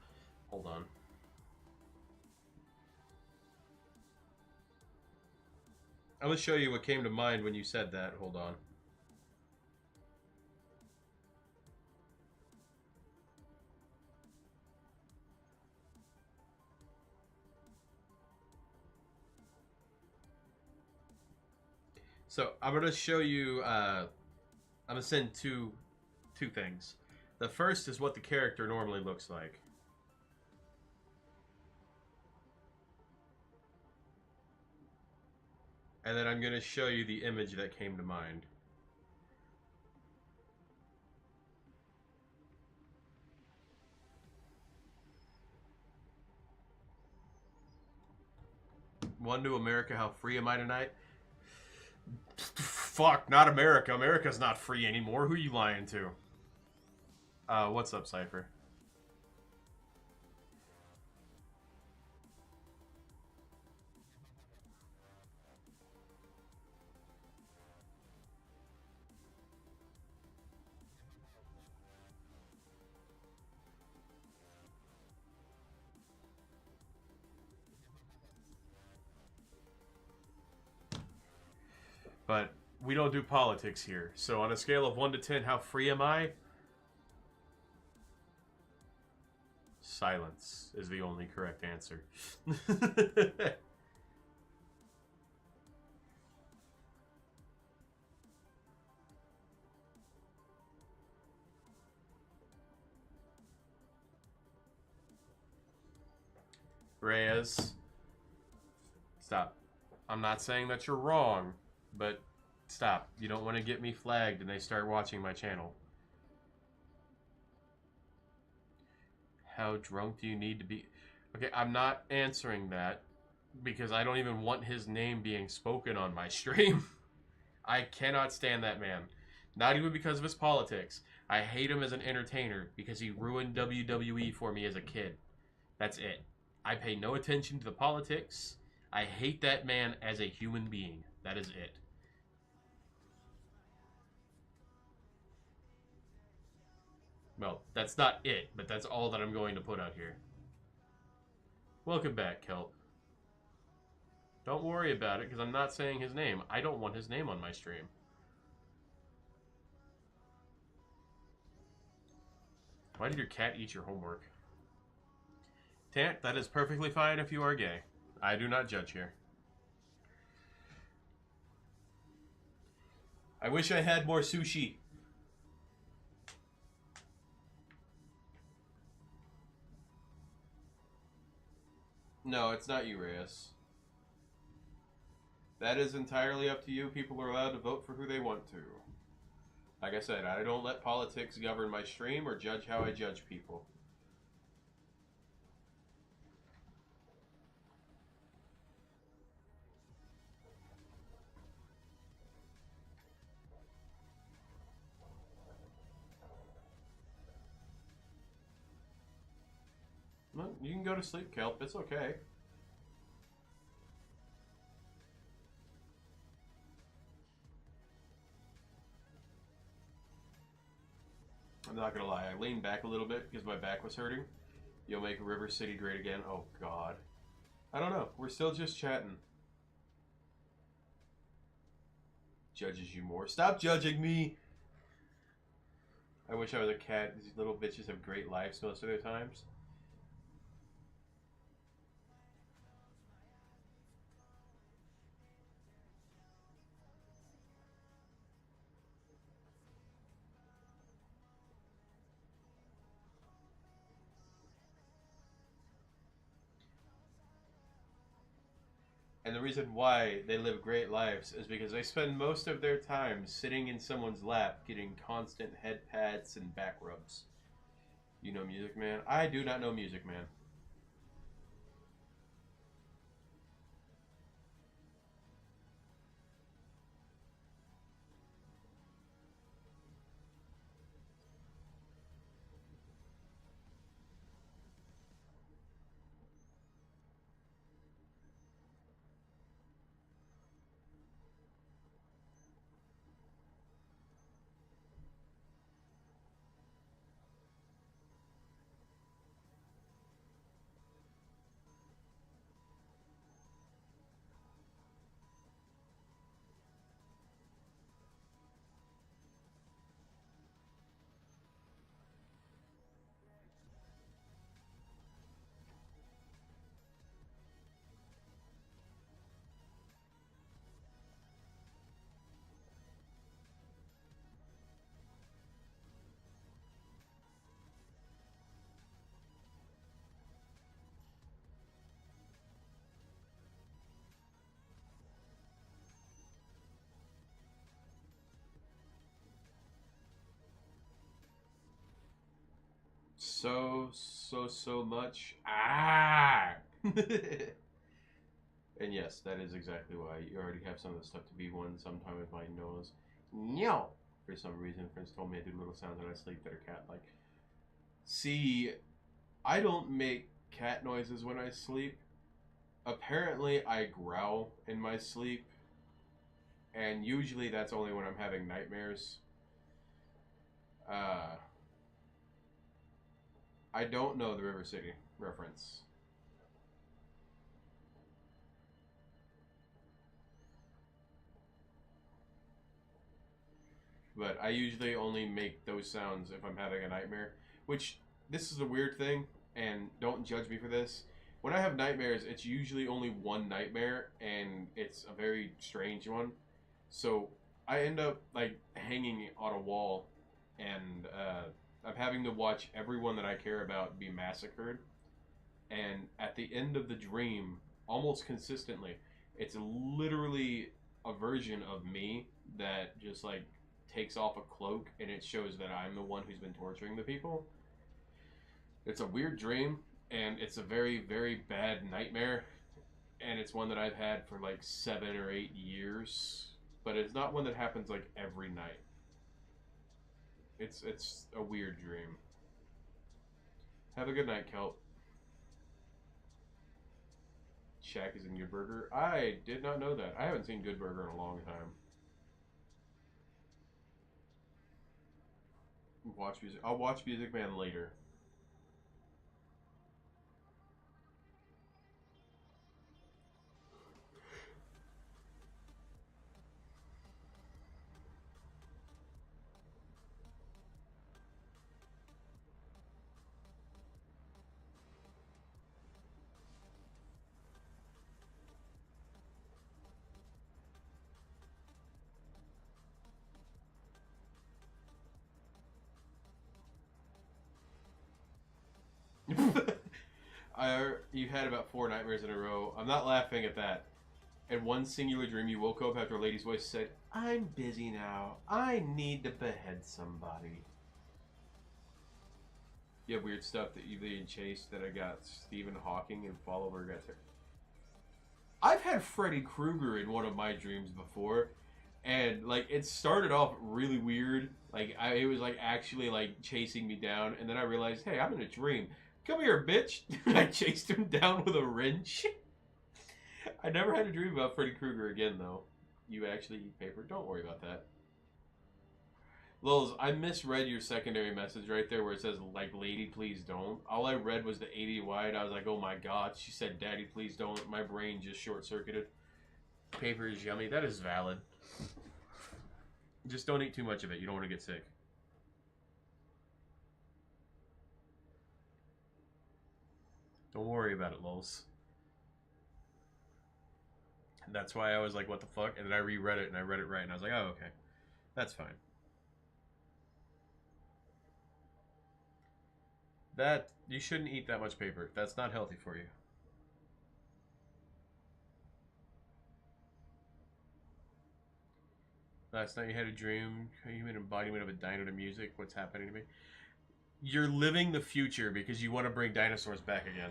Hold on. I'm going to show you what came to mind when you said that. Hold on. So I'm going to show you, I'm going to send two things. The first is what the character normally looks like. And then I'm going to show you the image that came to mind. One to America, how free am I tonight? Fuck, not America. America's not free anymore. Who are you lying to? What's up, Cypher? But we don't do politics here. So on a scale of 1 to 10, how free am I? Silence is the only correct answer. Reyes, stop. I'm not saying that you're wrong, but stop. You don't want to get me flagged and they start watching my channel. How drunk do you need to be? Okay, I'm not answering that because I don't even want his name being spoken on my stream. I cannot stand that man. Not even because of his politics. I hate him as an entertainer because he ruined WWE for me as a kid. That's it. I pay no attention to the politics. I hate that man as a human being. That is it. Well, that's not it, but that's all that I'm going to put out here. Welcome back, Kelp. Don't worry about it, because I'm not saying his name. I don't want his name on my stream. Why did your cat eat your homework? Tant, that is perfectly fine if you are gay. I do not judge here. I wish I had more sushi. No, it's not you, Reyes. That is entirely up to you. People are allowed to vote for who they want to. Like I said, I don't let politics govern my stream or judge how I judge people. Well, you can go to sleep, Kelp. It's okay. I'm not gonna lie. I leaned back a little bit because my back was hurting. You'll make River City great again. Oh, God. I don't know. We're still just chatting. Judges you more. Stop judging me! I wish I was a cat. These little bitches have great lives most of their times. And the reason why they live great lives is because they spend most of their time sitting in someone's lap getting constant head pats and back rubs. You know Music Man? I do not know Music Man. So much. Ah! And yes, that is exactly why. You already have some of the stuff to be one. Sometime with my nose. No! For some reason, Prince told me I do little sounds when I sleep that are cat-like. See, I don't make cat noises when I sleep. Apparently, I growl in my sleep. And usually that's only when I'm having nightmares. I don't know the River City reference. But I usually only make those sounds if I'm having a nightmare. Which, this is a weird thing, and don't judge me for this. When I have nightmares, it's usually only one nightmare, and it's a very strange one. So, I end up, like, hanging on a wall, and I'm having to watch everyone that I care about be massacred. And at the end of the dream, almost consistently, it's literally a version of me that just like takes off a cloak and it shows that I'm the one who's been torturing the people. It's a weird dream and it's a very, very bad nightmare. And it's one that I've had for like 7 or 8 years. But it's not one that happens like every night. It's a weird dream. Have a good night, Kelp. Shaq is in Good Burger. I did not know that. I haven't seen Good Burger in a long time. Watch music. I'll watch Music Man later. You had about 4 nightmares in a row. I'm not laughing at that. In one singular dream, you woke up after a lady's voice said, "I'm busy now. I need to behead somebody." You have weird stuff that you've been chased that I got Stephen Hawking and fall over got there. I've had Freddy Krueger in one of my dreams before. And like it started off really weird. Like it was like actually like chasing me down, and then I realized, hey, I'm in a dream. Come here, bitch! I chased him down with a wrench. I never had a dream about Freddy Krueger again, though. You actually eat paper? Don't worry about that. Lils, I misread your secondary message right there where it says, like, lady, please don't. All I read was the 80 wide. I was like, oh my god. She said, daddy, please don't. My brain just short-circuited. Paper is yummy. That is valid. Just don't eat too much of it. You don't want to get sick. Don't worry about it, Lils. That's why I was like, what the fuck? And then I reread it and I read it right and I was like, oh, okay. That's fine. That, you shouldn't eat that much paper. That's not healthy for you. Last night you had a dream. You an embodiment of a dino to music. What's happening to me? You're living the future because you want to bring dinosaurs back again.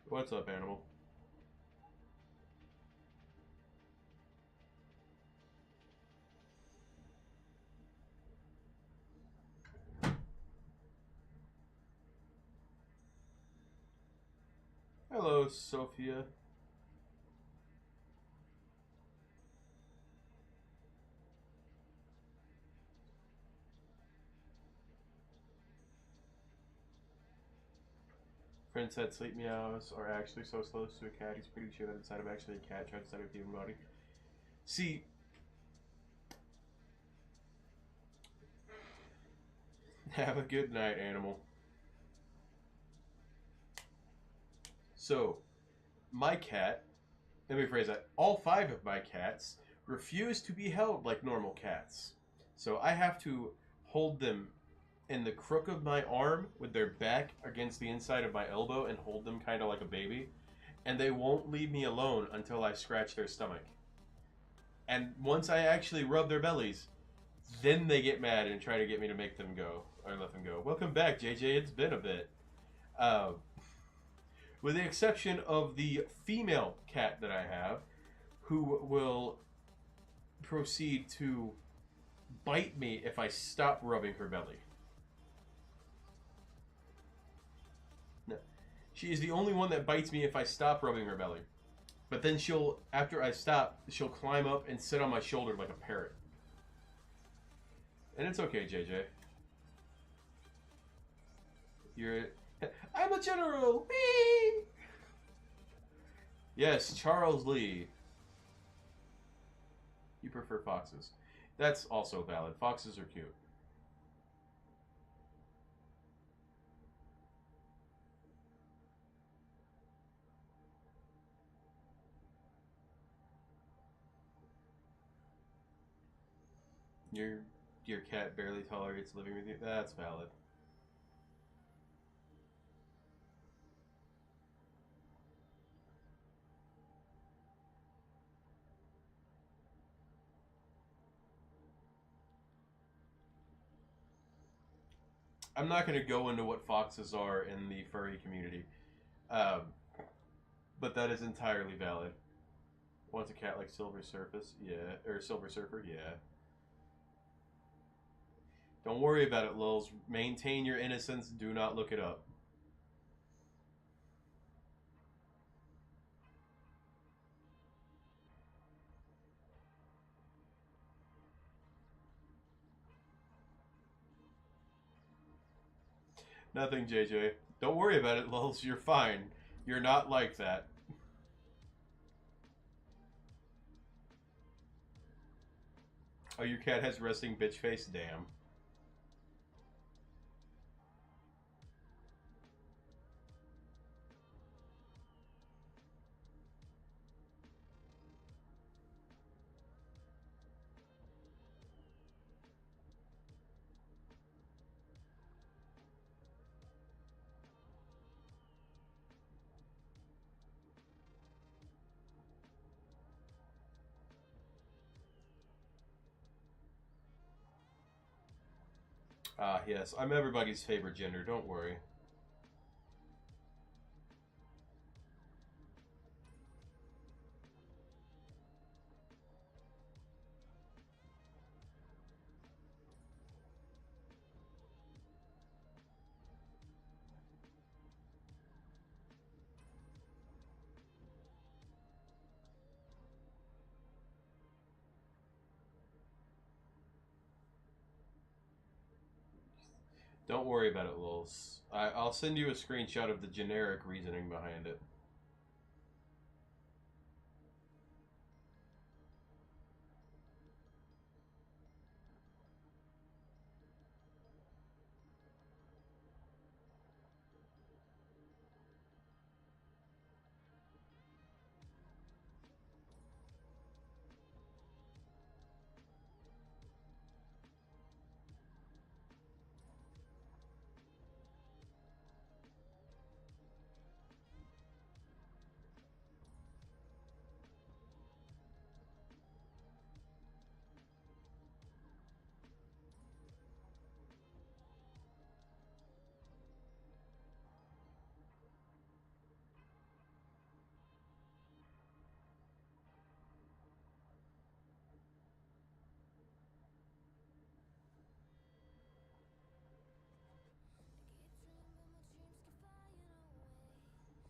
What's up, animal? Hello, Sophia. Friend said sleep meows are actually so close to a cat. He's pretty sure that inside of actually a cat trying to study with the human body. See, have a good night, animal. So, my cat, let me phrase that, all 5 of my cats refuse to be held like normal cats. So I have to hold them in the crook of my arm with their back against the inside of my elbow and hold them kind of like a baby. And they won't leave me alone until I scratch their stomach. And once I actually rub their bellies, then they get mad and try to get me to make them go, or let them go. Welcome back, JJ. It's been a bit. With the exception of the female cat that I have, who will proceed to bite me if I stop rubbing her belly. No. She is the only one that bites me if I stop rubbing her belly. But then she'll, after I stop, she'll climb up and sit on my shoulder like a parrot. And it's okay, JJ. I'm a general. Whee! Yes, Charles Lee. You prefer foxes. That's also valid. Foxes are cute. Your your cat barely tolerates living with you. That's valid. I'm not going to go into what foxes are in the furry community, um, but that is entirely valid. Wants a cat like Silver Surface? Yeah. Or Silver Surfer? Yeah. Don't worry about it, Lils. Maintain your innocence. Do not look it up. Nothing, JJ. Don't worry about it, Lils. You're fine. You're not like that. Oh, your cat has resting bitch face? Damn. Ah, yes. I'm everybody's favorite gender. Don't worry. Don't worry about it, Lils. I'll send you a screenshot of the generic reasoning behind it.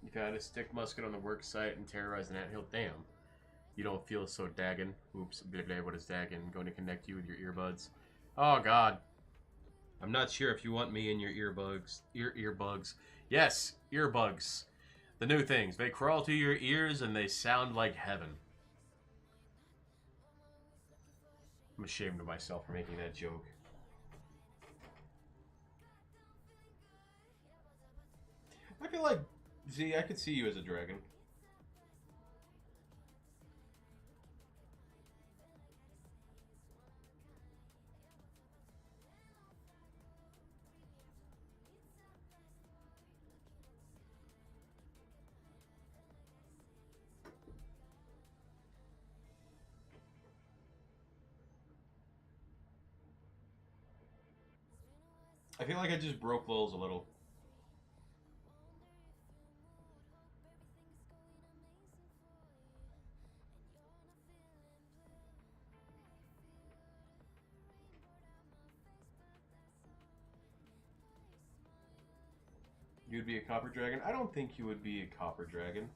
You found a stick musket on the work site and terrorized an anthill. Damn. You don't feel so daggin. Oops. Blah, blah, what is daggin? Going to connect you with your earbuds. Oh, God. I'm not sure if you want me in your earbuds. Earbugs. Yes, earbugs. The new things. They crawl to your ears and they sound like heaven. I'm ashamed of myself for making that joke. I feel like, Z, I could see you as a dragon. I feel like I just broke Lils a little. You'd be a copper dragon? I don't think you would be a copper dragon.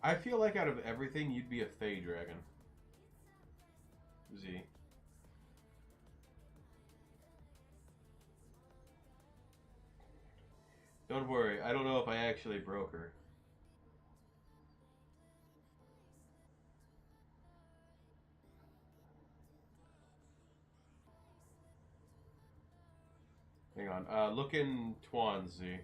I feel like out of everything, you'd be a Fey Dragon. Z. Don't worry, I don't know if I actually broke her. Hang on. Look in Twansy.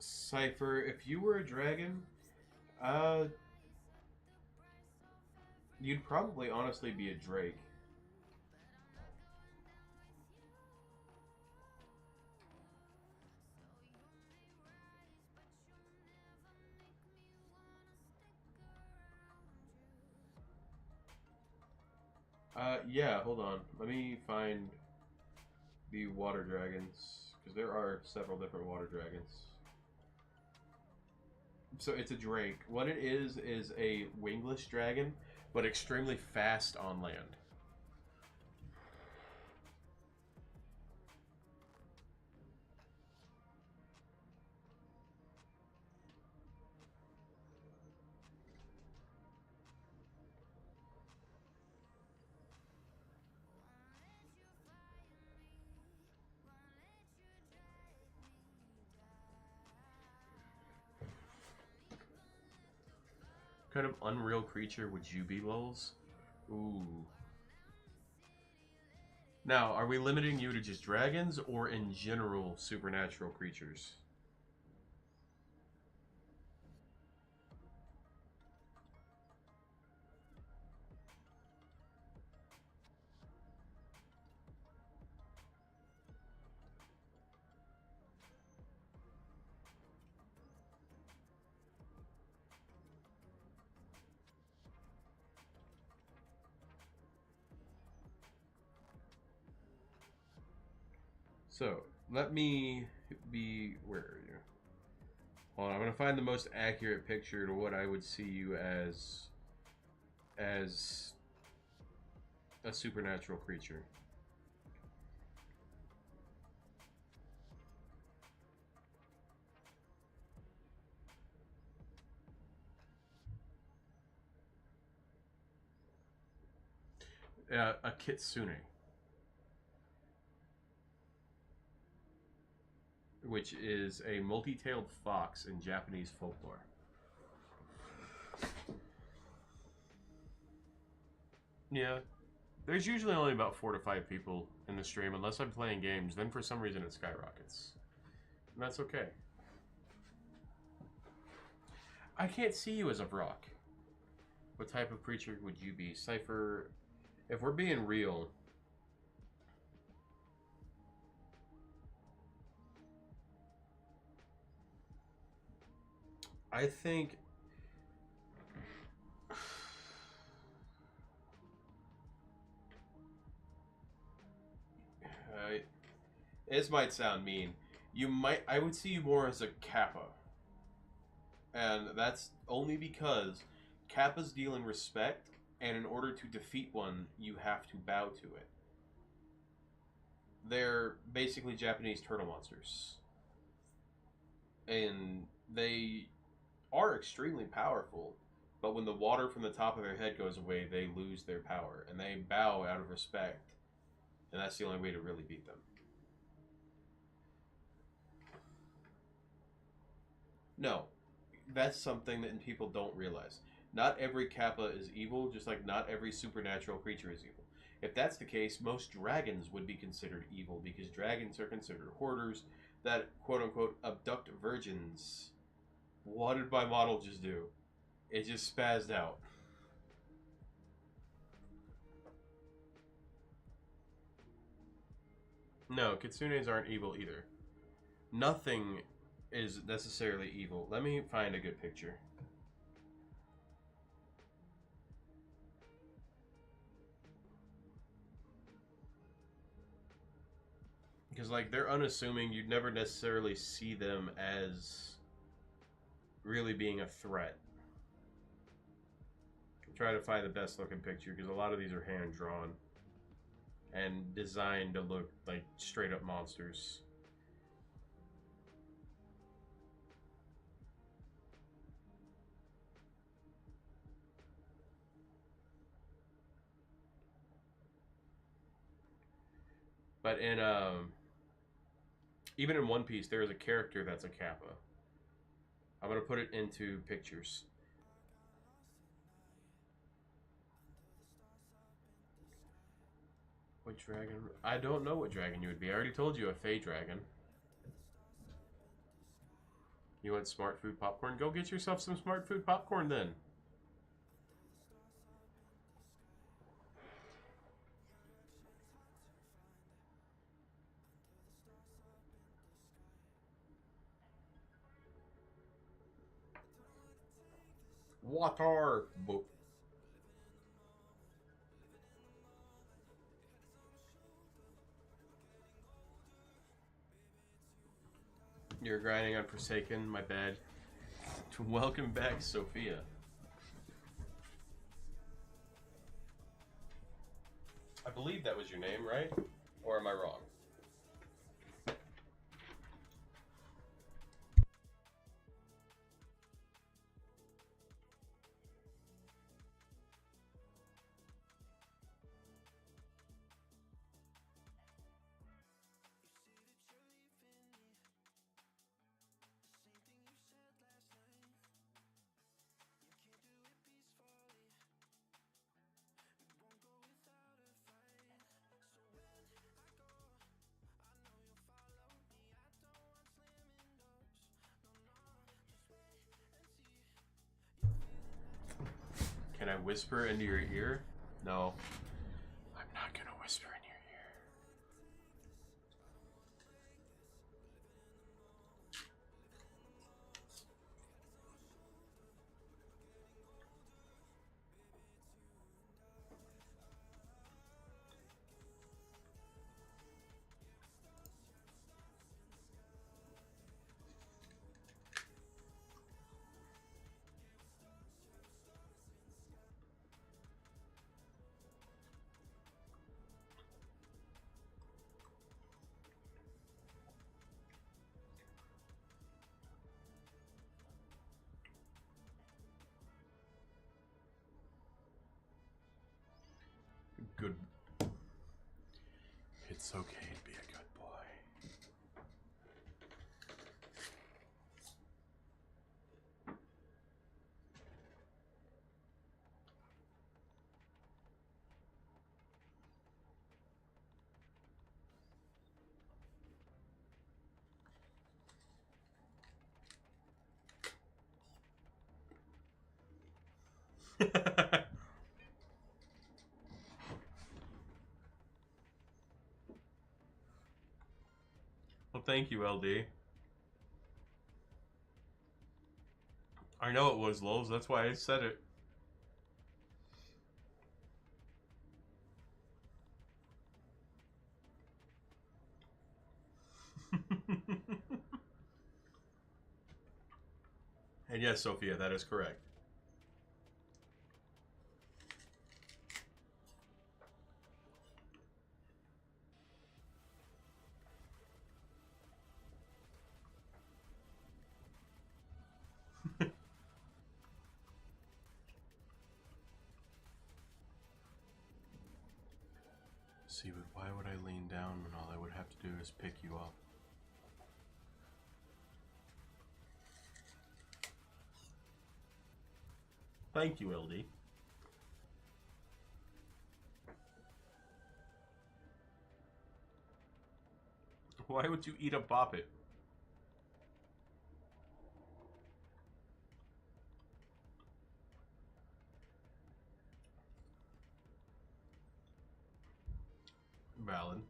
Cypher, if you were a dragon, uh, you'd probably honestly be a drake. Yeah, hold on. Let me find the water dragons, because there are several different water dragons. So it's a drake. What it is a wingless dragon, but extremely fast on land. What kind of unreal creature would you be, Lulz? Ooh. Now, are we limiting you to just dragons or in general supernatural creatures? So, let me be... Where are you? Hold on, I'm going to find the most accurate picture to what I would see you as a supernatural creature. A kitsune. Which is a multi-tailed fox in Japanese folklore. Yeah. There's usually only about 4 to 5 people in the stream, unless I'm playing games. Then for some reason it skyrockets. And that's okay. I can't see you as a Vrock. What type of creature would you be? Cypher, if we're being real... I think... This might sound mean. I would see you more as a Kappa. And that's only because Kappas deal in respect, and in order to defeat one, you have to bow to it. They're basically Japanese turtle monsters. And they are extremely powerful, but when the water from the top of their head goes away, they lose their power, and they bow out of respect. And that's the only way to really beat them. No, that's something that people don't realize. Not every Kappa is evil, just like not every supernatural creature is evil. If that's the case, most dragons would be considered evil because dragons are considered hoarders that quote unquote abduct virgins. What did my model just do? It just spazzed out. No, kitsunes aren't evil either. Nothing is necessarily evil. Let me find a good picture. Because, like, they're unassuming. You'd never necessarily see them as really being a threat. I'm trying to find the best looking picture because a lot of these are hand drawn and designed to look like straight up monsters. But in even in One Piece, there is a character that's a Kappa. I'm gonna put it into pictures. What dragon? I don't know what dragon you would be. I already told you, a Fey dragon. You want smart food popcorn? Go get yourself some smart food popcorn then. Water. Boop. You're grinding on Forsaken, my bad. Welcome back, Sophia. I believe that was your name, right? Or am I wrong? Can I whisper into your ear? No. I'm not gonna whisper in your ear. Good. It's okay to be a good boy. Well, thank you, LD. I know it was Lowe's, that's why I said it. And yes, Sophia, that is correct. See, but why would I lean down when all I would have to do is pick you up? Thank you, LD. Why would you eat a boppet? Valid.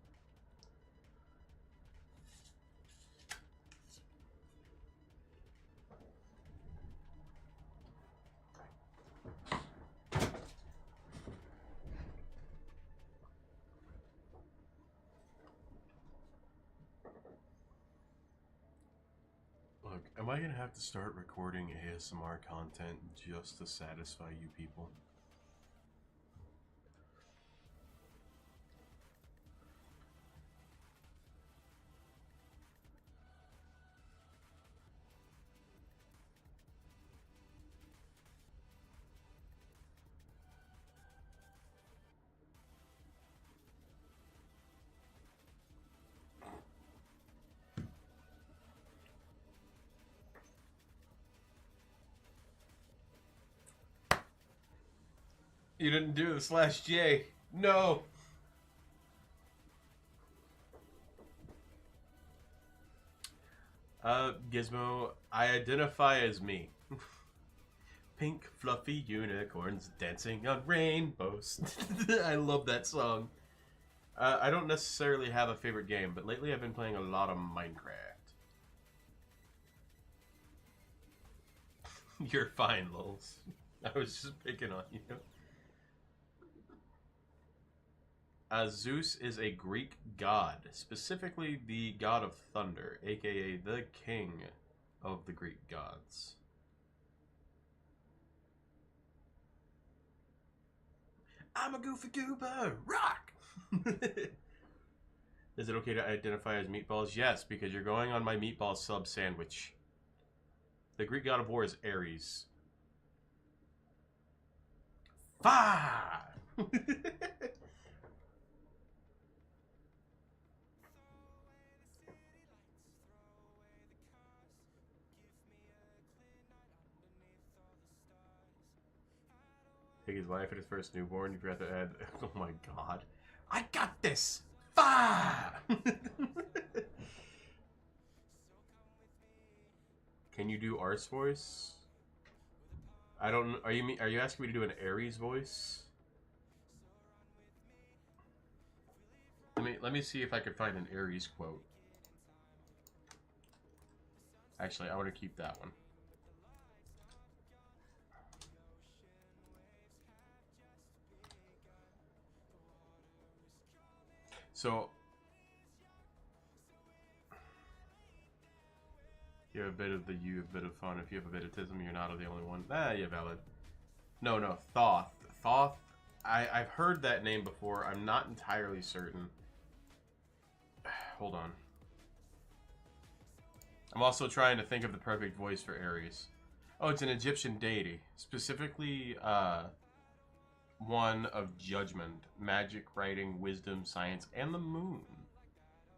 Look, am I gonna have to start recording ASMR content just to satisfy you people? You didn't do the /J. No. Gizmo, I identify as me. Pink fluffy unicorns dancing on rainbows. I love that song. I don't necessarily have a favorite game, but lately I've been playing a lot of Minecraft. You're fine, Lulz. I was just picking on you. Zeus is a Greek god, specifically the god of thunder, aka the king of the Greek gods. I'm a goofy goober, rock! Is it okay to identify as meatballs? Yes, because you're going on my meatball sub sandwich. The Greek god of war is Ares. Fire! Take his life at his first newborn. You forgot to add. Oh my god. I got this! Fire! Can you do Arse voice? I don't. Are you asking me to do an Ares voice? Let me see if I can find an Ares quote. Actually, I want to keep that one. So you have a bit of fun. If you have a bit of tism, you're not the only one. Ah, yeah, valid. No, Thoth. Thoth. I've heard that name before. I'm not entirely certain. Hold on. I'm also trying to think of the perfect voice for Ares. Oh, it's an Egyptian deity. Specifically, one of judgment, magic, writing, wisdom, science, and the moon.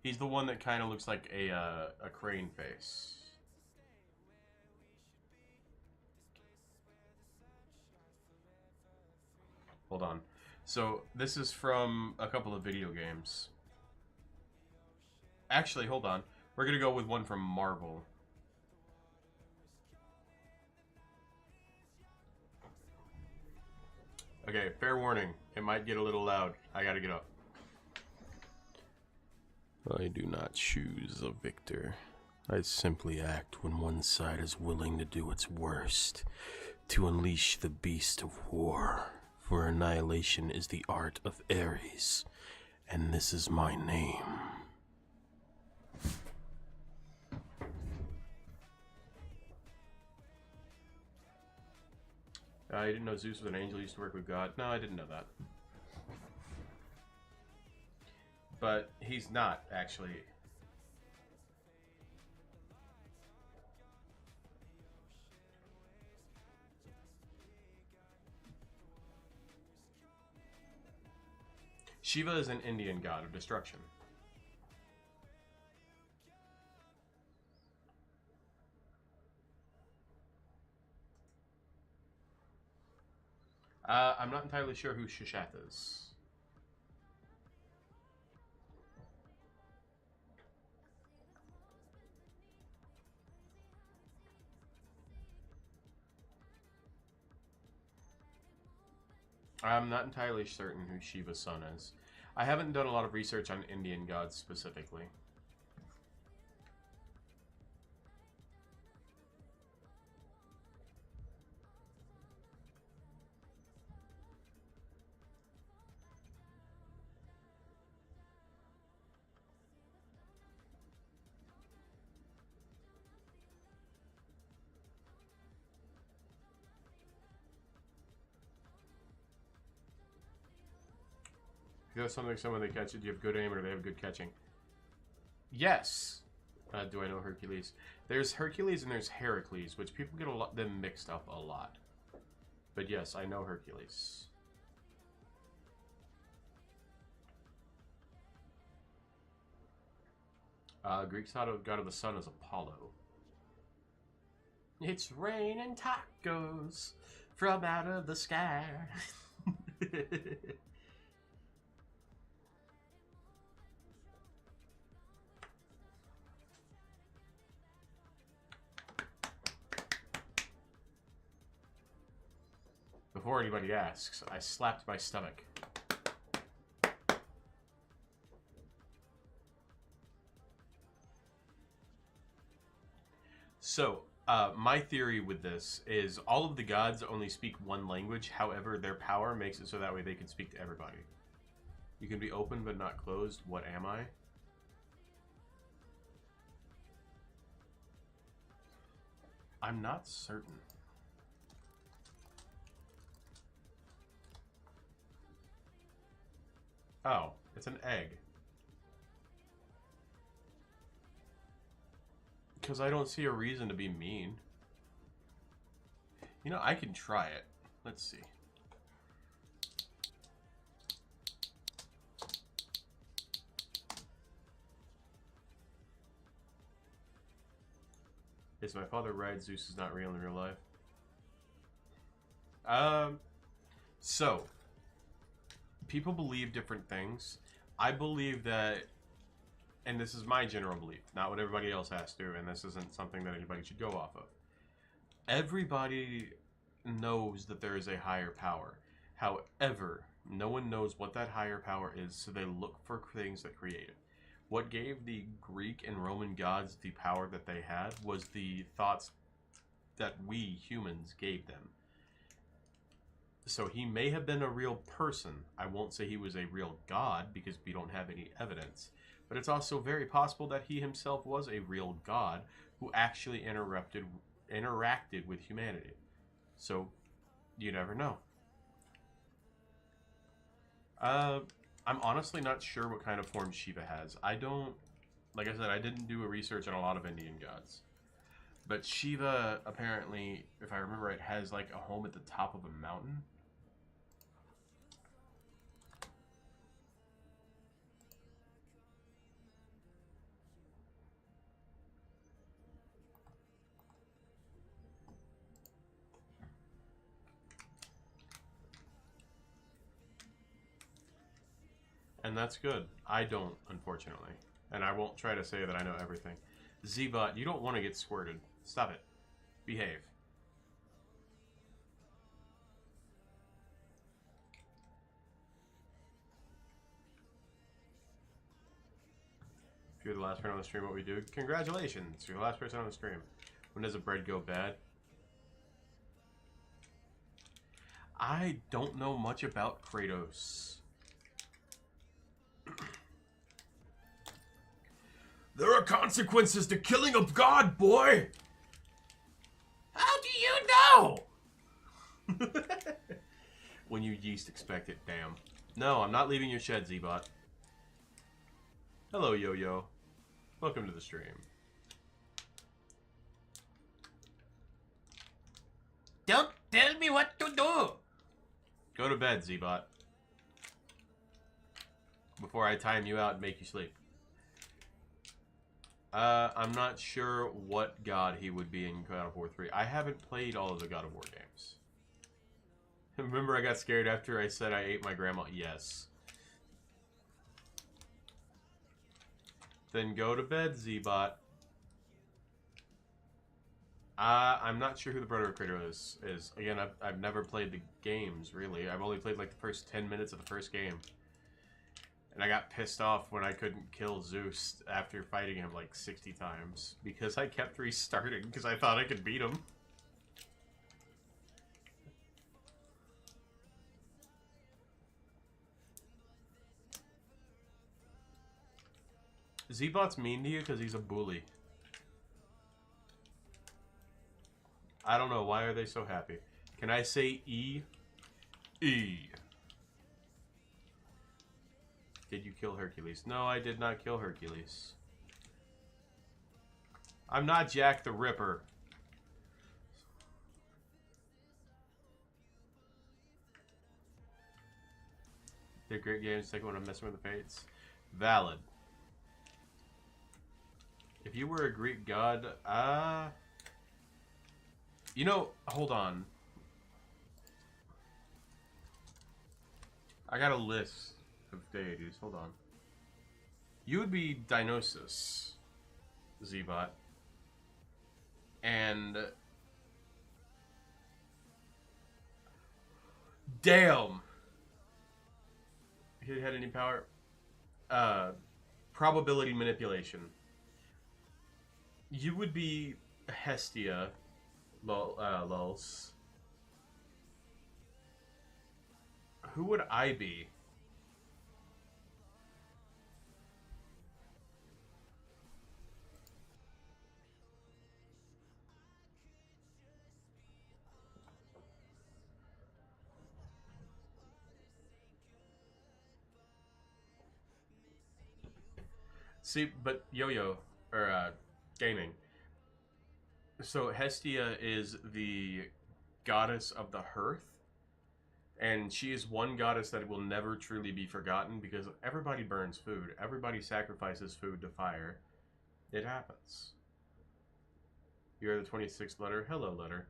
He's the one that kind of looks like a crane face. Hold on. So, this is from a couple of video games. Actually, hold on. We're going to go with one from Marvel. Okay, fair warning. It might get a little loud. I gotta get up. I do not choose a victor. I simply act when one side is willing to do its worst, to unleash the beast of war. For annihilation is the art of Ares, and this is my name. I didn't know Zeus was an angel, used to work with God. No, I didn't know that. But he's not, actually. Shiva is an Indian god of destruction. I'm not entirely sure who Shushat is. I'm not entirely certain who Shiva's son is. I haven't done a lot of research on Indian gods specifically. If you throw something someone they catch it, do you have good aim or do they have good catching? Yes. Do I know Hercules? There's Hercules and there's Heracles, which people get them mixed up a lot. But yes, I know Hercules. Greek god of the sun is Apollo. It's raining tacos from out of the sky. Before anybody asks, I slapped my stomach. So, my theory with this is all of the gods only speak one language. However, their power makes it so that way they can speak to everybody. You can be open but not closed. What am I? I'm not certain. Oh, it's an egg. Because I don't see a reason to be mean. You know, I can try it. Let's see. Is my father right? Zeus is not real in real life. So people believe different things. I believe that, and this is my general belief, not what everybody else has to, and this isn't something that anybody should go off of. Everybody knows that there is a higher power. However, no one knows what that higher power is, so they look for things that create it. What gave the Greek and Roman gods the power that they had was the thoughts that we humans gave them. So he may have been a real person. I won't say he was a real god because we don't have any evidence. But it's also very possible that he himself was a real god who actually interacted with humanity. So you never know. I'm honestly not sure what kind of form Shiva has. I don't, like I said, I didn't do a research on a lot of Indian gods. But Shiva, apparently, if I remember right, has like a home at the top of a mountain. And that's good. I don't, unfortunately. And I won't try to say that I know everything. Z-Bot, you don't want to get squirted. Stop it. Behave. If you're the last person on the stream, what we do? Congratulations! You're the last person on the stream. When does a bread go bad? I don't know much about Kratos. There are consequences to killing a god, boy! How do you know? When you least expect it, damn. No, I'm not leaving your shed, Z-Bot. Hello, Yo-Yo. Welcome to the stream. Don't tell me what to do! Go to bed, Z-Bot. Before I time you out and make you sleep. I'm not sure what god he would be in God of War 3. I haven't played all of the God of War games. Remember I got scared after I said I ate my grandma? Yes. Then go to bed, Z-Bot. I'm not sure who the brother of Kratos is. Again, I've never played the games, really. I've only played like the first 10 minutes of the first game. And I got pissed off when I couldn't kill Zeus after fighting him like 60 times. Because I kept restarting because I thought I could beat him. Z-Bot's mean to you because he's a bully. I don't know. Why are they so happy? Can I say E? E. Did you kill Hercules? No, I did not kill Hercules. I'm not Jack the Ripper. They're great games. Second one, I'm messing with the fates. Valid. If you were a Greek god, you know, hold on. I got a list of deities. Hold on. You would be Dionysus, Zebot. And... damn! He had any power? Probability manipulation. You would be Hestia, Lulz. Who would I be? See, but Yo-Yo, or gaming. So Hestia is the goddess of the hearth. And she is one goddess that will never truly be forgotten because everybody burns food. Everybody sacrifices food to fire. It happens. You're the 26th letter. Hello, letter.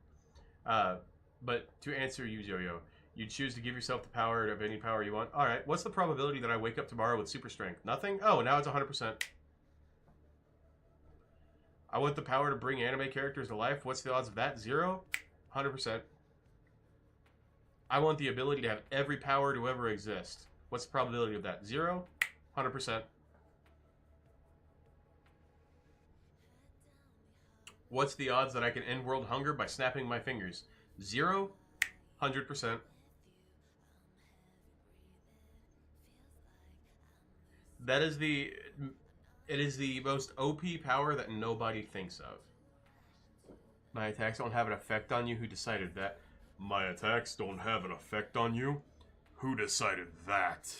But to answer you, Yo-Yo, you choose to give yourself the power of any power you want. All right, what's the probability that I wake up tomorrow with super strength? Nothing? Oh, now it's 100%. I want the power to bring anime characters to life. What's the odds of that? 0? 100%. I want the ability to have every power to ever exist. What's the probability of that? 0? 100%. What's the odds that I can end world hunger by snapping my fingers? 0? 100%. That is the... it is the most OP power that nobody thinks of. My attacks don't have an effect on you. Who decided that? My attacks don't have an effect on you? Who decided that?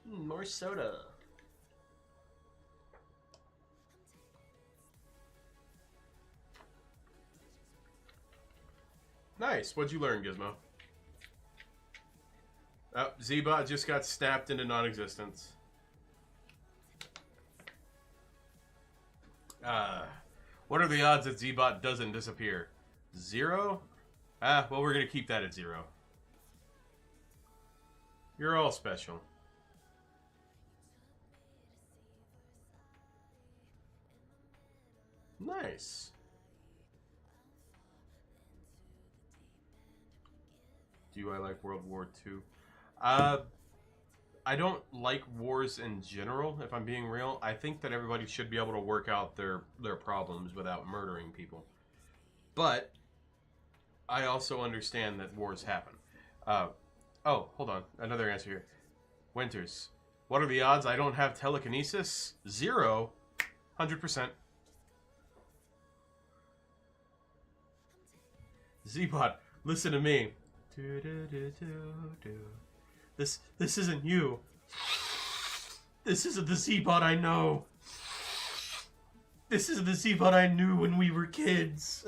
More soda. Nice. What'd you learn, Gizmo? Oh, Zebot just got snapped into non-existence. What are the odds that Zebot doesn't disappear? 0? Well, we're gonna keep that at 0. You're all special. Nice. Do I like World War II? I don't like wars in general, if I'm being real. I think that everybody should be able to work out their problems without murdering people. But I also understand that wars happen. Oh, hold on. Another answer here. Winters. What are the odds I don't have telekinesis? 0. 100%. Zebot, listen to me. This isn't you. This isn't the Zebot I know. This is the Zebot I knew when we were kids.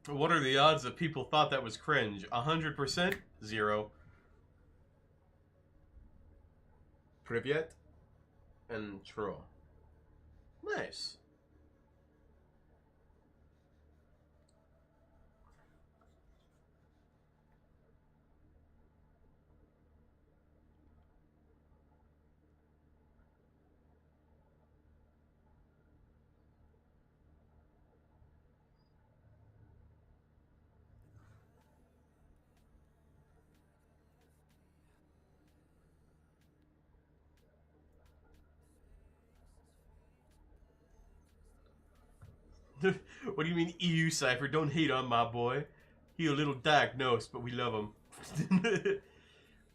What are the odds that people thought that was cringe? 100%? 0. Privyet and Tro. Nice. What do you mean, EU Cypher? Don't hate on my boy. He a little diagnosed, but we love him.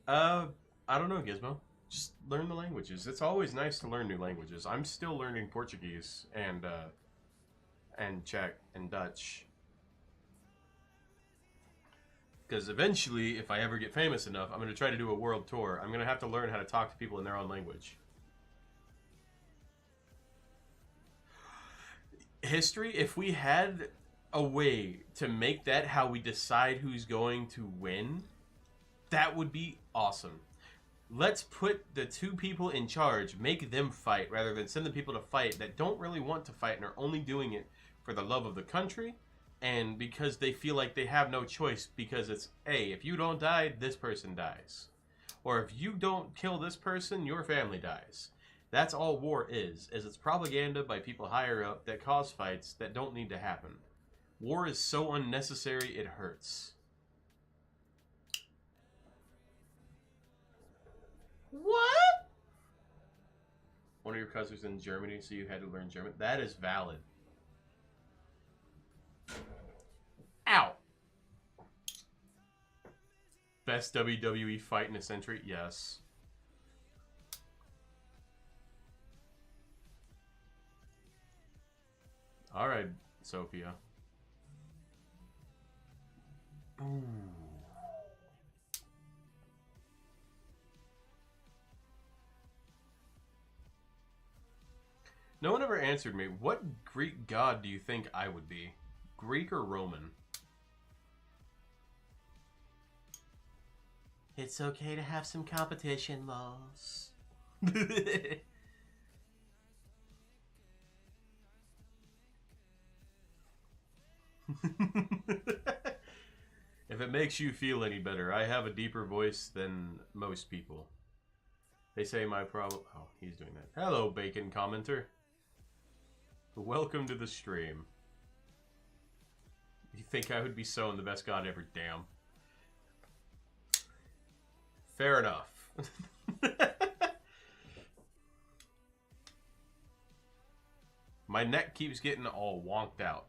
I don't know, Gizmo. Just learn the languages. It's always nice to learn new languages. I'm still learning Portuguese and Czech and Dutch. Because eventually, if I ever get famous enough, I'm going to try to do a world tour. I'm going to have to learn how to talk to people in their own language. History, if we had a way to make that how we decide who's going to win, that would be awesome. Let's put the two people in charge, make them fight, rather than send the people to fight that don't really want to fight and are only doing it for the love of the country and because they feel like they have no choice because it's, hey, if you don't die, this person dies. Or if you don't kill this person, your family dies. That's all war is it's propaganda by people higher up that cause fights that don't need to happen. War is so unnecessary, it hurts. What? One of your cousins in Germany, so you had to learn German? That is valid. Ow! Best WWE fight in a century? Yes. Alright, Sophia. Ooh. No one ever answered me. What Greek god do you think I would be? Greek or Roman? It's okay to have some competition, Lols. If it makes you feel any better, I have a deeper voice than most people. They say my problem... Oh, he's doing that. Hello, Bacon Commenter. Welcome to the stream. You think I would be Soen the best god ever? Damn. Fair enough. My neck keeps getting all wonked out.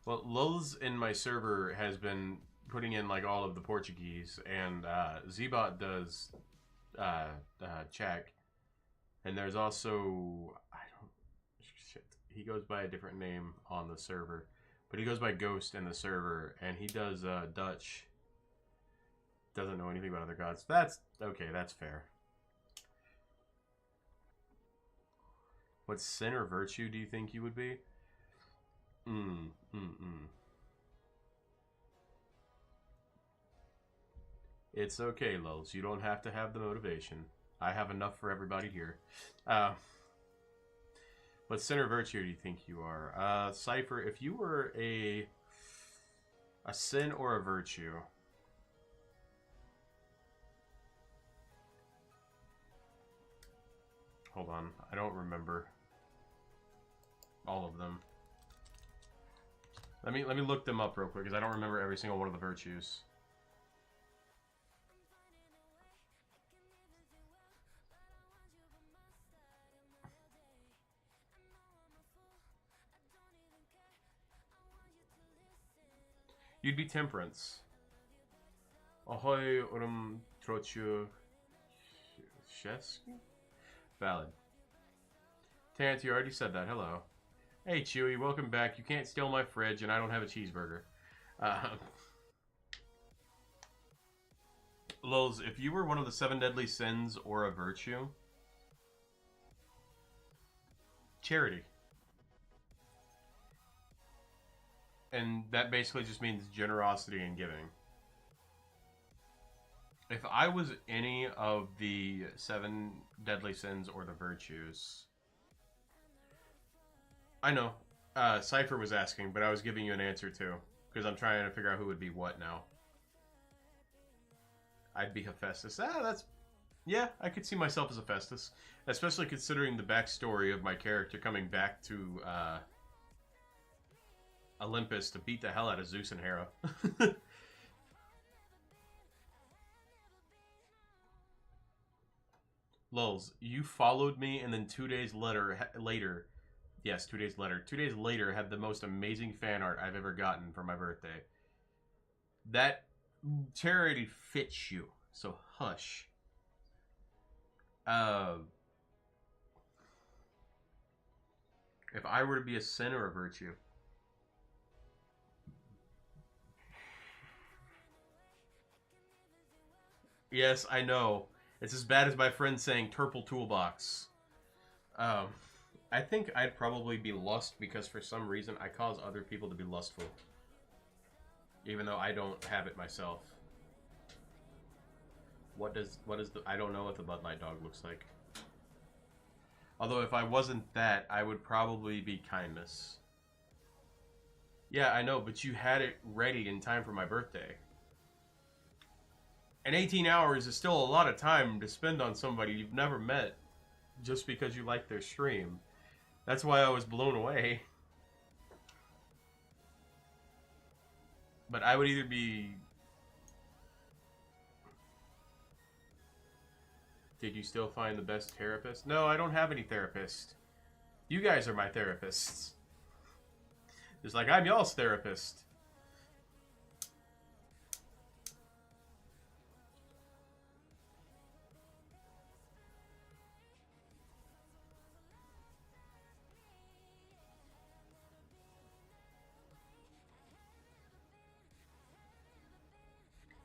Well, Lulz in my server has been putting in like all of the Portuguese, and Zbot does Czech, and there's also he goes by a different name on the server, but he goes by Ghost in the server, and he does Dutch. Doesn't know anything about other gods. That's okay. That's fair. What sin or virtue do you think you would be? It's okay, Lulz. You don't have to have the motivation. I have enough for everybody here. What sin or virtue do you think you are? Cypher, if you were a sin or a virtue... Hold on. I don't remember all of them. Let me look them up real quick, because I don't remember every single one of the virtues. You'd be temperance. Ahoy, trochu Sheski? Valid. Terrence, you already said that. Hello. Hey, Chewy, welcome back. You can't steal my fridge, and I don't have a cheeseburger. Lulz, if you were one of the 7 deadly sins or a virtue... Charity. And that basically just means generosity and giving. If I was any of the 7 deadly sins or the virtues... I know. Cypher was asking, but I was giving you an answer too. Because I'm trying to figure out who would be what now. I'd be Hephaestus. That's... Yeah, I could see myself as Hephaestus. Especially considering the backstory of my character coming back to Olympus to beat the hell out of Zeus and Hera. Lulz, you followed me, and then 2 days later, yes, 2 days later, 2 days later, had the most amazing fan art I've ever gotten for my birthday. That charity fits you, so hush. If I were to be a sin or a virtue, yes, I know. It's as bad as my friend saying Turple Toolbox. Um, I think I'd probably be lust because for some reason I cause other people to be lustful. Even though I don't have it myself. What is the I don't know what the Bud Light dog looks like. Although if I wasn't that, I would probably be kindness. Yeah, I know, but you had it ready in time for my birthday. And 18 hours is still a lot of time to spend on somebody you've never met just because you like their stream. That's why I was blown away. But I would either be... Did you still find the best therapist? No, I don't have any therapist. You guys are my therapists. Just like I'm y'all's therapist.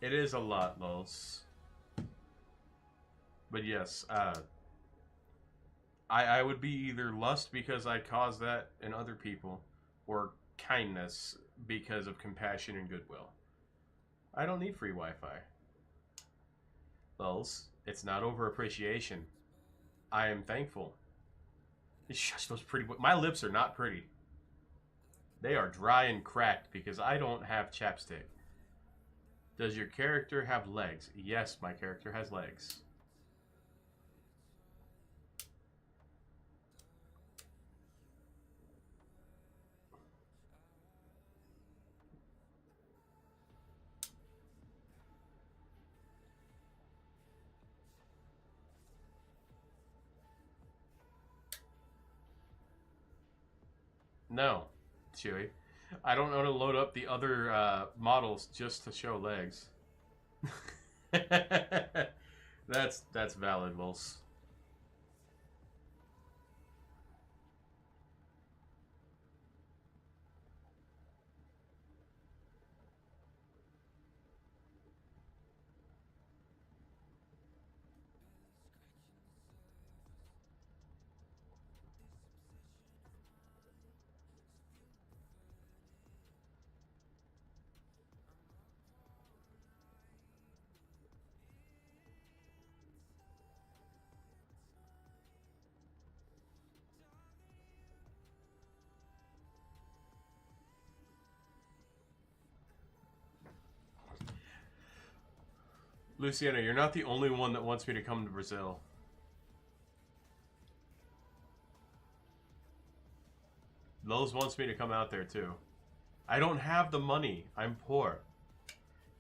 It is a lot, Lulz. But yes, I would be either lust because I caused that in other people, or kindness because of compassion and goodwill. I don't need free Wi-Fi. Lulz, it's not over appreciation. I am thankful. Shush those pretty... My lips are not pretty. They are dry and cracked because I don't have chapstick. Does your character have legs? Yes, my character has legs. No, Chewy. I don't want to load up the other models just to show legs. That's valid, Lulz. Luciana, you're not the only one that wants me to come to Brazil. Lulz wants me to come out there too. I don't have the money. I'm poor.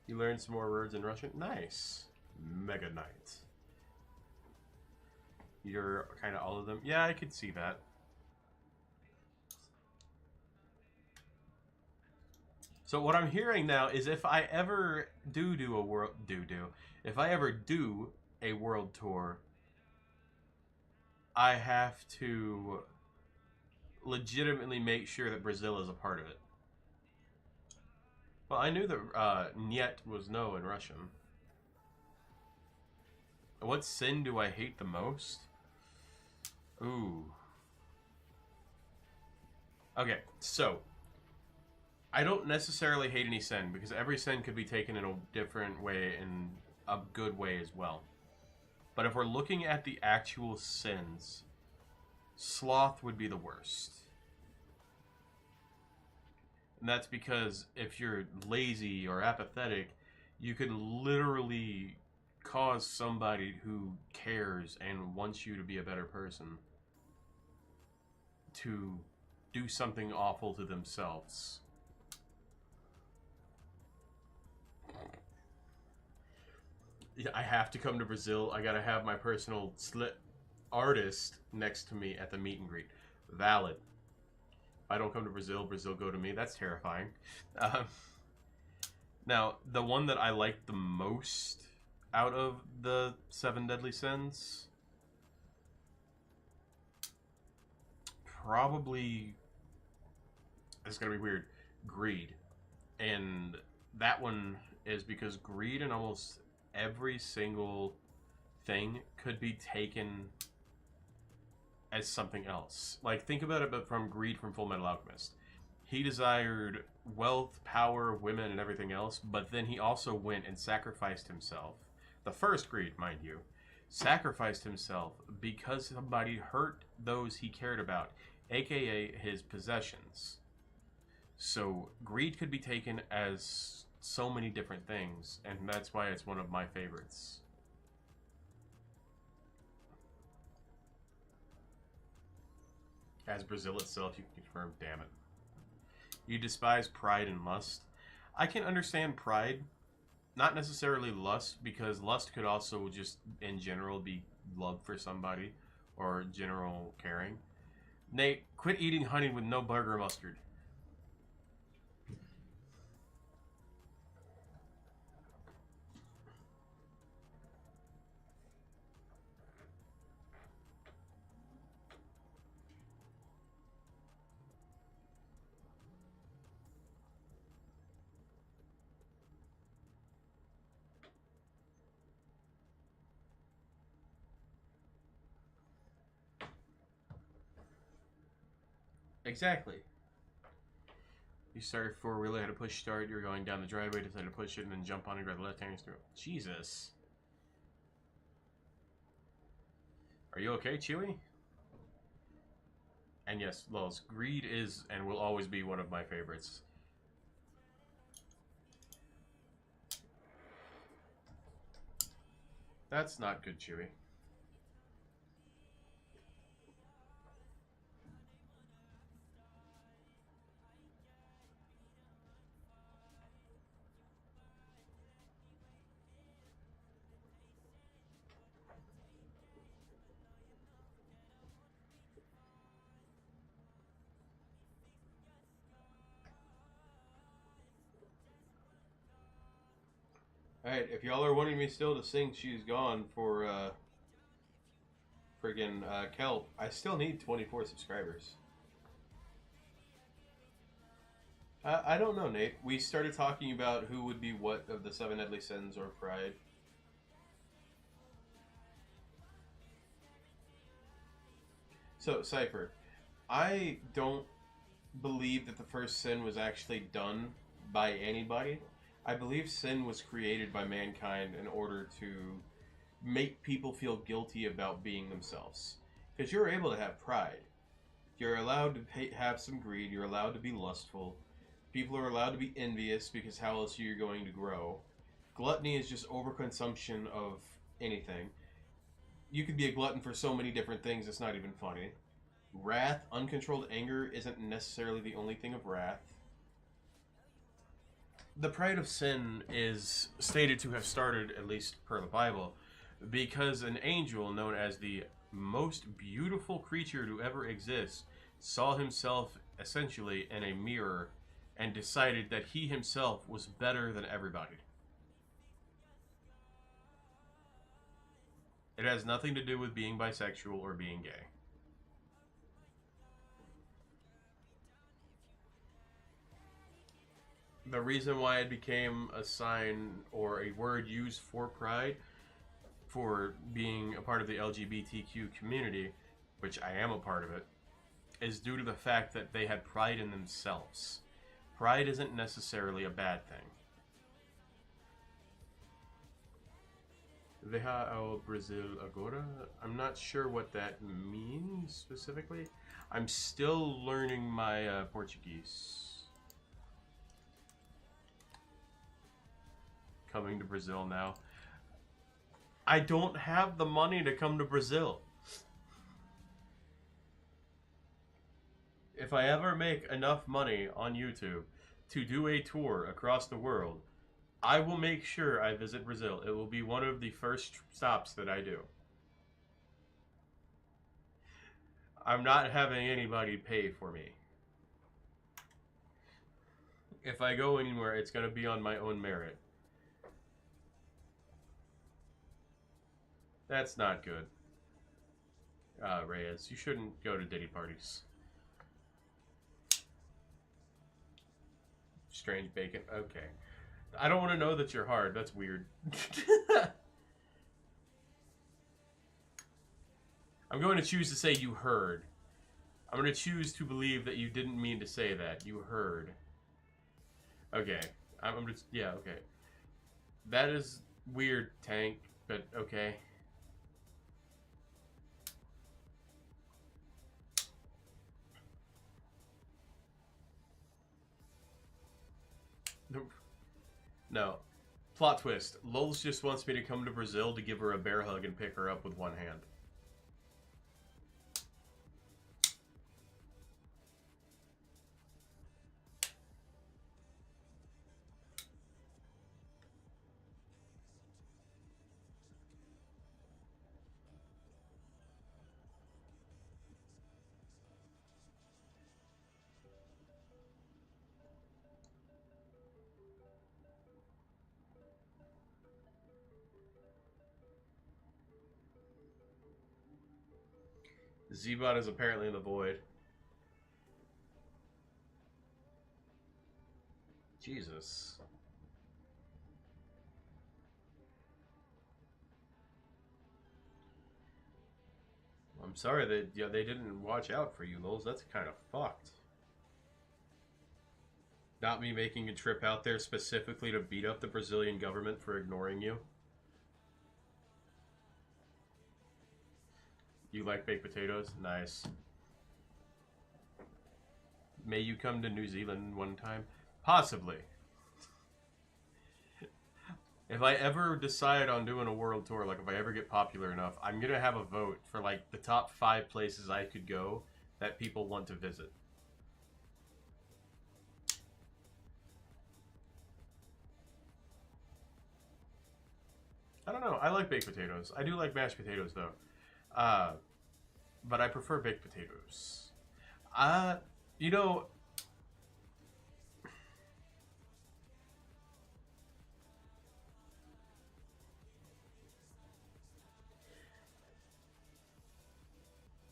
You learned some more words in Russian? Nice. Mega Knight. You're kind of all of them? Yeah, I could see that. So what I'm hearing now is if I ever do a world... If I ever do a world tour, I have to legitimately make sure that Brazil is a part of it. Well, I knew that Niet was no in Russian. What sin do I hate the most? Ooh. Okay, so I don't necessarily hate any sin because every sin could be taken in a different way and a good way as well. But if we're looking at the actual sins, sloth would be the worst. And that's because if you're lazy or apathetic, you could literally cause somebody who cares and wants you to be a better person to do something awful to themselves. I have to come to Brazil. I gotta have my personal slit artist next to me at the meet and greet. Valid. If I don't come to Brazil, Brazil go to me. That's terrifying. Um, Now, the one that I like the most out of the Seven Deadly Sins, probably, it's gonna be weird, greed. And that one is because greed in almost every single thing could be taken as something else. Like, think about it, but from Greed from Full Metal Alchemist. He desired wealth, power, women, and everything else, but then he also went and sacrificed himself. The first Greed, mind you, sacrificed himself because somebody hurt those he cared about, aka his possessions. So, Greed could be taken as so many different things, and that's why it's one of my favorites. As Brazil itself, you can confirm, damn it. You despise pride and lust. I can understand pride, not necessarily lust, because lust could also just, in general, be love for somebody, or general caring. Nate, quit eating honey with no burger mustard. Exactly. You started four-wheeler, had a push start, you were going down the driveway, decided to push it, and then jump on it, grab the left-hand steering. Jesus. Are you okay, Chewy? And yes, Lulz, Greed is and will always be one of my favorites. That's not good, Chewy. Alright, if y'all are wanting me still to sing She's Gone for, friggin' Kelp, I still need 24 subscribers. I don't know, Nate. We started talking about who would be what of the Seven Deadly Sins or Pride. So, Cypher, I don't believe that the first sin was actually done by anybody. I believe sin was created by mankind in order to make people feel guilty about being themselves. Because you're able to have pride. You're allowed to have some greed. You're allowed to be lustful. People are allowed to be envious because how else are you going to grow? Gluttony is just overconsumption of anything. You could be a glutton for so many different things, it's not even funny. Wrath, uncontrolled anger, isn't necessarily the only thing of wrath. The pride of sin is stated to have started, at least per the Bible, because an angel known as the most beautiful creature to ever exist saw himself essentially in a mirror and decided that he himself was better than everybody. It has nothing to do with being bisexual or being gay. The reason why it became a sign or a word used for pride, for being a part of the LGBTQ community, which I am a part of it, is due to the fact that they had pride in themselves. Pride isn't necessarily a bad thing. Veja ao Brazil agora? I'm not sure what that means specifically. I'm still learning my Portuguese. Coming to Brazil now. I don't have the money to come to Brazil. If I ever make enough money on YouTube to do a tour across the world, I will make sure I visit Brazil. It will be one of the first stops that I do. I'm not having anybody pay for me. If I go anywhere, it's going to be on my own merit. That's not good. Reyes, you shouldn't go to Diddy parties. Strange bacon. Okay. I don't want to know that you're hard. That's weird. I'm going to choose to say you heard. I'm going to choose to believe that you didn't mean to say that. You heard. Okay. I'm just... Yeah, okay. That is weird, Tank, but okay. No. Plot twist. Lulz just wants me to come to Brazil to give her a bear hug and pick her up with one hand. Z-Bot is apparently in the void. Jesus. I'm sorry that they didn't watch out for you, Lulz. That's kind of fucked. Not me making a trip out there specifically to beat up the Brazilian government for ignoring you. You like baked potatoes? Nice. May you come to New Zealand one time? Possibly. If I ever decide on doing a world tour, like if I ever get popular enough, I'm going to have a vote for like the top 5 places I could go that people want to visit. I don't know. I like baked potatoes. I do like mashed potatoes though. But I prefer baked potatoes. You know,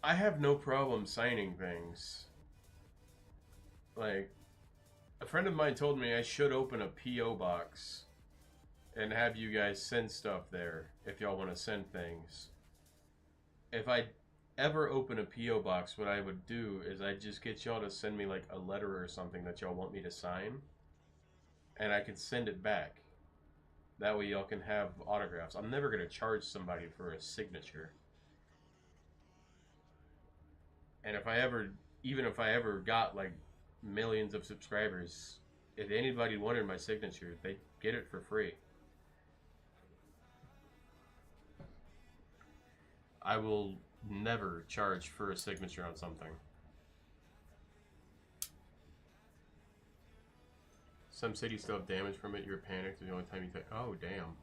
I have no problem signing things. Like, a friend of mine told me I should open a P.O. box and have you guys send stuff there if y'all want to send things. If I ever open a P.O. box, what I would do is I'd just get y'all to send me like a letter or something that y'all want me to sign, and I can send it back. That way y'all can have autographs. I'm never going to charge somebody for a signature. And if I ever, even if I ever got like millions of subscribers, if anybody wanted my signature, they get it for free. I will never charge for a signature on something. Some cities still have damage from it. You're panicked the only time you take. Oh, damn.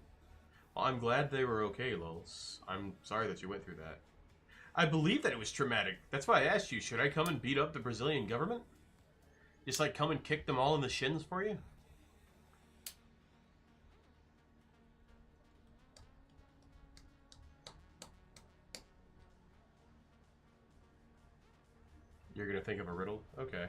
Well, I'm glad they were okay, Lulz. I'm sorry that you went through that. I believe that it was traumatic. That's why I asked you, should I come and beat up the Brazilian government? Just like come and kick them all in the shins for you? You're gonna think of a riddle? Okay.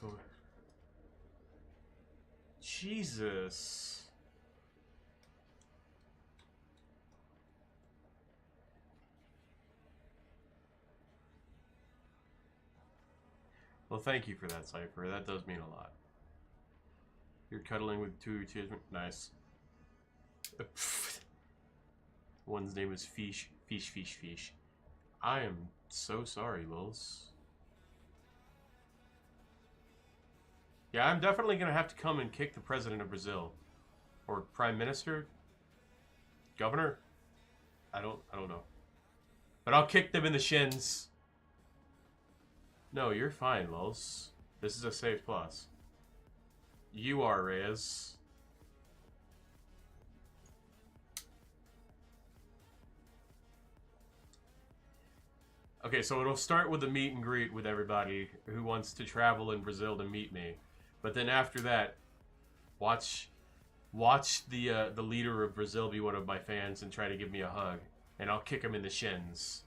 cool. Jesus. Well, thank you for that, Cypher. That does mean a lot. You're cuddling with two children. Nice. One's name is Fish. Fish. I am so sorry, Lils. Yeah, I'm definitely gonna have to come and kick the president of Brazil. Or prime minister? Governor? I don't know. But I'll kick them in the shins. No, you're fine, Lils. This is a safe plus. You are, Reyes. Okay, so it'll start with a meet and greet with everybody who wants to travel in Brazil to meet me. But then after that, watch the leader of Brazil be one of my fans and try to give me a hug. And I'll kick him in the shins.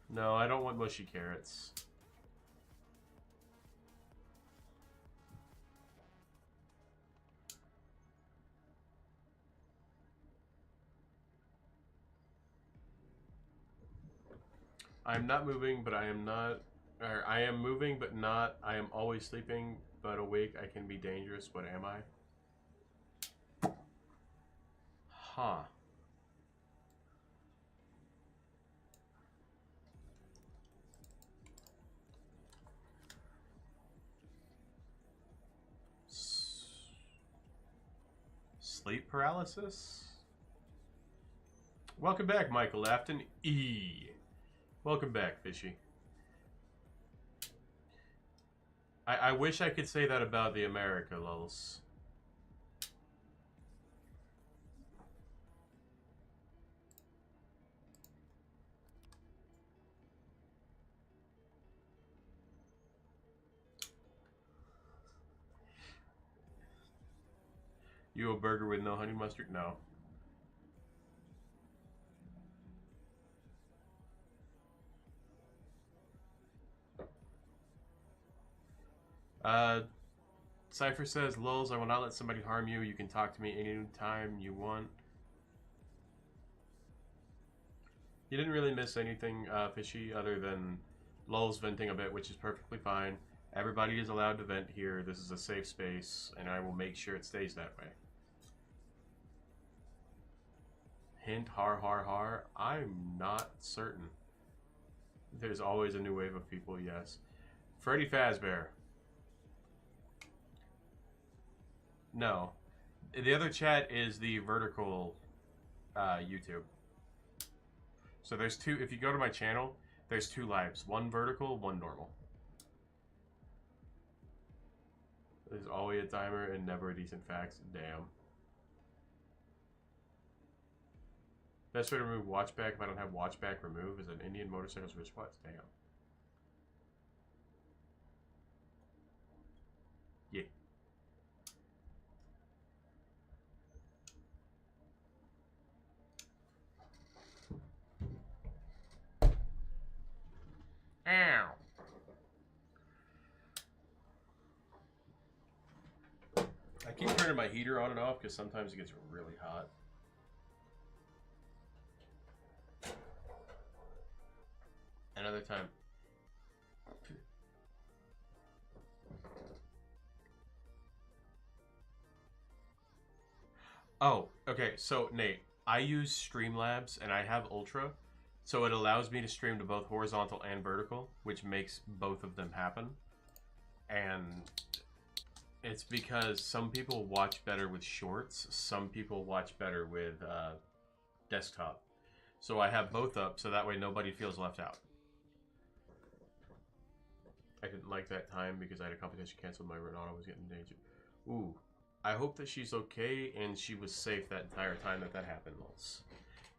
No, I don't want mushy carrots. I'm not moving, but I am not... Or I am moving, but not... I am always sleeping, but awake. I can be dangerous. What am I? Huh. Sleep paralysis? Welcome back, Michael Afton. E. Welcome back, Fishy. I wish I could say that about the America, lulz. You a burger with no honey mustard? No. Cypher says, lulz, I will not let somebody harm you. You can talk to me anytime you want. You didn't really miss anything, Fishy, other than lulz venting a bit, which is perfectly fine. Everybody is allowed to vent here. This is a safe space, and I will make sure it stays that way. Hint, har. I'm not certain. There's always a new wave of people, yes. Freddy Fazbear. No. The other chat is the vertical YouTube. So there's two, if you go to my channel, there's two lives. One vertical, one normal. There's always a timer and never a decent fax. Damn. Best way to remove watchback if I don't have watchback remove is an Indian motorcycle's wristwatch. Damn. Yeah. Ow. I keep turning my heater on and off because sometimes it gets really hot. Another time. Oh, okay. So, Nate, I use Streamlabs and I have Ultra. So it allows me to stream to both horizontal and vertical, which makes both of them happen. And it's because some people watch better with shorts, some people watch better with desktop. So I have both up so that way nobody feels left out. I didn't like that time because I had a competition canceled. My Renato was getting endangered. Ooh. I hope that she's okay and she was safe that entire time that happened, Lulz.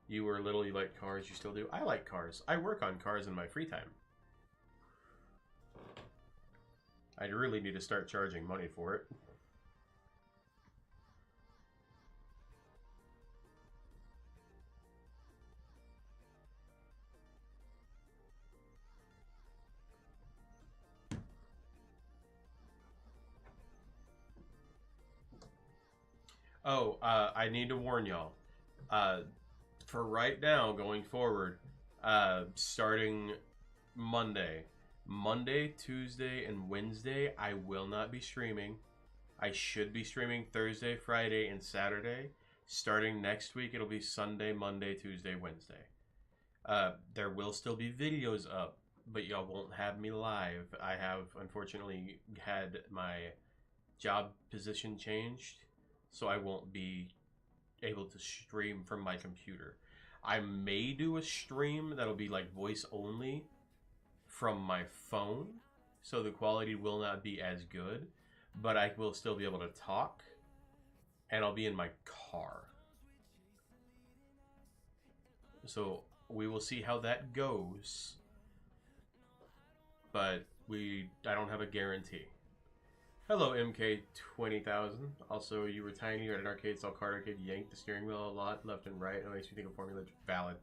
You were little, you liked cars, you still do? I like cars. I work on cars in my free time. I really need to start charging money for it. Oh, I need to warn y'all. Uh, for right now, going forward, starting Monday, Tuesday, and Wednesday, I will not be streaming. I should be streaming Thursday, Friday, and Saturday. Starting next week, it'll be Sunday, Monday, Tuesday, Wednesday. There will still be videos up, but y'all won't have me live. I have unfortunately had my job position changed, so I won't be able to stream from my computer. I may do a stream that'll be like voice only from my phone, so the quality will not be as good, but I will still be able to talk, and I'll be in my car. So we will see how that goes, but I don't have a guarantee. Hello, MK20,000. Also, you were tiny, you're at an arcade, saw card arcade, yanked the steering wheel a lot, left and right. It makes me think of Formula valid.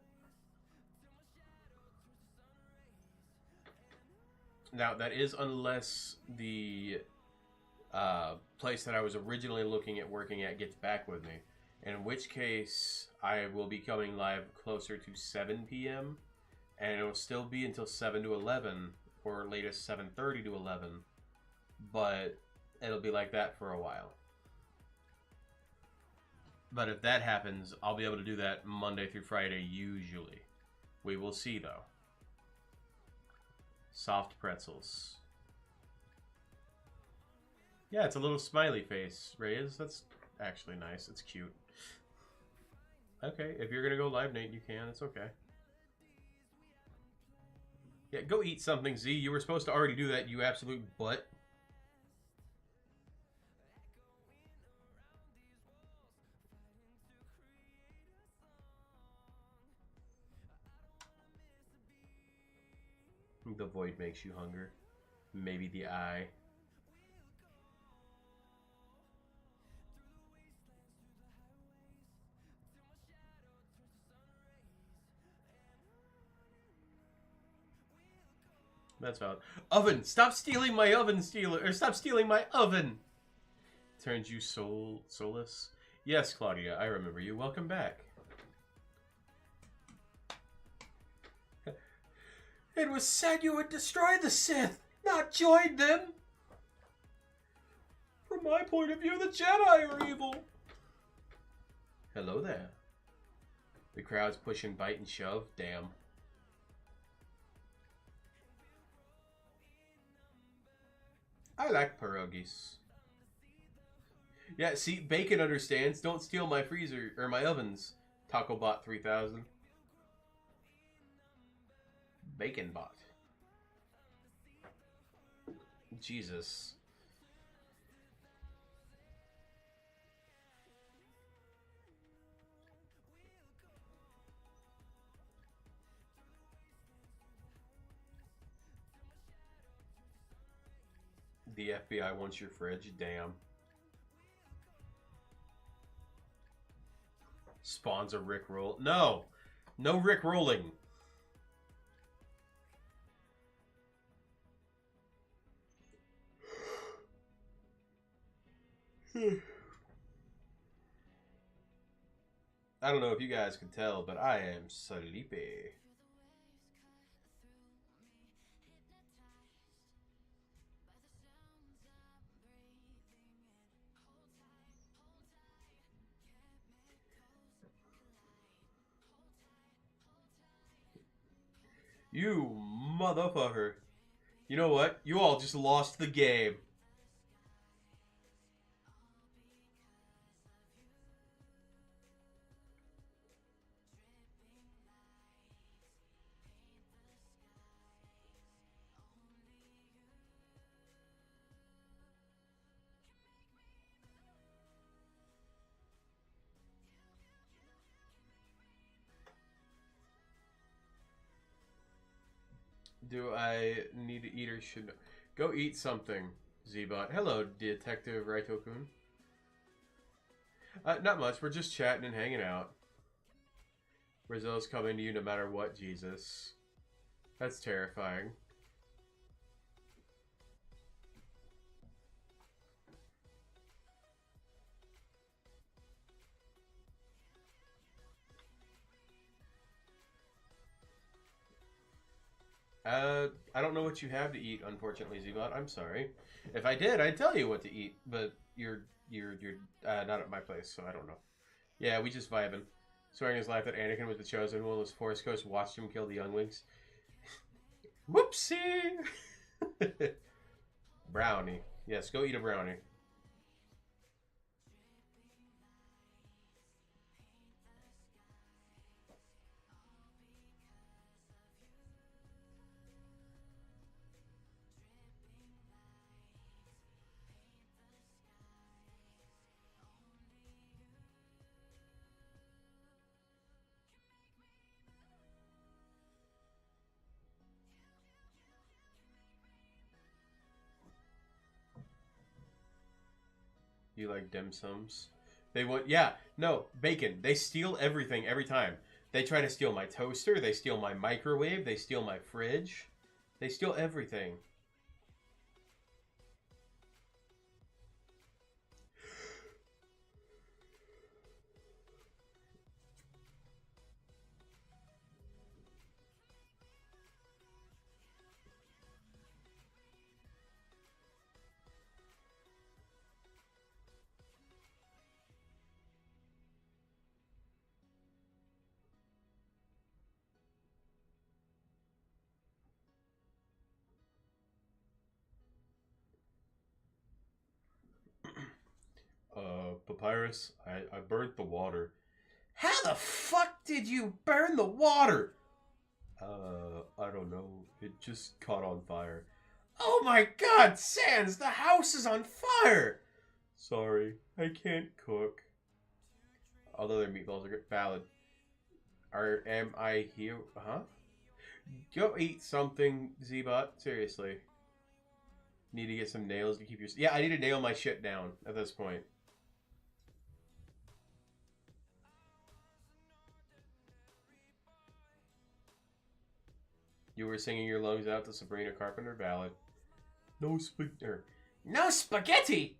Now, that is unless the place that I was originally looking at working at gets back with me. In which case, I will be coming live closer to 7 p.m. And it will still be until 7 to 11, or latest 7:30 to 11. But it'll be like that for a while. But if that happens, I'll be able to do that Monday through Friday usually. We will see though. Soft pretzels. Yeah, it's a little smiley face, Reyes. That's actually nice. It's cute. Okay, if you're gonna go live, Nate, you can. It's okay. Yeah, go eat something, Z. You were supposed to already do that, you absolute butt. The void makes you hunger. Maybe the eye. That's valid. Oven! Stop stealing my oven, stealer! Or stop stealing my oven! Turns you soulless? Yes, Claudia, I remember you. Welcome back. It was said you would destroy the Sith, not join them! From my point of view, the Jedi are evil! Hello there. The crowd's pushing bite and shove. Damn. I like pierogies. Yeah, see, Bacon understands. Don't steal my freezer, or my ovens. TacoBot 3000. BaconBot. Jesus. The FBI wants your fridge. Damn. Spawns a Rickroll. No! No Rickrolling. I don't know if you guys can tell, but I am sleepy. You motherfucker. You know what? You all just lost the game. Do I need to eat or should... Go eat something, Zbot. Hello, Detective Raito-kun. Not much. We're just chatting and hanging out. Brazil's coming to you no matter what, Jesus. That's terrifying. I don't know what you have to eat, unfortunately, Zbot. I'm sorry. If I did, I'd tell you what to eat, but you're not at my place, so I don't know. Yeah, we just vibing. Swearing his life that Anakin was the chosen one, was Force Ghost watched him kill the younglings. Whoopsie! Brownie. Yes, go eat a brownie. You like dim sums? They want, yeah, no, bacon. They steal everything every time. They try to steal my toaster, they steal my microwave, they steal my fridge. They steal everything. Papyrus, I burnt the water. How the fuck did you burn the water? I don't know. It just caught on fire. Oh my god, Sans, the house is on fire! Sorry, I can't cook. Although their meatballs are good. Valid. Am I here? Huh? Go eat something, Zbot. Seriously. Need to get some nails to keep your... Yeah, I need to nail my shit down at this point. You were singing your lungs out to Sabrina Carpenter. Valid. No spaghetti. No spaghetti!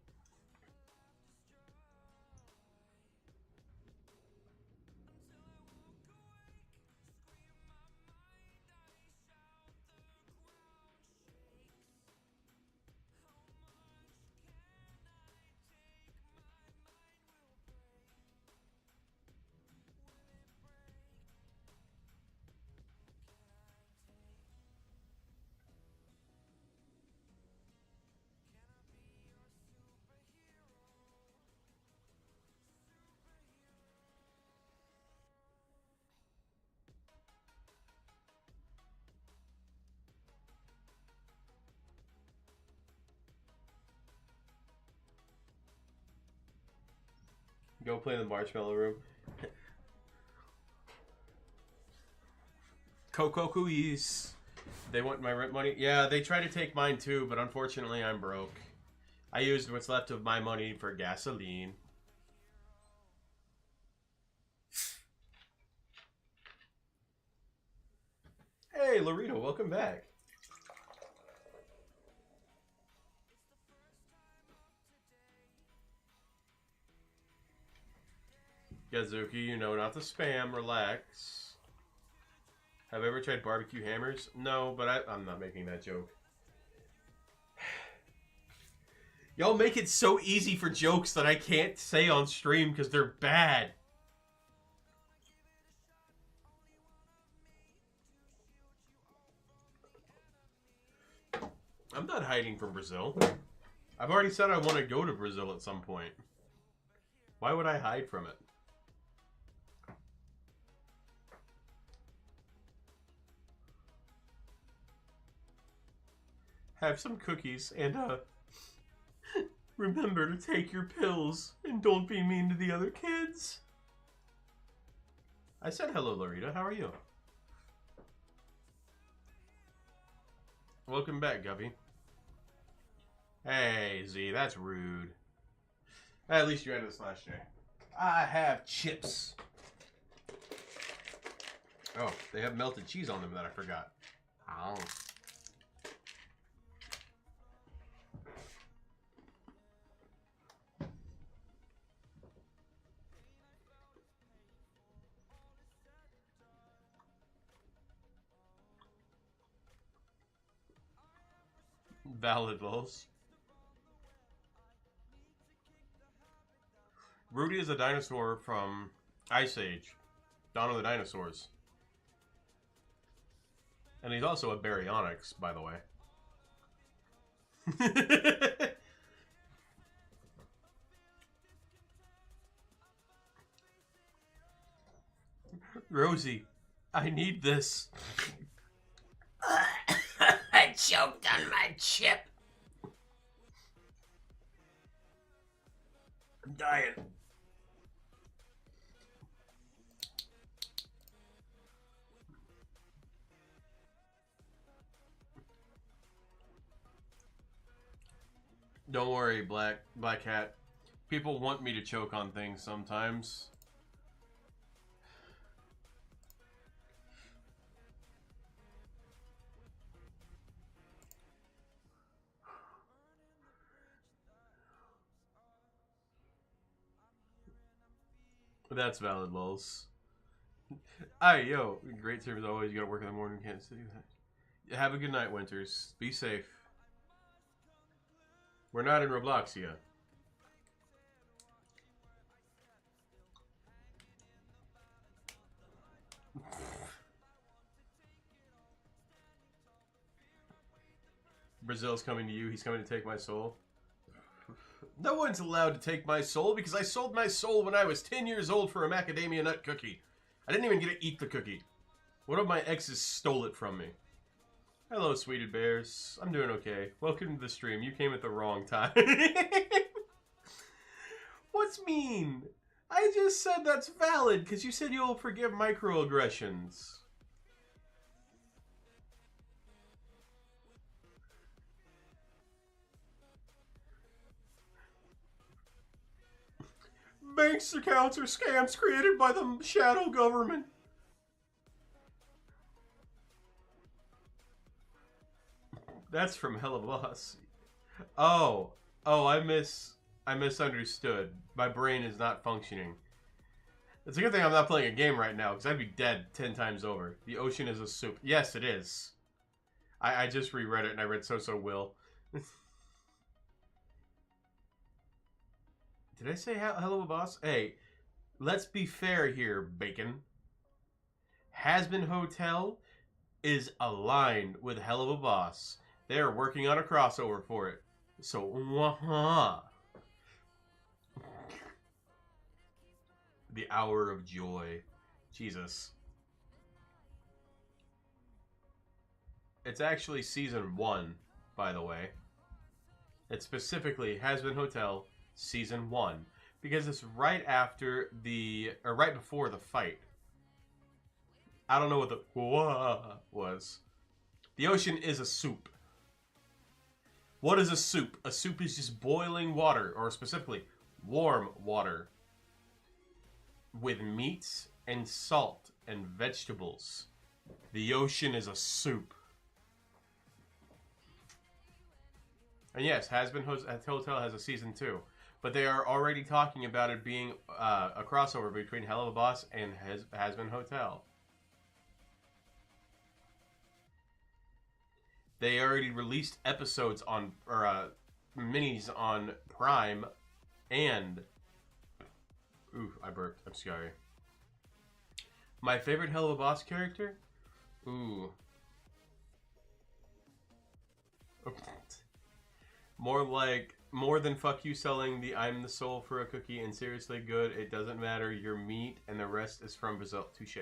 Go play in the marshmallow room. Coco Cooies. They want my rent money? Yeah, they try to take mine too, but unfortunately I'm broke. I used what's left of my money for gasoline. Hey, Larito, welcome back. Yazuki, you know not to spam. Relax. Have I ever tried barbecue hammers? No, but I'm not making that joke. Y'all make it so easy for jokes that I can't say on stream because they're bad. I'm not hiding from Brazil. I've already said I want to go to Brazil at some point. Why would I hide from it? Have some cookies and, remember to take your pills and don't be mean to the other kids. I said hello, Larita. How are you? Welcome back, Guppy. Hey, Z, that's rude. At least you added the slash J. I have chips. Oh, they have melted cheese on them that I forgot. Oh. Valid lols. Rudy is a dinosaur from Ice Age. Dawn of the Dinosaurs. And he's also a baryonyx, by the way. Rosie, I need this. I choked on my chip. I'm dying. Don't worry, Black Hat. People want me to choke on things sometimes. That's valid, lols. Aye, yo, great service always. You gotta work in the morning, can't do that. Have a good night, Winters. Be safe. We're not in Robloxia. Brazil's coming to you. He's coming to take my soul. No one's allowed to take my soul because I sold my soul when I was 10 years old for a macadamia nut cookie. I didn't even get to eat the cookie. One of my exes stole it from me. Hello, sweeted bears. I'm doing okay. Welcome to the stream. You came at the wrong time. What's mean? I just said that's valid because you said you'll forgive microaggressions. Banks accounts are scams created by the shadow government. That's from Hella Boss. Oh, I misunderstood. My brain is not functioning. It's a good thing I'm not playing a game right now, because I'd be dead 10 times over. The ocean is a soup. Yes, it is. I just reread it, and I read So Will. Did I say hello, boss? Hey, let's be fair here, Bacon. Hazbin Hotel is aligned with Hell of a Boss. They're working on a crossover for it. So, the hour of joy. Jesus. It's actually season 1, by the way. It's specifically Hazbin Hotel season 1 because it's right after right before the fight. I don't know what the was. The ocean is a soup. What is a soup? A soup is just boiling water, or specifically warm water, with meats and salt and vegetables. The ocean is a soup. And yes, Hazbin Hotel has a season 2. But they are already talking about it being a crossover between Hell of a Boss and Hazbin Hotel. They already released episodes on, or minis on Prime, and... Ooh, I burped. I'm sorry. My favorite Hell of a Boss character? Ooh. More than fuck you selling the I'm the soul for a cookie and seriously good, it doesn't matter, your meat and the rest is from Brazil. Touche.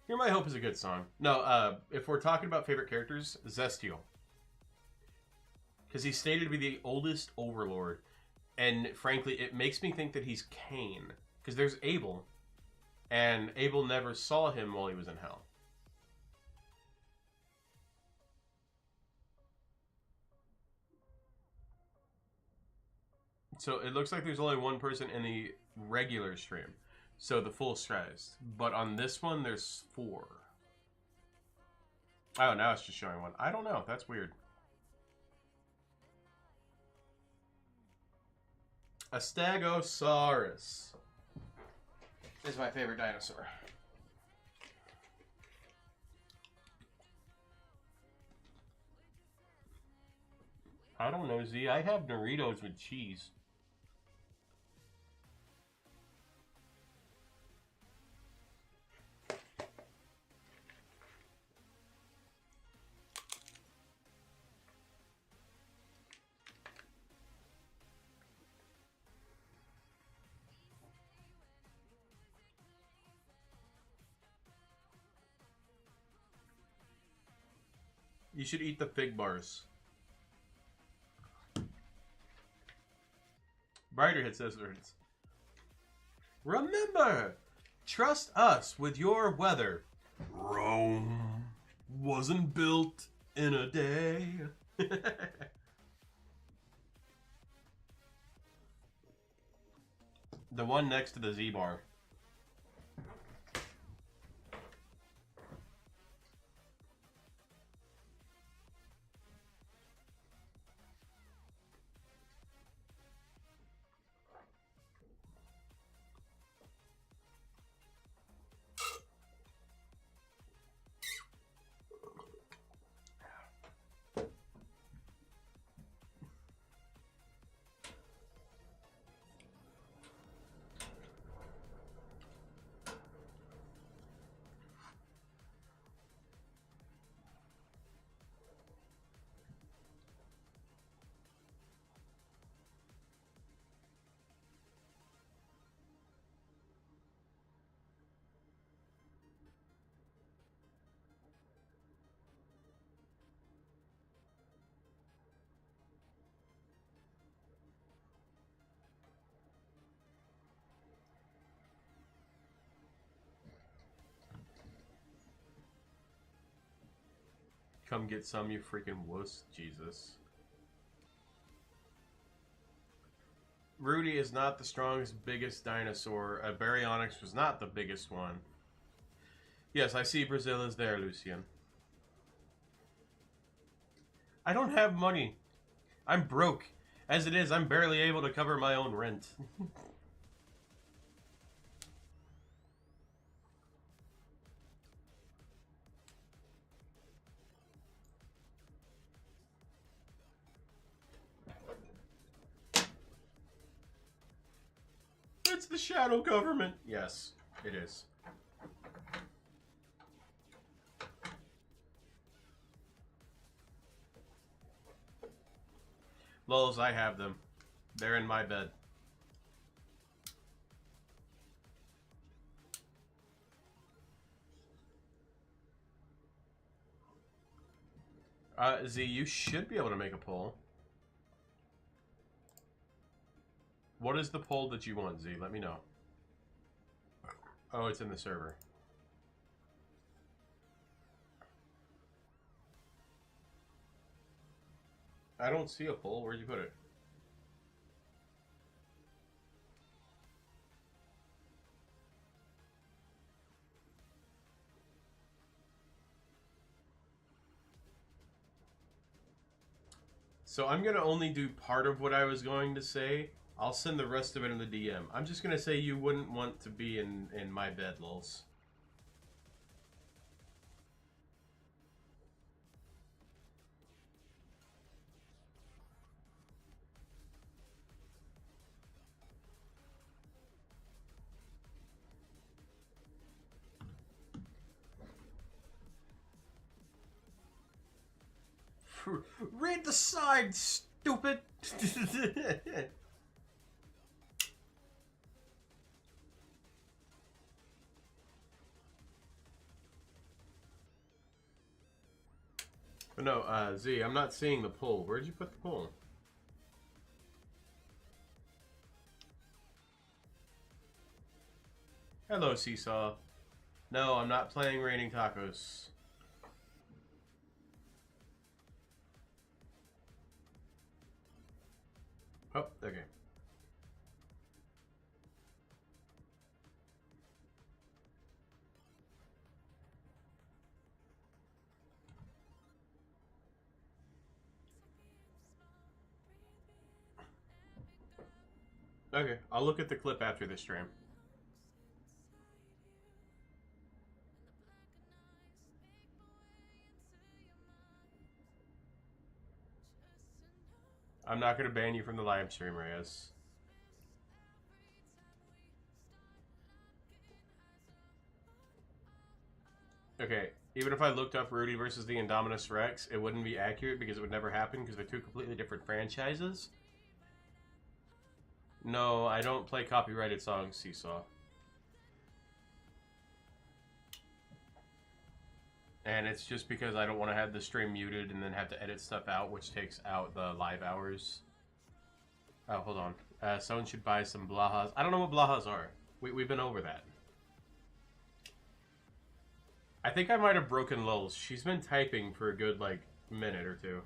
Here My Hope is a good song. No, if we're talking about favorite characters, Zestial. Because he's stated to be the oldest overlord. And frankly, it makes me think that he's Cain. Because there's Abel. And Abel never saw him while he was in hell. So it looks like there's only one person in the regular stream. So the full stress. But on this one, there's 4. Oh, now it's just showing 1. I don't know. That's weird. A Stegosaurus is my favorite dinosaur. I don't know, Z. I have Doritos with cheese. You should eat the fig bars. Brighter hit scissors. Remember, trust us with your weather. Rome wasn't built in a day. The one next to the Z bar. Come get some, you freaking wuss. Jesus. Rudy is not the strongest, biggest dinosaur. Baryonyx was not the biggest one. Yes, I see Brazil is there, Lucian. I don't have money. I'm broke. As it is, I'm barely able to cover my own rent. It's the shadow government. Yes, it is. Lulz, I have them. They're in my bed. Z, you should be able to make a poll. What is the poll that you want, Z? Let me know. Oh, it's in the server. I don't see a poll. Where'd you put it? So I'm going to only do part of what I was going to say. I'll send the rest of it in the DM. I'm just going to say you wouldn't want to be in my bed, Lulz. Read the side, stupid! But no, Z, I'm not seeing the poll. Where'd you put the poll? Hello, Seesaw. No, I'm not playing Raining Tacos. Oh, okay. Okay, I'll look at the clip after this stream. I'm not gonna ban you from the live stream, Reyes. Okay, even if I looked up Rudy versus the Indominus Rex, it wouldn't be accurate because it would never happen because they're two completely different franchises. No, I don't play copyrighted songs, Seesaw. And it's just because I don't want to have the stream muted and then have to edit stuff out, which takes out the live hours. Oh, hold on. Someone should buy some Blahas. I don't know what Blahas are. We've been over that. I think I might have broken Lulz. She's been typing for a good, like, minute or two.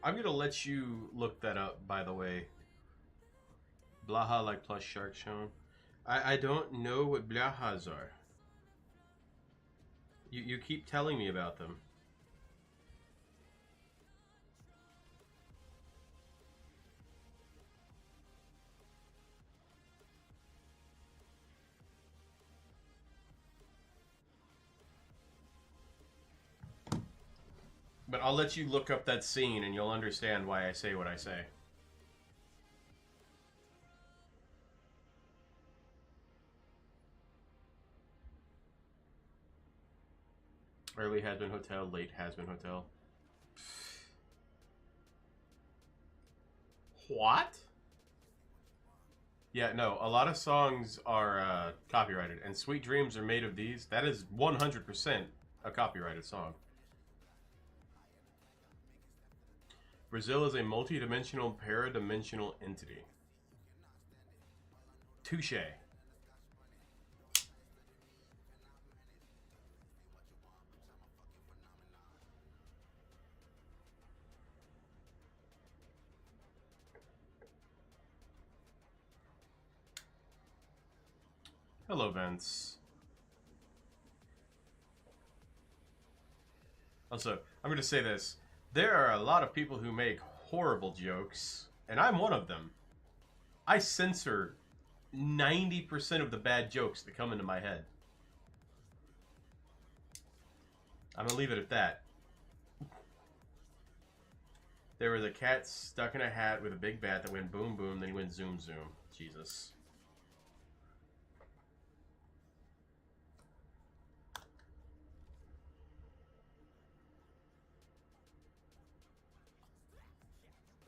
I'm gonna let you look that up, by the way. Blaha like plus shark shown. I don't know what Blahas are. You keep telling me about them. But I'll let you look up that scene and you'll understand why I say what I say. Early has been hotel, late has been hotel. What? Yeah, no, a lot of songs are copyrighted, and Sweet Dreams are made of these. That is 100% a copyrighted song. Brazil is a multi-dimensional, paradimensional entity. Touche. Hello, Vince. Also, I'm going to say this. There are a lot of people who make horrible jokes, and I'm one of them. I censor 90% of the bad jokes that come into my head. I'm going to leave it at that. There was a cat stuck in a hat with a big bat that went boom boom, then he went zoom zoom. Jesus.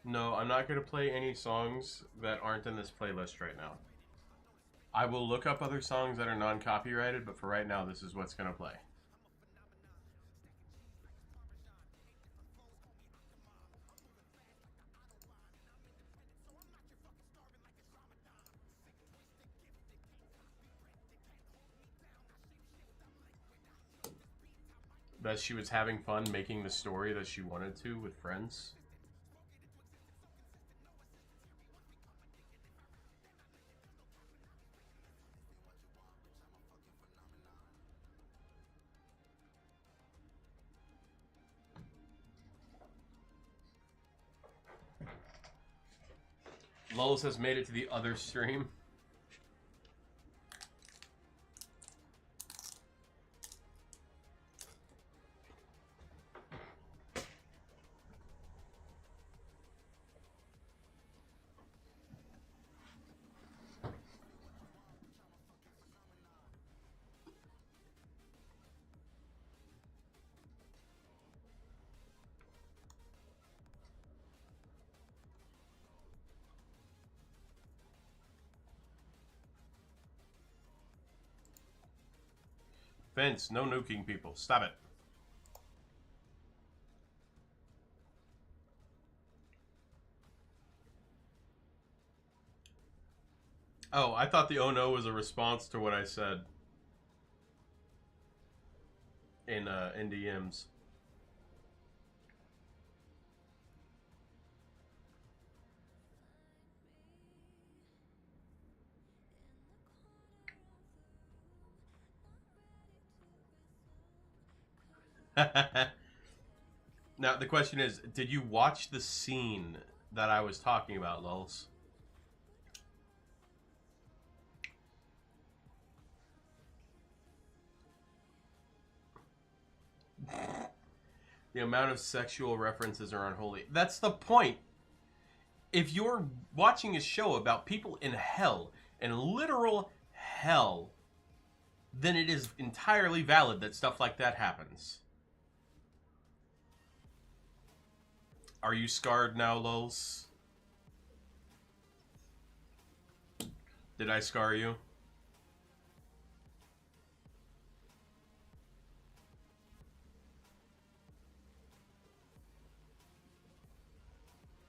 No, I'm not going to play any songs that aren't in this playlist right now. I will look up other songs that are non-copyrighted, but for right now, this is what's going to play. That she was having fun making the story that she wanted to with friends. Lulz has made it to the other stream. Vince, no nuking people. Stop it. Oh, I thought the oh no was a response to what I said in DMs. Now, the question is, did you watch the scene that I was talking about, Lulz? The amount of sexual references are unholy. That's the point. If you're watching a show about people in hell, in literal hell, then it is entirely valid that stuff like that happens. Are you scarred now, Lulz? Did I scar you?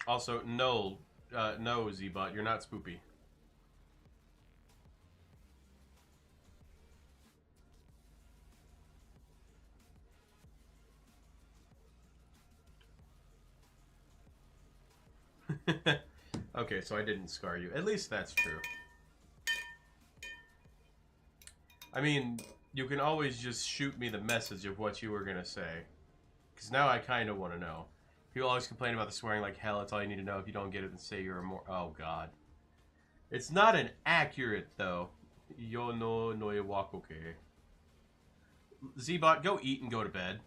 Also, no, Zbot, you're not spoopy. Okay, so I didn't scar you. At least that's true. I mean, you can always just shoot me the message of what you were gonna say. Because now I kind of want to know. People always complain about the swearing like hell. It's all you need to know. If you don't get it, then say you're a more... Oh, God. It's not an accurate, though. Yo no wakoke. Zbot, go eat and go to bed.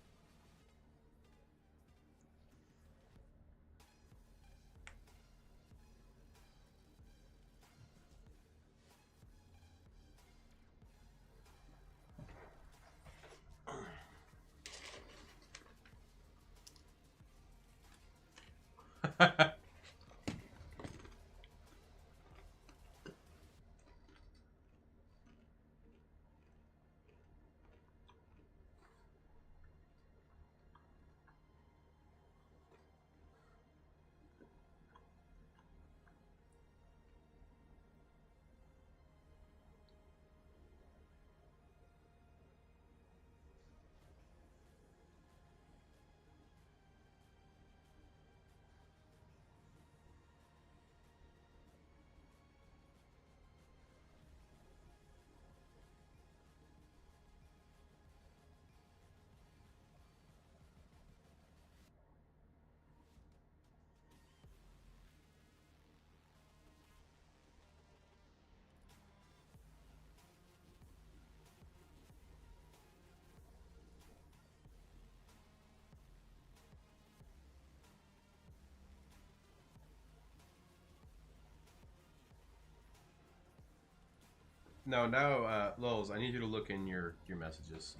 No, now, Lulz, I need you to look in your messages.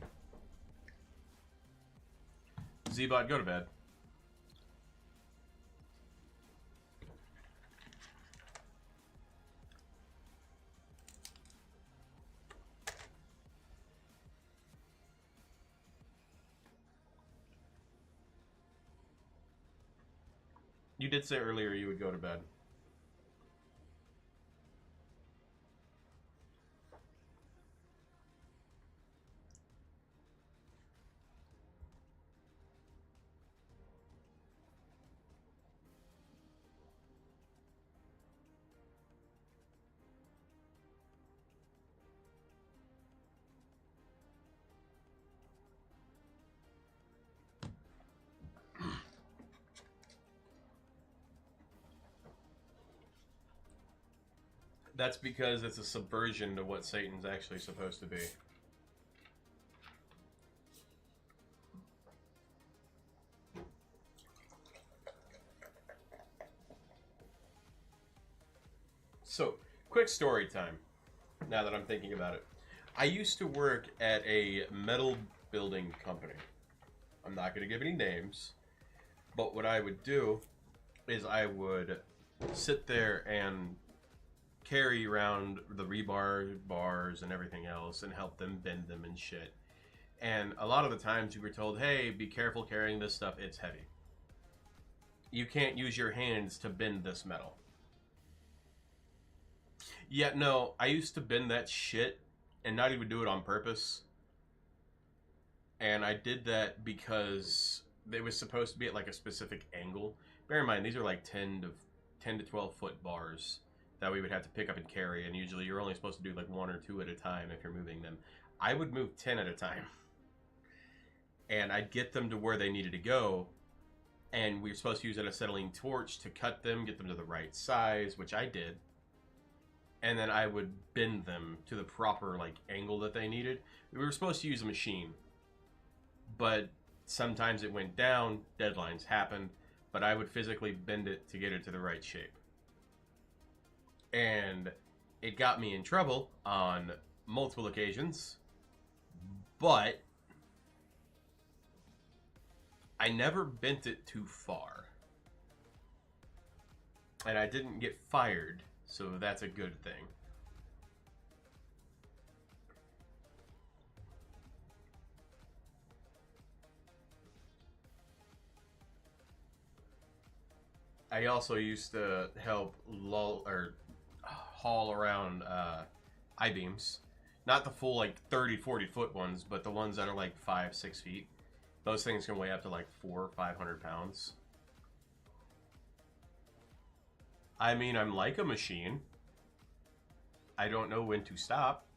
Zbot, go to bed. You did say earlier you would go to bed. That's because it's a subversion to what Satan's actually supposed to be. So, quick story time, now that I'm thinking about it. I used to work at a metal building company. I'm not going to give any names, but what I would do is I would sit there and carry around the rebar bars and everything else and help them bend them and shit. And a lot of the times you were told, hey, be careful carrying this stuff, it's heavy. You can't use your hands to bend this metal. Yeah, no, I used to bend that shit and not even do it on purpose. And I did that because it was supposed to be at like a specific angle. Bear in mind, these are like 10 to 12 foot bars that we would have to pick up and carry, and usually you're only supposed to do like 1 or 2 at a time if you're moving them. I would move 10 at a time. And I'd get them to where they needed to go, and we were supposed to use an acetylene torch to cut them, get them to the right size, which I did. And then I would bend them to the proper like angle that they needed. We were supposed to use a machine, but sometimes it went down, deadlines happened, but I would physically bend it to get it to the right shape. And it got me in trouble on multiple occasions, but I never bent it too far. And I didn't get fired, so that's a good thing. I also used to help haul around I-beams. Not the full like 30, 40 foot ones, but the ones that are like 5, 6 feet. Those things can weigh up to like 400 or 500 pounds. I mean, I'm like a machine. I don't know when to stop.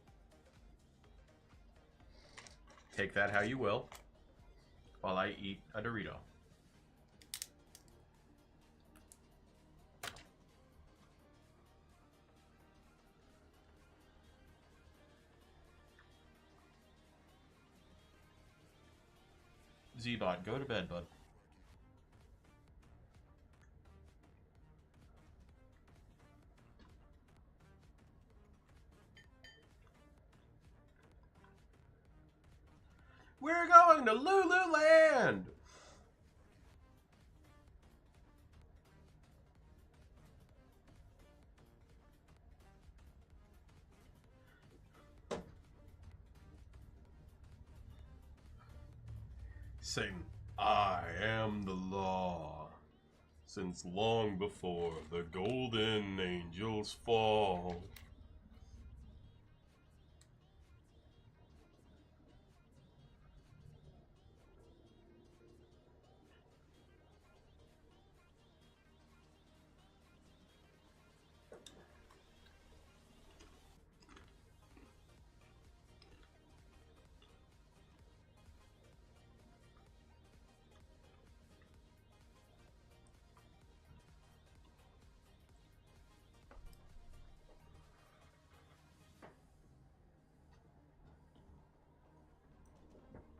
Take that how you will, while I eat a Dorito. Z-Bot, go to bed, bud. We're going to Lululand! Satan, I am the law. Since long before the golden angels fall.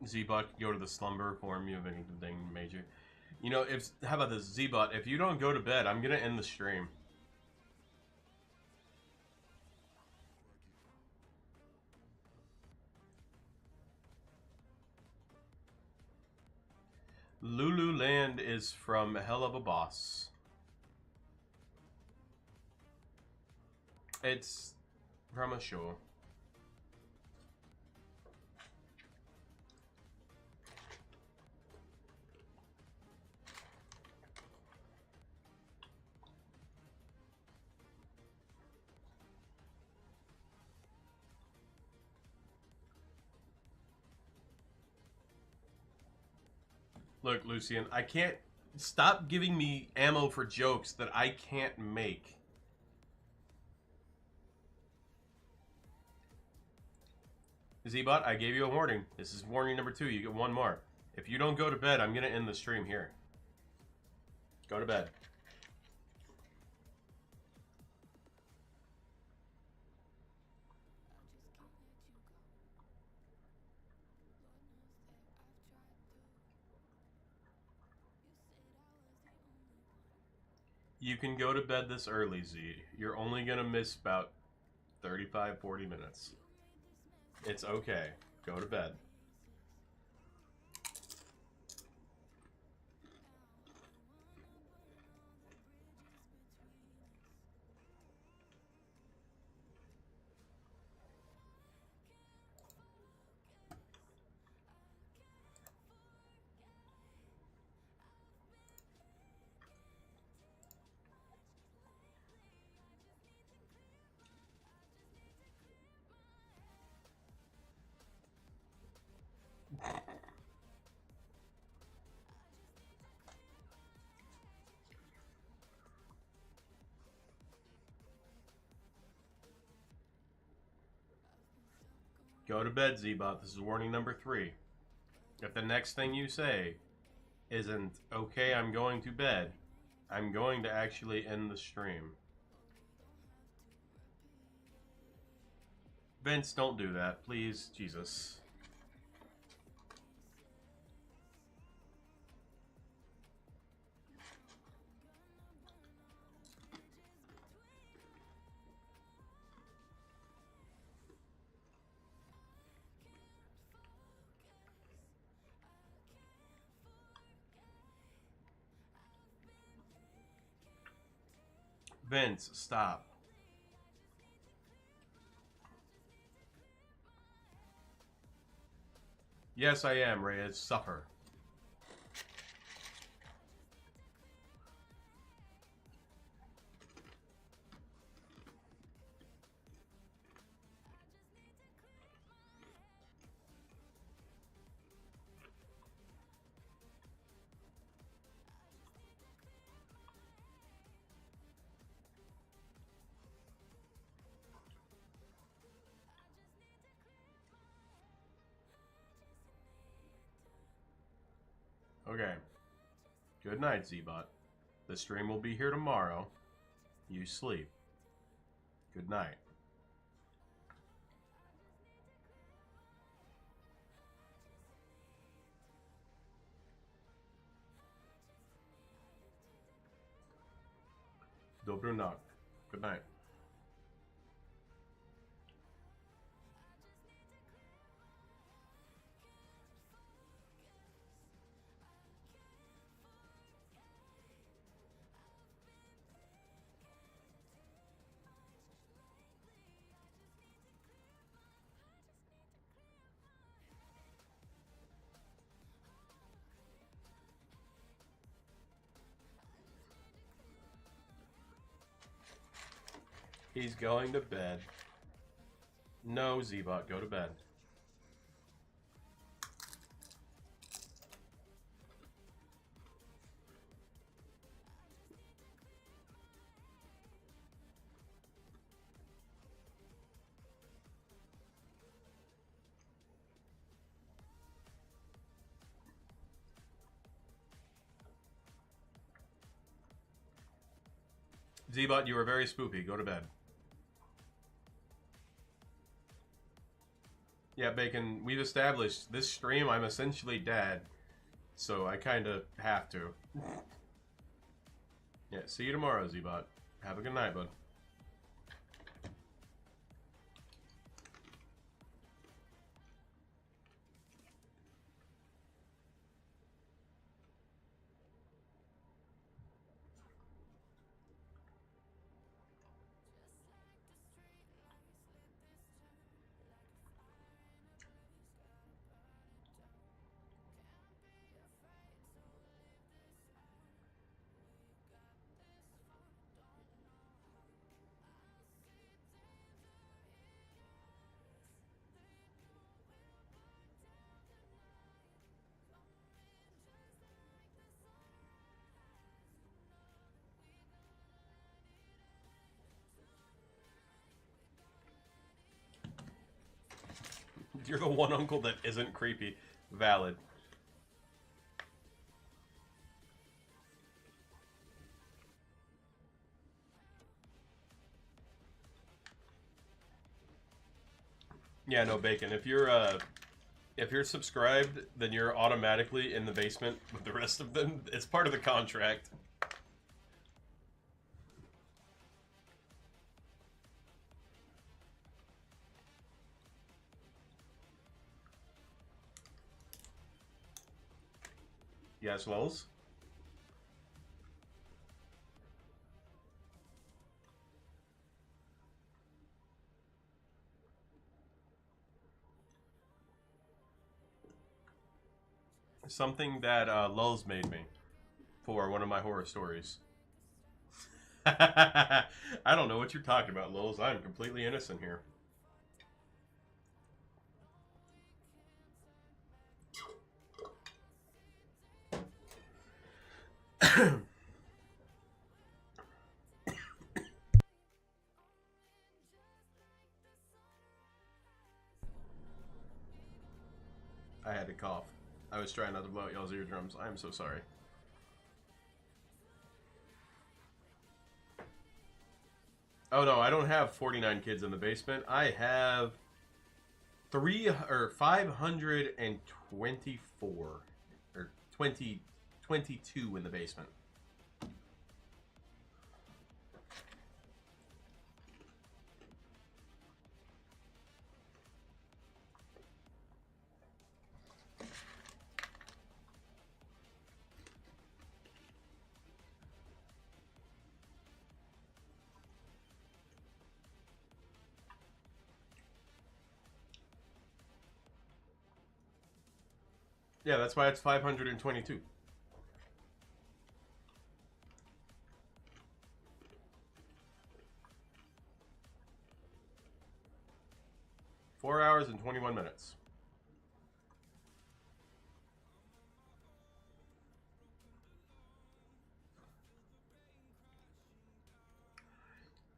Z-Bot, go to the slumber form. You have anything major? You know, how about this, Z-Bot? If you don't go to bed, I'm gonna end the stream. Lululand is from Hell of a Boss. It's from a show. Look, Lucian, I can't... Stop giving me ammo for jokes that I can't make. Z-Bot, I gave you a warning. This is warning number 2. You get one more. If you don't go to bed, I'm going to end the stream here. Go to bed. You can go to bed this early, Z. You're only going to miss about 35, 40 minutes. It's okay. Go to bed. Go to bed, Zbot. This is warning number 3. If the next thing you say isn't, okay, I'm going to bed, I'm going to actually end the stream. Vince, don't do that, please. Jesus. Vince, stop. Yes, I am, Reyes. Suffer. Okay. Good night, Zbot. The stream will be here tomorrow. You sleep. Good night. Dobry noc. Good night. He's going to bed. No, Zbot, go to bed. Zbot, you are very spoopy. Go to bed. Yeah, Bacon, we've established this stream, I'm essentially dead. So I kind of have to. Yeah, see you tomorrow, Zbot. Have a good night, bud. You're the one uncle that isn't creepy. Valid. Yeah, no, Bacon. If you're subscribed, then you're automatically in the basement with the rest of them. It's part of the contract. Yes, Wells? Something that Lulz made me for one of my horror stories. I don't know what you're talking about, Lulz. I'm completely innocent here. I had to cough. I was trying not to blow out y'all's eardrums. I am so sorry. Oh no, I don't have 49 kids in the basement. I have 524 or 22 in the basement. Yeah, that's why it's 522. Four hours and 21 minutes.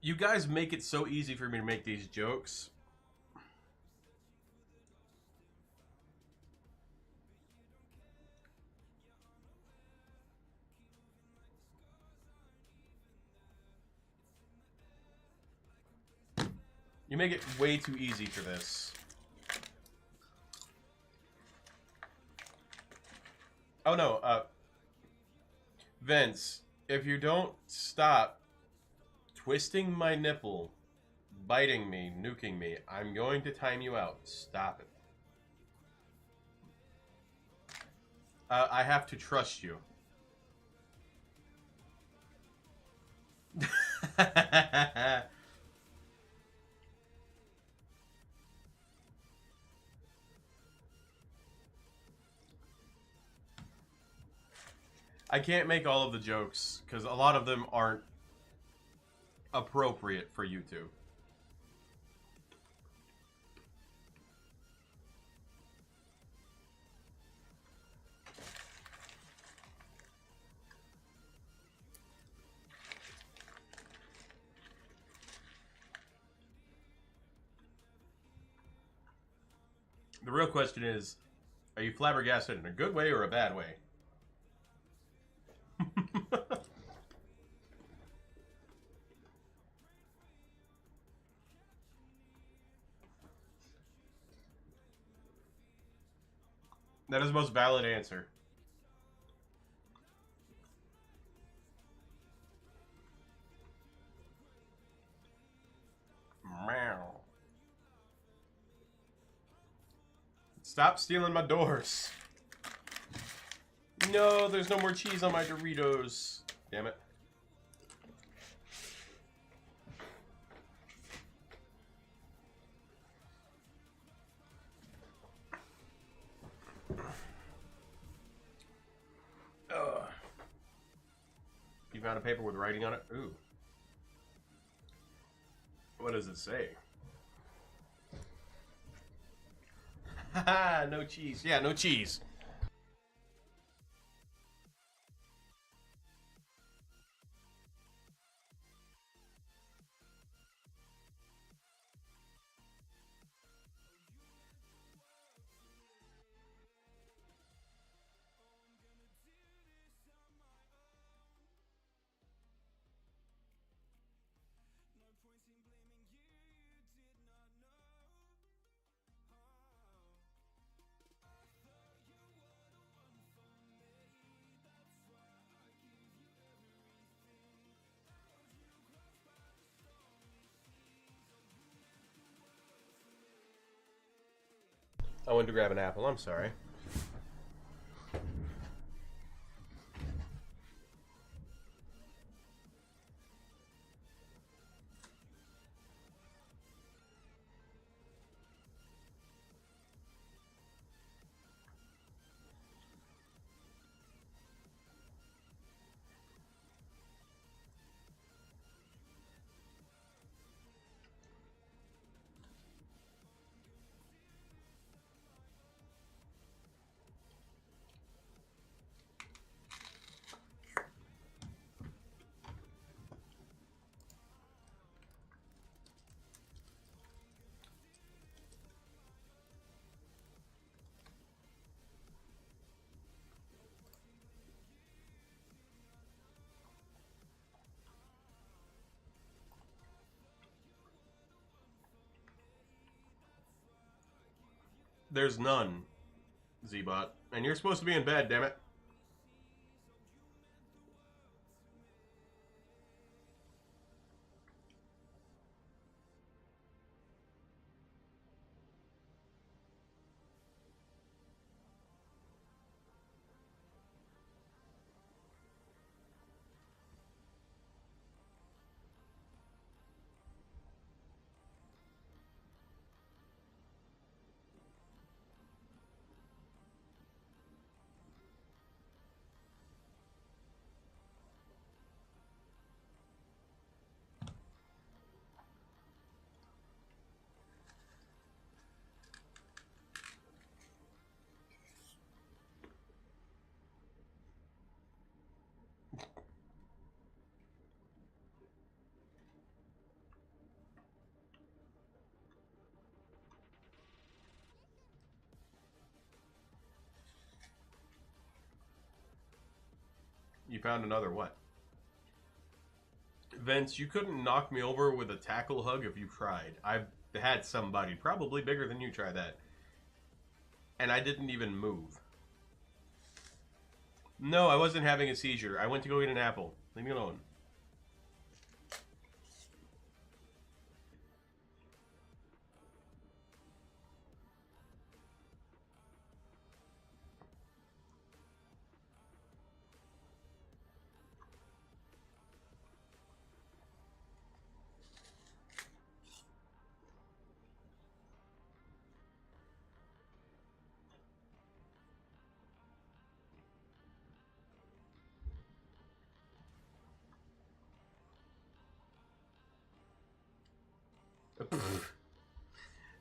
You guys make it so easy for me to make these jokes. You make it way too easy for this. Oh no, Vince, if you don't stop twisting my nipple, biting me, nuking me, I'm going to time you out. Stop it. I have to trust you. I can't make all of the jokes because a lot of them aren't appropriate for YouTube. The real question is, are you flabbergasted in a good way or a bad way? That is the most valid answer. Meow. Stop stealing my doors. No, there's no more cheese on my Doritos. Damn it. Ugh. You found a paper with writing on it? Ooh. What does it say? Haha, no cheese. Yeah, no cheese. I went to grab an apple. I'm sorry. There's none, Zbot. And you're supposed to be in bed, damn it. You found another what? Vince, you couldn't knock me over with a tackle hug if you tried. I've had somebody probably bigger than you try that. And I didn't even move. No, I wasn't having a seizure. I went to go eat an apple. Leave me alone.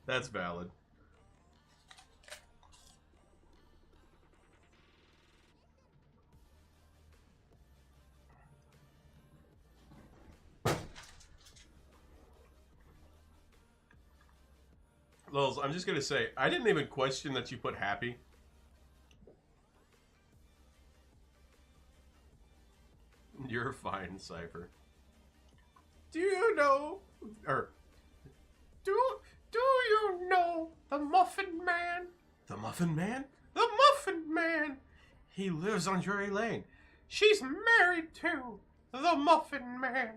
That's valid. Lils, I'm just gonna say, I didn't even question that you put happy. You're fine, Cypher. Do you know, or do you know the Muffin Man? The Muffin Man? The Muffin Man! He lives on Drury Lane. She's married to the Muffin Man.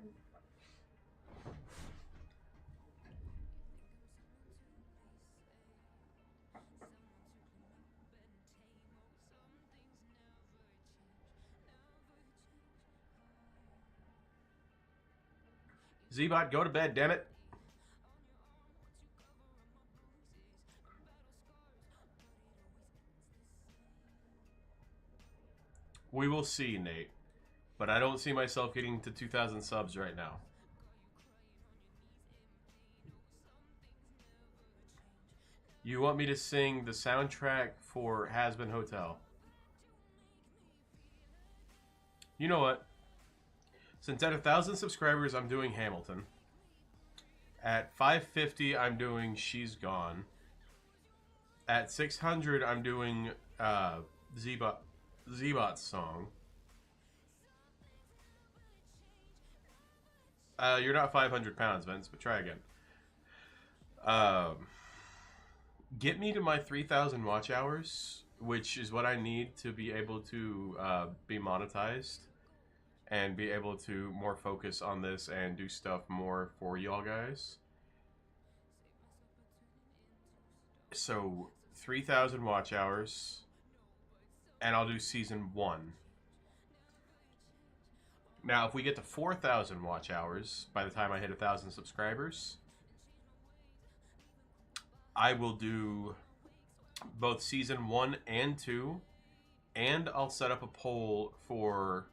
Zbot, go to bed, damn it. We will see, Nate. But I don't see myself getting to 2,000 subs right now. You want me to sing the soundtrack for Hazbin Hotel? You know what? Since at 1,000 subscribers, I'm doing Hamilton. At 550, I'm doing She's Gone. At 600, I'm doing Zbot's song. You're not 500 pounds, Vince, but try again. Get me to my 3,000 watch hours, which is what I need to be able to be monetized and be able to more focus on this and do stuff more for y'all guys. So 3,000 watch hours, and I'll do season 1. Now, if we get to 4,000 watch hours by the time I hit 1,000 subscribers, I will do both season 1 and 2, and I'll set up a poll for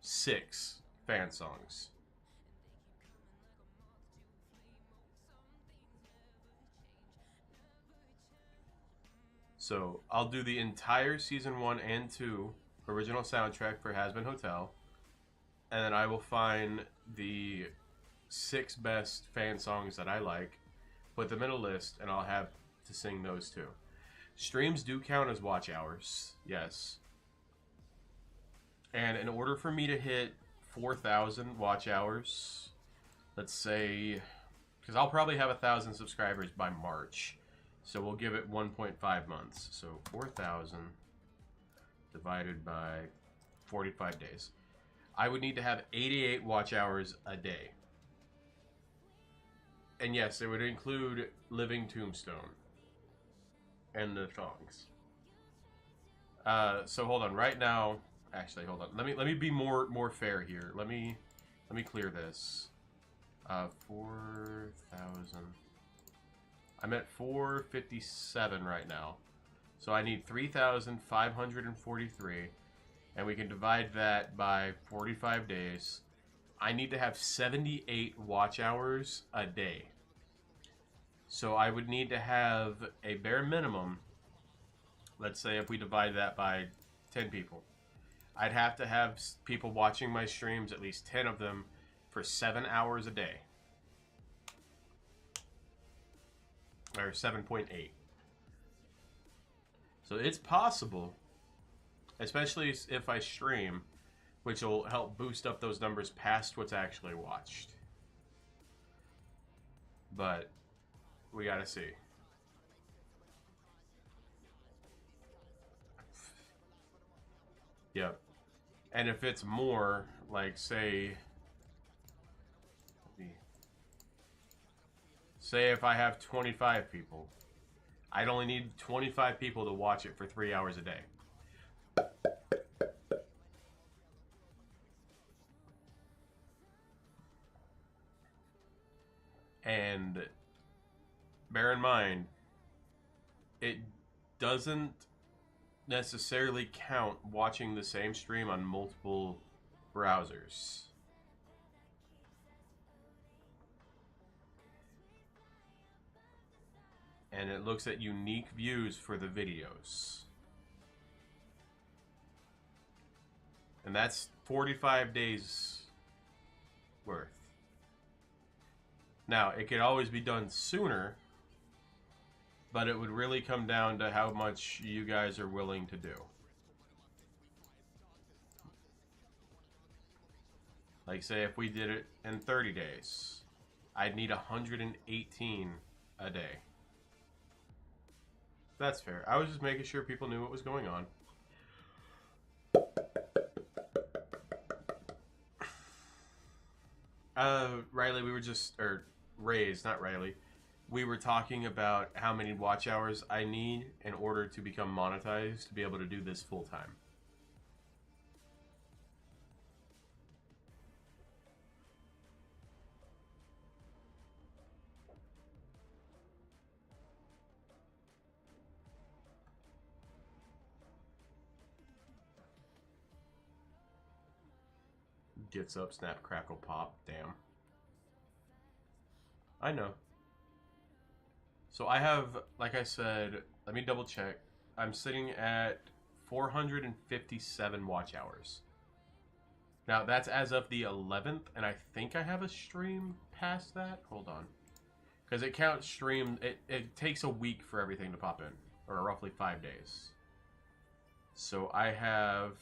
6 fan songs. So I'll do the entire season 1 and 2 original soundtrack for Hazbin Hotel, and then I will find the 6 best fan songs that I like, put them in a list, and I'll have to sing those too. Streams do count as watch hours, yes. And in order for me to hit 4,000 watch hours, let's say, because I'll probably have 1,000 subscribers by March. So we'll give it 1.5 months. So 4,000 divided by 45 days. I would need to have 88 watch hours a day. And yes, it would include Living Tombstone and the thongs. So hold on. Right now, actually, hold on. Let me be more fair here. Let me clear this. 4,000. I'm at 457 right now. So I need 3,543, and we can divide that by 45 days. I need to have 78 watch hours a day. So I would need to have a bare minimum. Let's say if we divide that by 10 people, I'd have to have people watching my streams, at least 10 of them, for 7 hours a day. Or 7.8. So it's possible, especially if I stream, which will help boost up those numbers past what's actually watched. But we gotta see. Yep. And if it's more, like say if I have 25 people, I'd only need 25 people to watch it for 3 hours a day. And bear in mind, it doesn't necessarily count watching the same stream on multiple browsers. And it looks at unique views for the videos. And that's 45 days worth. Now, it could always be done sooner, but it would really come down to how much you guys are willing to do. Like, say if we did it in 30 days, I'd need 118 a day. That's fair. I was just making sure people knew what was going on. Riley, we were just, or Ray's, not Riley. We were talking about how many watch hours I need in order to become monetized to be able to do this full time. Gets up, snap, crackle, pop. Damn. I know. So I have, like I said, let me double check. I'm sitting at 457 watch hours. Now that's as of the 11th, and I think I have a stream past that. Hold on. Because it counts stream, it takes a week for everything to pop in. Or roughly 5 days. So I have...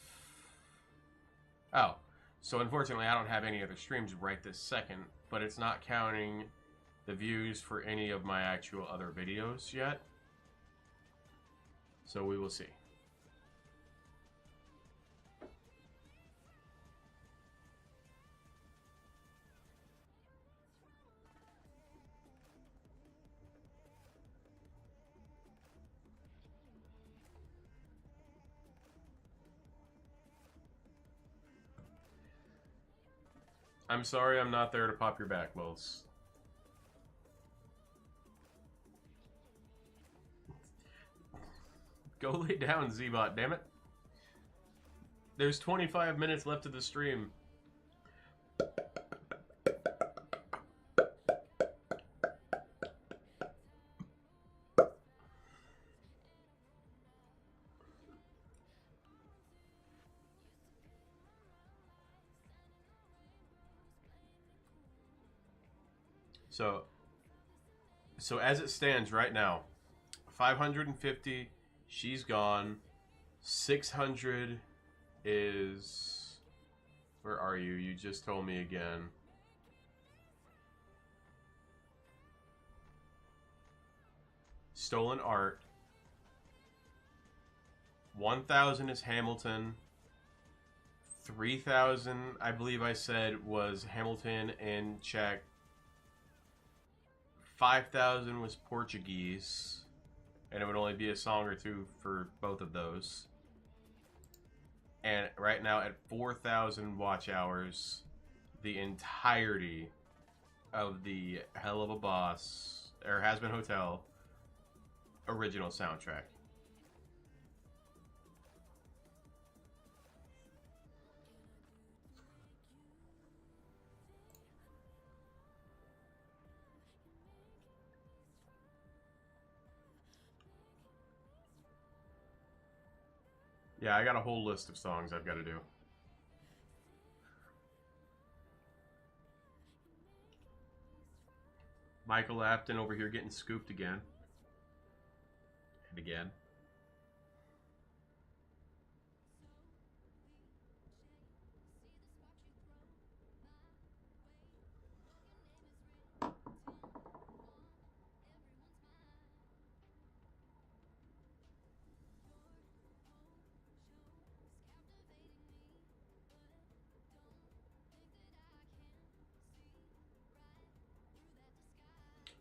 Oh. So unfortunately, I don't have any other streams right this second, but it's not counting the views for any of my actual other videos yet. So we will see. I'm sorry I'm not there to pop your back, Wells. Go lay down, Zbot, damn it. There's 25 minutes left of the stream. So as it stands right now, 550, she's gone. 600 is... Where are you? You just told me again. Stolen Art. 1,000 is Hamilton. 3,000, I believe I said, was Hamilton and Czech. 5,000 was Portuguese. And it would only be a song or two for both of those. And right now at 4,000 watch hours, the entirety of the Hell of a Boss, or Has Been Hotel, original soundtrack. Yeah, I got a whole list of songs I've got to do. Michael Apton over here getting scooped again. And again.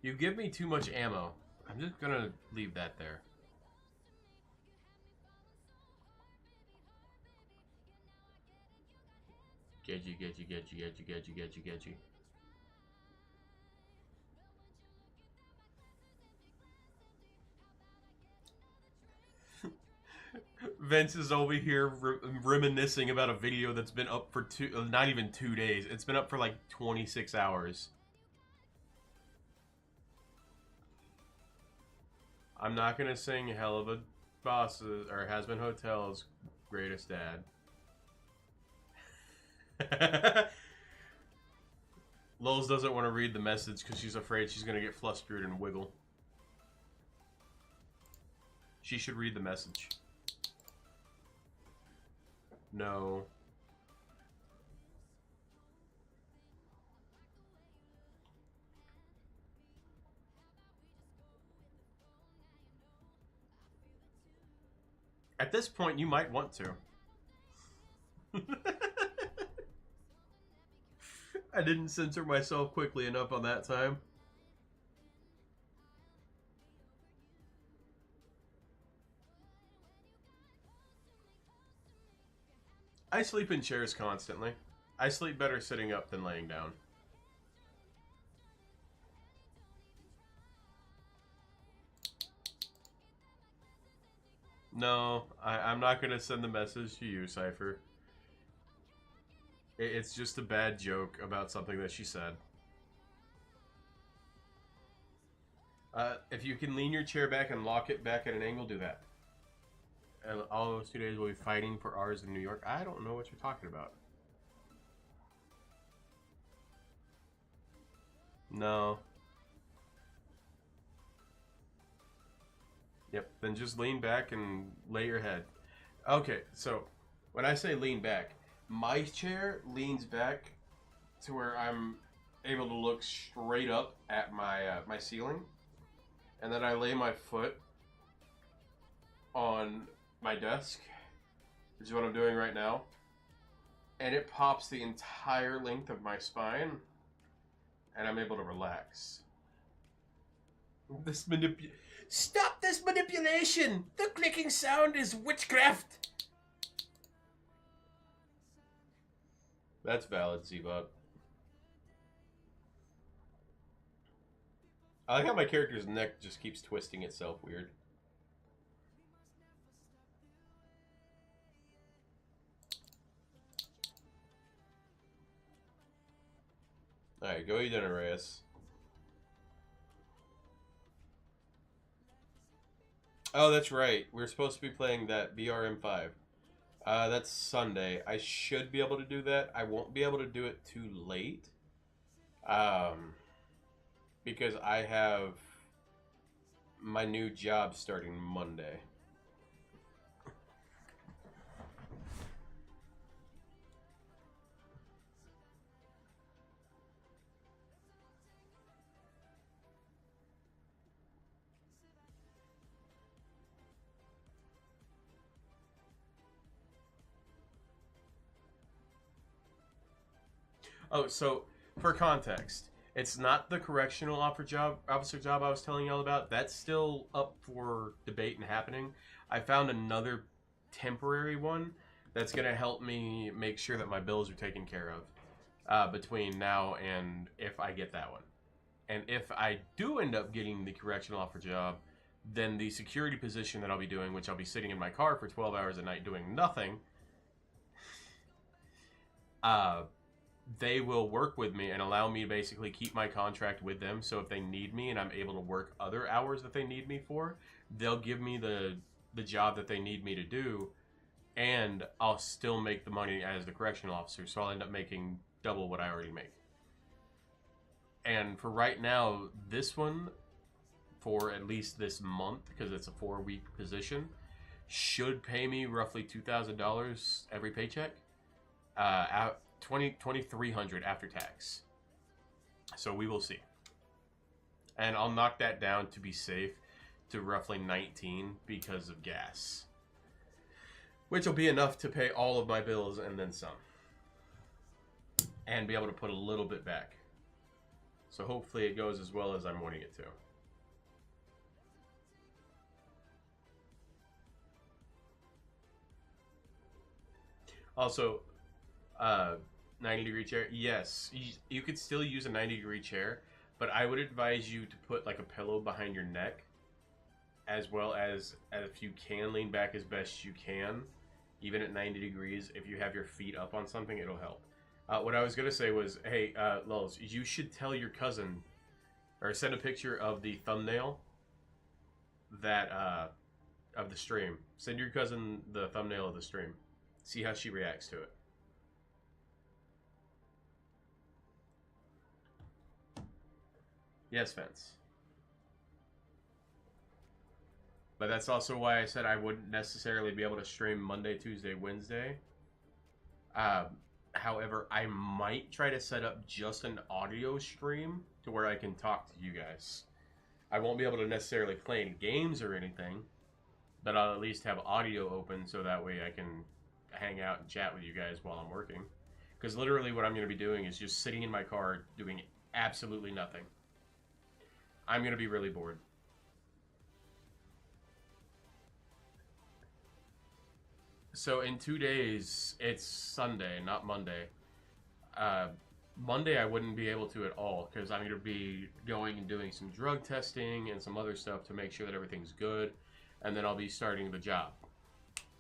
You give me too much ammo. I'm just gonna leave that there. Get you. Vince is over here reminiscing about a video that's been up for not even 2 days. It's been up for like 26 hours. I'm not gonna sing Hell of a Boss's or Has Been Hotel's Greatest Dad. Lols doesn't want to read the message because she's afraid she's gonna get flustered and wiggle. She should read the message. No. At this point, you might want to. I didn't censor myself quickly enough on that time. I sleep in chairs constantly. I sleep better sitting up than laying down. No, I'm not going to send the message to you, Cypher. It's just a bad joke about something that she said. If you can lean your chair back and lock it back at an angle, do that. And all those 2 days we'll be fighting for ours in New York. I don't know what you're talking about. No. Yep, then just lean back and lay your head. Okay, so when I say lean back, my chair leans back to where I'm able to look straight up at my my ceiling, and then I lay my foot on my desk, which is what I'm doing right now, and it pops the entire length of my spine, and I'm able to relax. Stop this manipulation! The clicking sound is witchcraft! That's valid, Zebot. I like how my character's neck just keeps twisting itself weird. Alright, go eat dinner, Reyes. Oh, that's right. We're supposed to be playing that BRM5. That's Sunday. I should be able to do that. I won't be able to do it too late. Because I have my new job starting Monday. Oh, so for context, it's not the correctional officer job I was telling y'all about. That's still up for debate and happening. I found another temporary one that's going to help me make sure that my bills are taken care of between now and if I get that one. And if I do end up getting the correctional officer job, then the security position that I'll be doing, which I'll be sitting in my car for 12 hours a night doing nothing, they will work with me and allow me to basically keep my contract with them. So if they need me and I'm able to work other hours that they need me for, they'll give me the job that they need me to do, and I'll still make the money as the correctional officer. So I'll end up making double what I already make. And for right now, this one, for at least this month, because it's a 4-week position, should pay me roughly $2,000 every paycheck. $2,300 after tax. So we will see. And I'll knock that down to be safe to roughly 19 because of gas. Which will be enough to pay all of my bills and then some. And be able to put a little bit back. So hopefully it goes as well as I'm wanting it to. Also, 90-degree chair. Yes, you could still use a 90-degree chair, but I would advise you to put like a pillow behind your neck, as well as if you can lean back as best you can, even at 90 degrees. If you have your feet up on something, it'll help. What I was gonna say was, hey, Lulz, you should tell your cousin, or send a picture of the thumbnail that of the stream. Send your cousin the thumbnail of the stream. See how she reacts to it. Yes, Vince. But that's also why I said I wouldn't necessarily be able to stream Monday, Tuesday, Wednesday. However, I might try to set up just an audio stream to where I can talk to you guys. I won't be able to necessarily play any games or anything, but I'll at least have audio open so that way I can hang out and chat with you guys while I'm working. Because literally what I'm going to be doing is just sitting in my car doing absolutely nothing. I'm going to be really bored. So in 2 days, it's Sunday, not Monday. Monday I wouldn't be able to at all because I'm going to be going and doing some drug testing and some other stuff to make sure that everything's good. And then I'll be starting the job.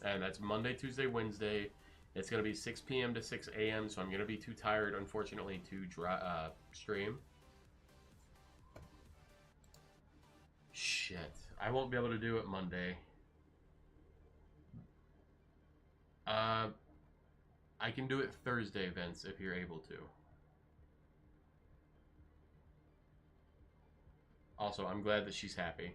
And that's Monday, Tuesday, Wednesday. It's going to be 6 p.m. to 6 a.m. So I'm going to be too tired, unfortunately, to stream. Shit. I won't be able to do it Monday. I can do it Thursday, Vince, if you're able to. Also, I'm glad that she's happy.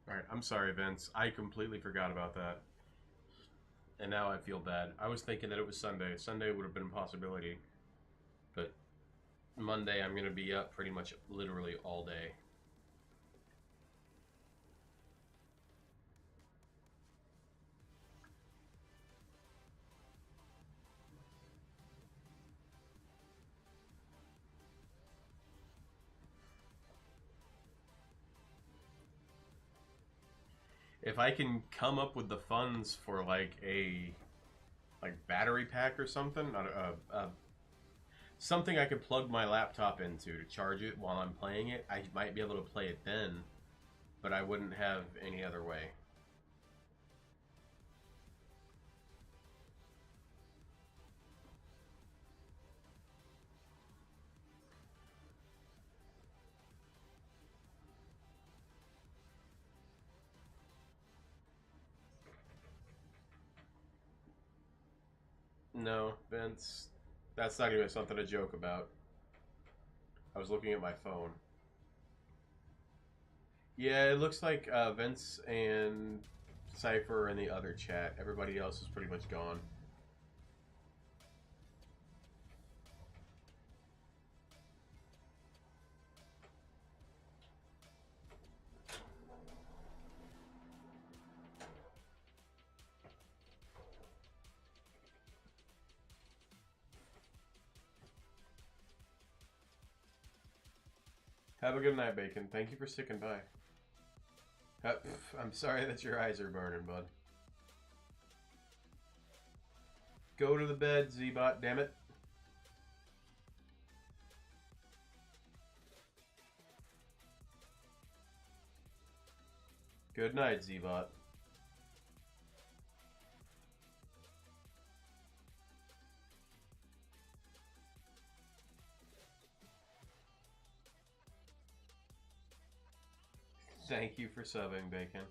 Alright, I'm sorry, Vince. I completely forgot about that. And now I feel bad. I was thinking that it was Sunday. Sunday would have been a possibility. But Monday, I'm going to be up pretty much literally all day. If I can come up with the funds for like a battery pack or something, something I could plug my laptop into to charge it while I'm playing it, I might be able to play it then, but I wouldn't have any other way. No, Vince, that's not even something to joke about. I was looking at my phone. Yeah, it looks like Vince and Cypher and the other chat. Everybody else is pretty much gone. Have a good night, Bacon. Thank you for sticking by. I'm sorry that your eyes are burning, bud. Go to the bed, Z-Bot, damn it. Good night, Z-Bot. Thank you for subbing, Bacon.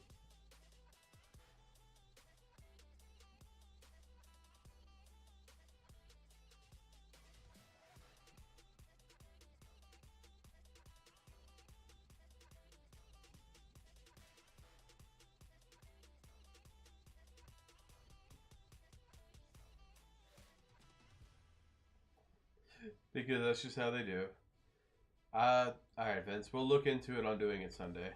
Because that's just how they do. Alright, Vince. We'll look into it on doing it Sunday.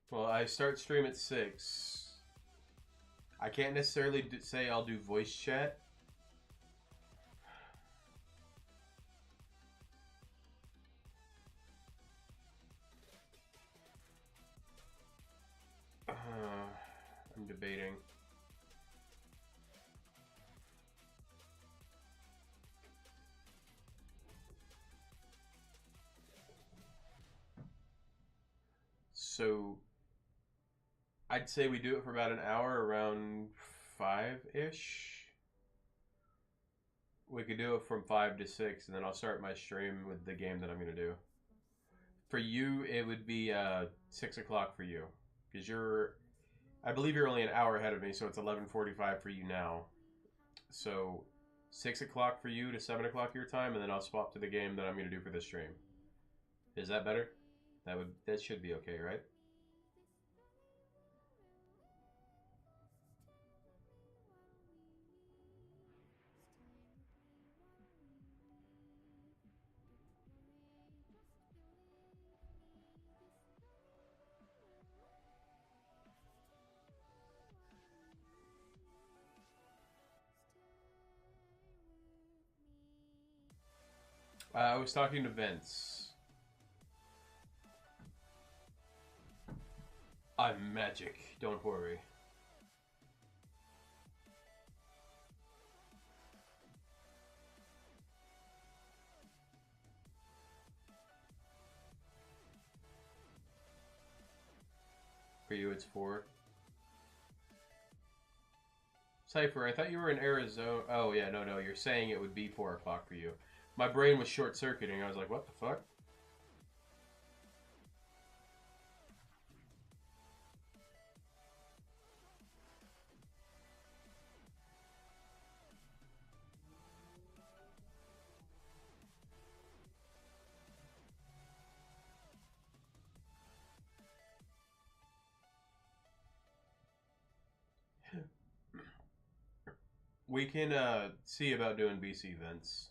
Well, I start stream at 6. I can't necessarily say I'll do voice chat. I'm debating. So, I'd say we do it for about an hour, around 5-ish. We could do it from 5 to 6, and then I'll start my stream with the game that I'm going to do. For you, it would be 6 o'clock for you. Because I believe you're only an hour ahead of me, so it's 11:45 for you now. So, 6 o'clock for you to 7 o'clock your time, and then I'll swap to the game that I'm going to do for the stream. Is that better? That should be okay, right? I was talking to Vince. I'm magic, don't worry. For you, it's 4. Cypher, I thought you were in Arizona. Oh, yeah, no. You're saying it would be 4 o'clock for you. My brain was short-circuiting. I was like, what the fuck? We can see about doing BC events.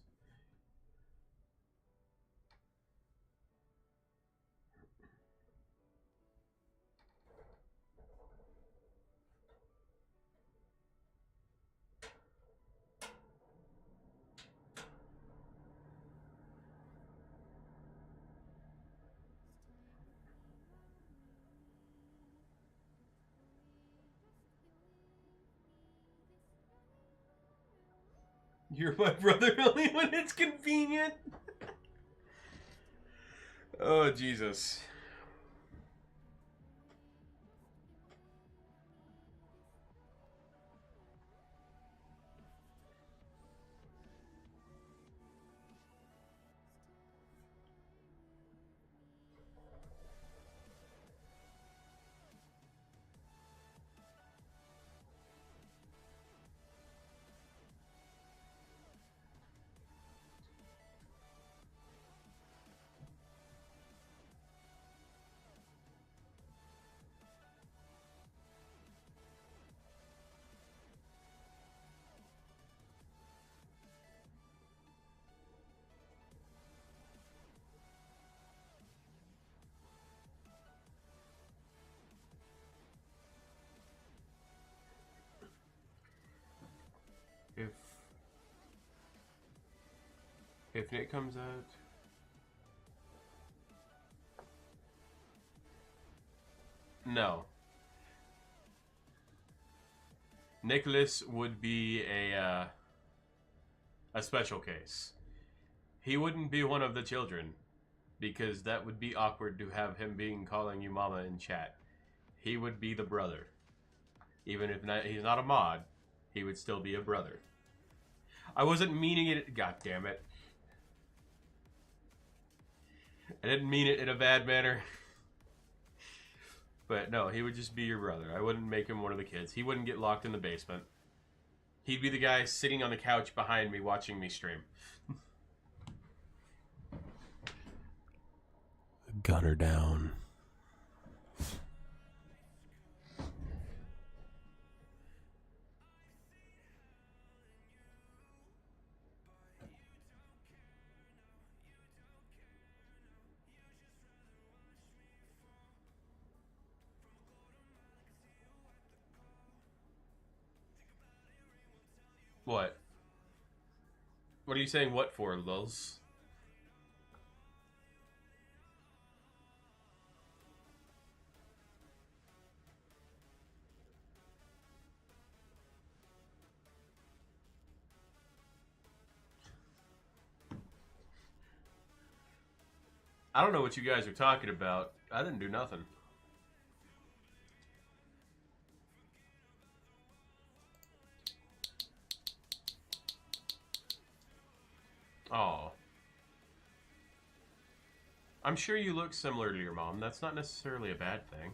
You're my brother only when it's convenient. Oh, Jesus. If Nick comes out... No. Nicholas would be a special case. He wouldn't be one of the children, because that would be awkward to have him calling you mama in chat. He would be the brother. Even if he's not a mod, he would still be a brother. I wasn't meaning it. God damn it. I didn't mean it in a bad manner. But no, he would just be your brother. I wouldn't make him one of the kids. He wouldn't get locked in the basement. He'd be the guy sitting on the couch behind me watching me stream. Gunner down. What? What are you saying what for, Lils? I don't know what you guys are talking about. I didn't do nothing. Oh. I'm sure you look similar to your mom. That's not necessarily a bad thing.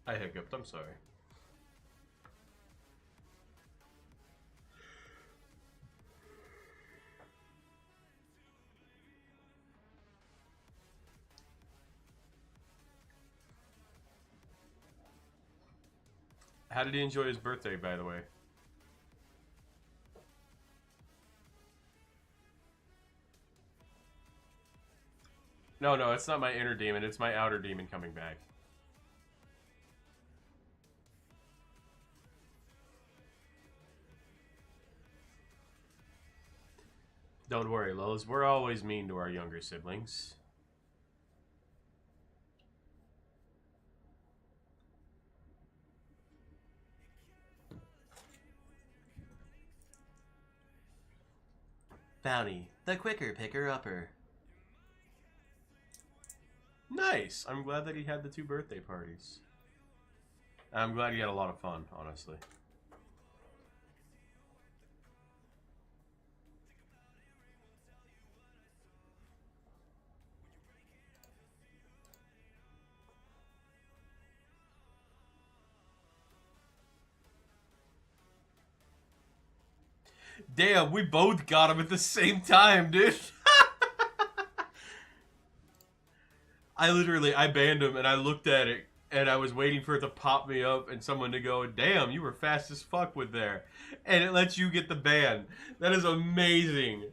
I hiccuped. I'm sorry. How did he enjoy his birthday, by the way? No, it's not my inner demon. It's my outer demon coming back. Don't worry, Lowe's. We're always mean to our younger siblings. Bounty, the quicker picker-upper. Nice! I'm glad that he had the 2 birthday parties. I'm glad he had a lot of fun, honestly. Damn, we both got him at the same time, dude. I banned him and I looked at it and I was waiting for it to pop me up and someone to go, damn, you were fast as fuck with there. And it lets you get the ban. That is amazing.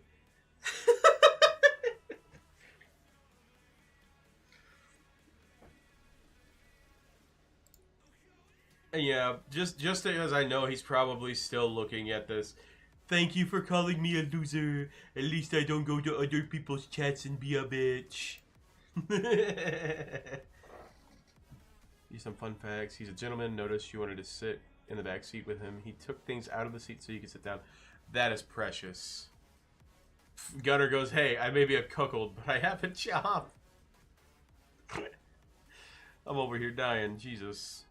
Yeah, just because I know he's probably still looking at this. Thank you for calling me a loser. At least I don't go to other people's chats and be a bitch. Here's some fun facts. He's a gentleman. Notice you wanted to sit in the back seat with him. He took things out of the seat so you could sit down. That is precious. Gunner goes, hey, I may be a cuckold, but I have a job. I'm over here dying. Jesus.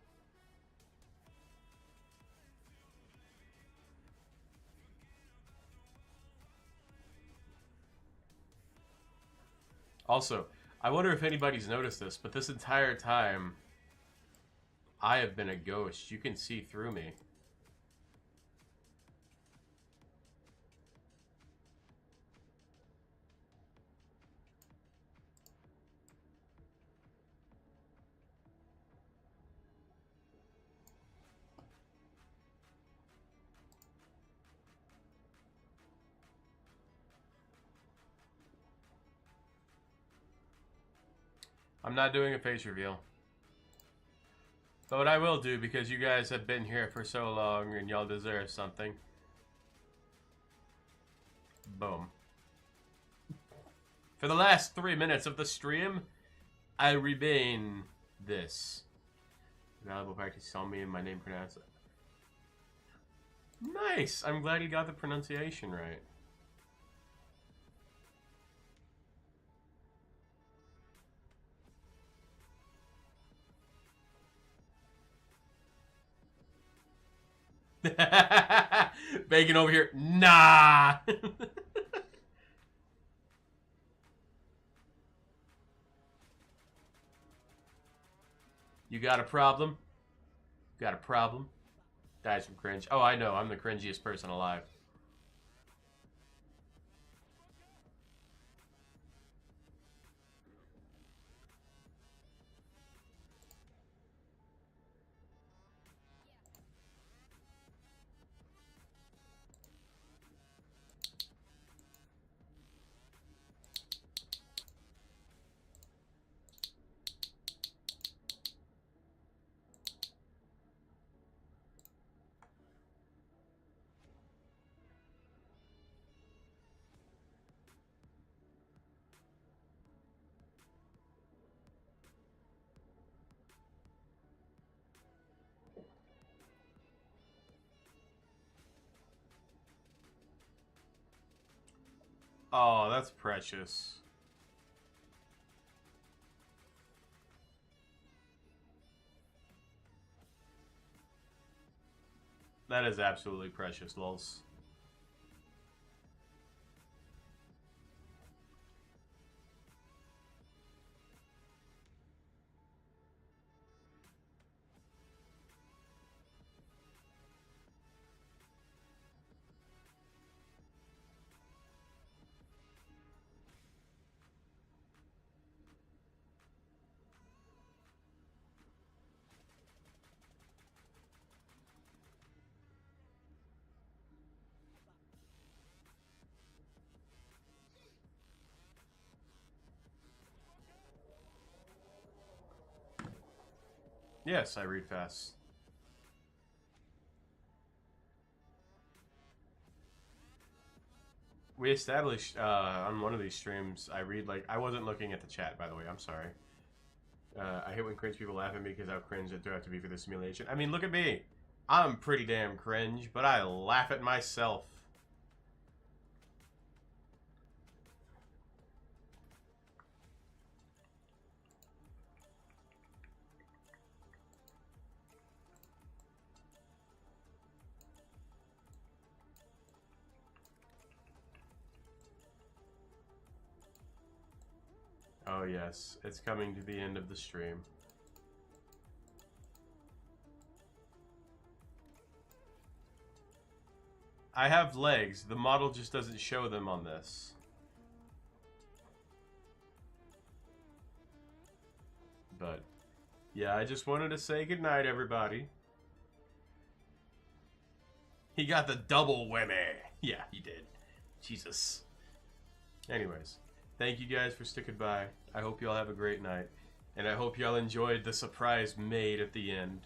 Also, I wonder if anybody's noticed this, but this entire time, I have been a ghost. You can see through me. I'm not doing a face reveal. But what I will do, because you guys have been here for so long and y'all deserve something. Boom. For the last 3 minutes of the stream, I remain this. Valuable practice saw me and my name pronounced. Nice! I'm glad you got the pronunciation right. Bacon over here. Nah! You got a problem? Got a problem? Dies from cringe. Oh, I know. I'm the cringiest person alive. Oh, that's precious. That is absolutely precious, lols. Yes, I read fast. We established on one of these streams, I read like... I wasn't looking at the chat, by the way. I'm sorry. I hate when cringe people laugh at me because how cringe it do have to be for the simulation. I mean, look at me. I'm pretty damn cringe, but I laugh at myself. Oh yes, it's coming to the end of the stream. I have legs. The model just doesn't show them on this. But, yeah, I just wanted to say goodnight, everybody. He got the double whammy. Yeah, he did. Jesus. Anyways, thank you guys for sticking by. I hope y'all have a great night. And I hope y'all enjoyed the surprise maid at the end.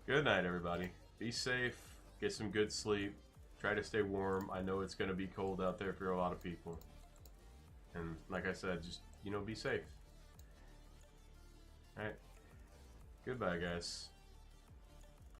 Good night, everybody. Be safe. Get some good sleep. Try to stay warm. I know it's going to be cold out there for a lot of people. And like I said, just, you know, be safe. Alright. Goodbye, guys.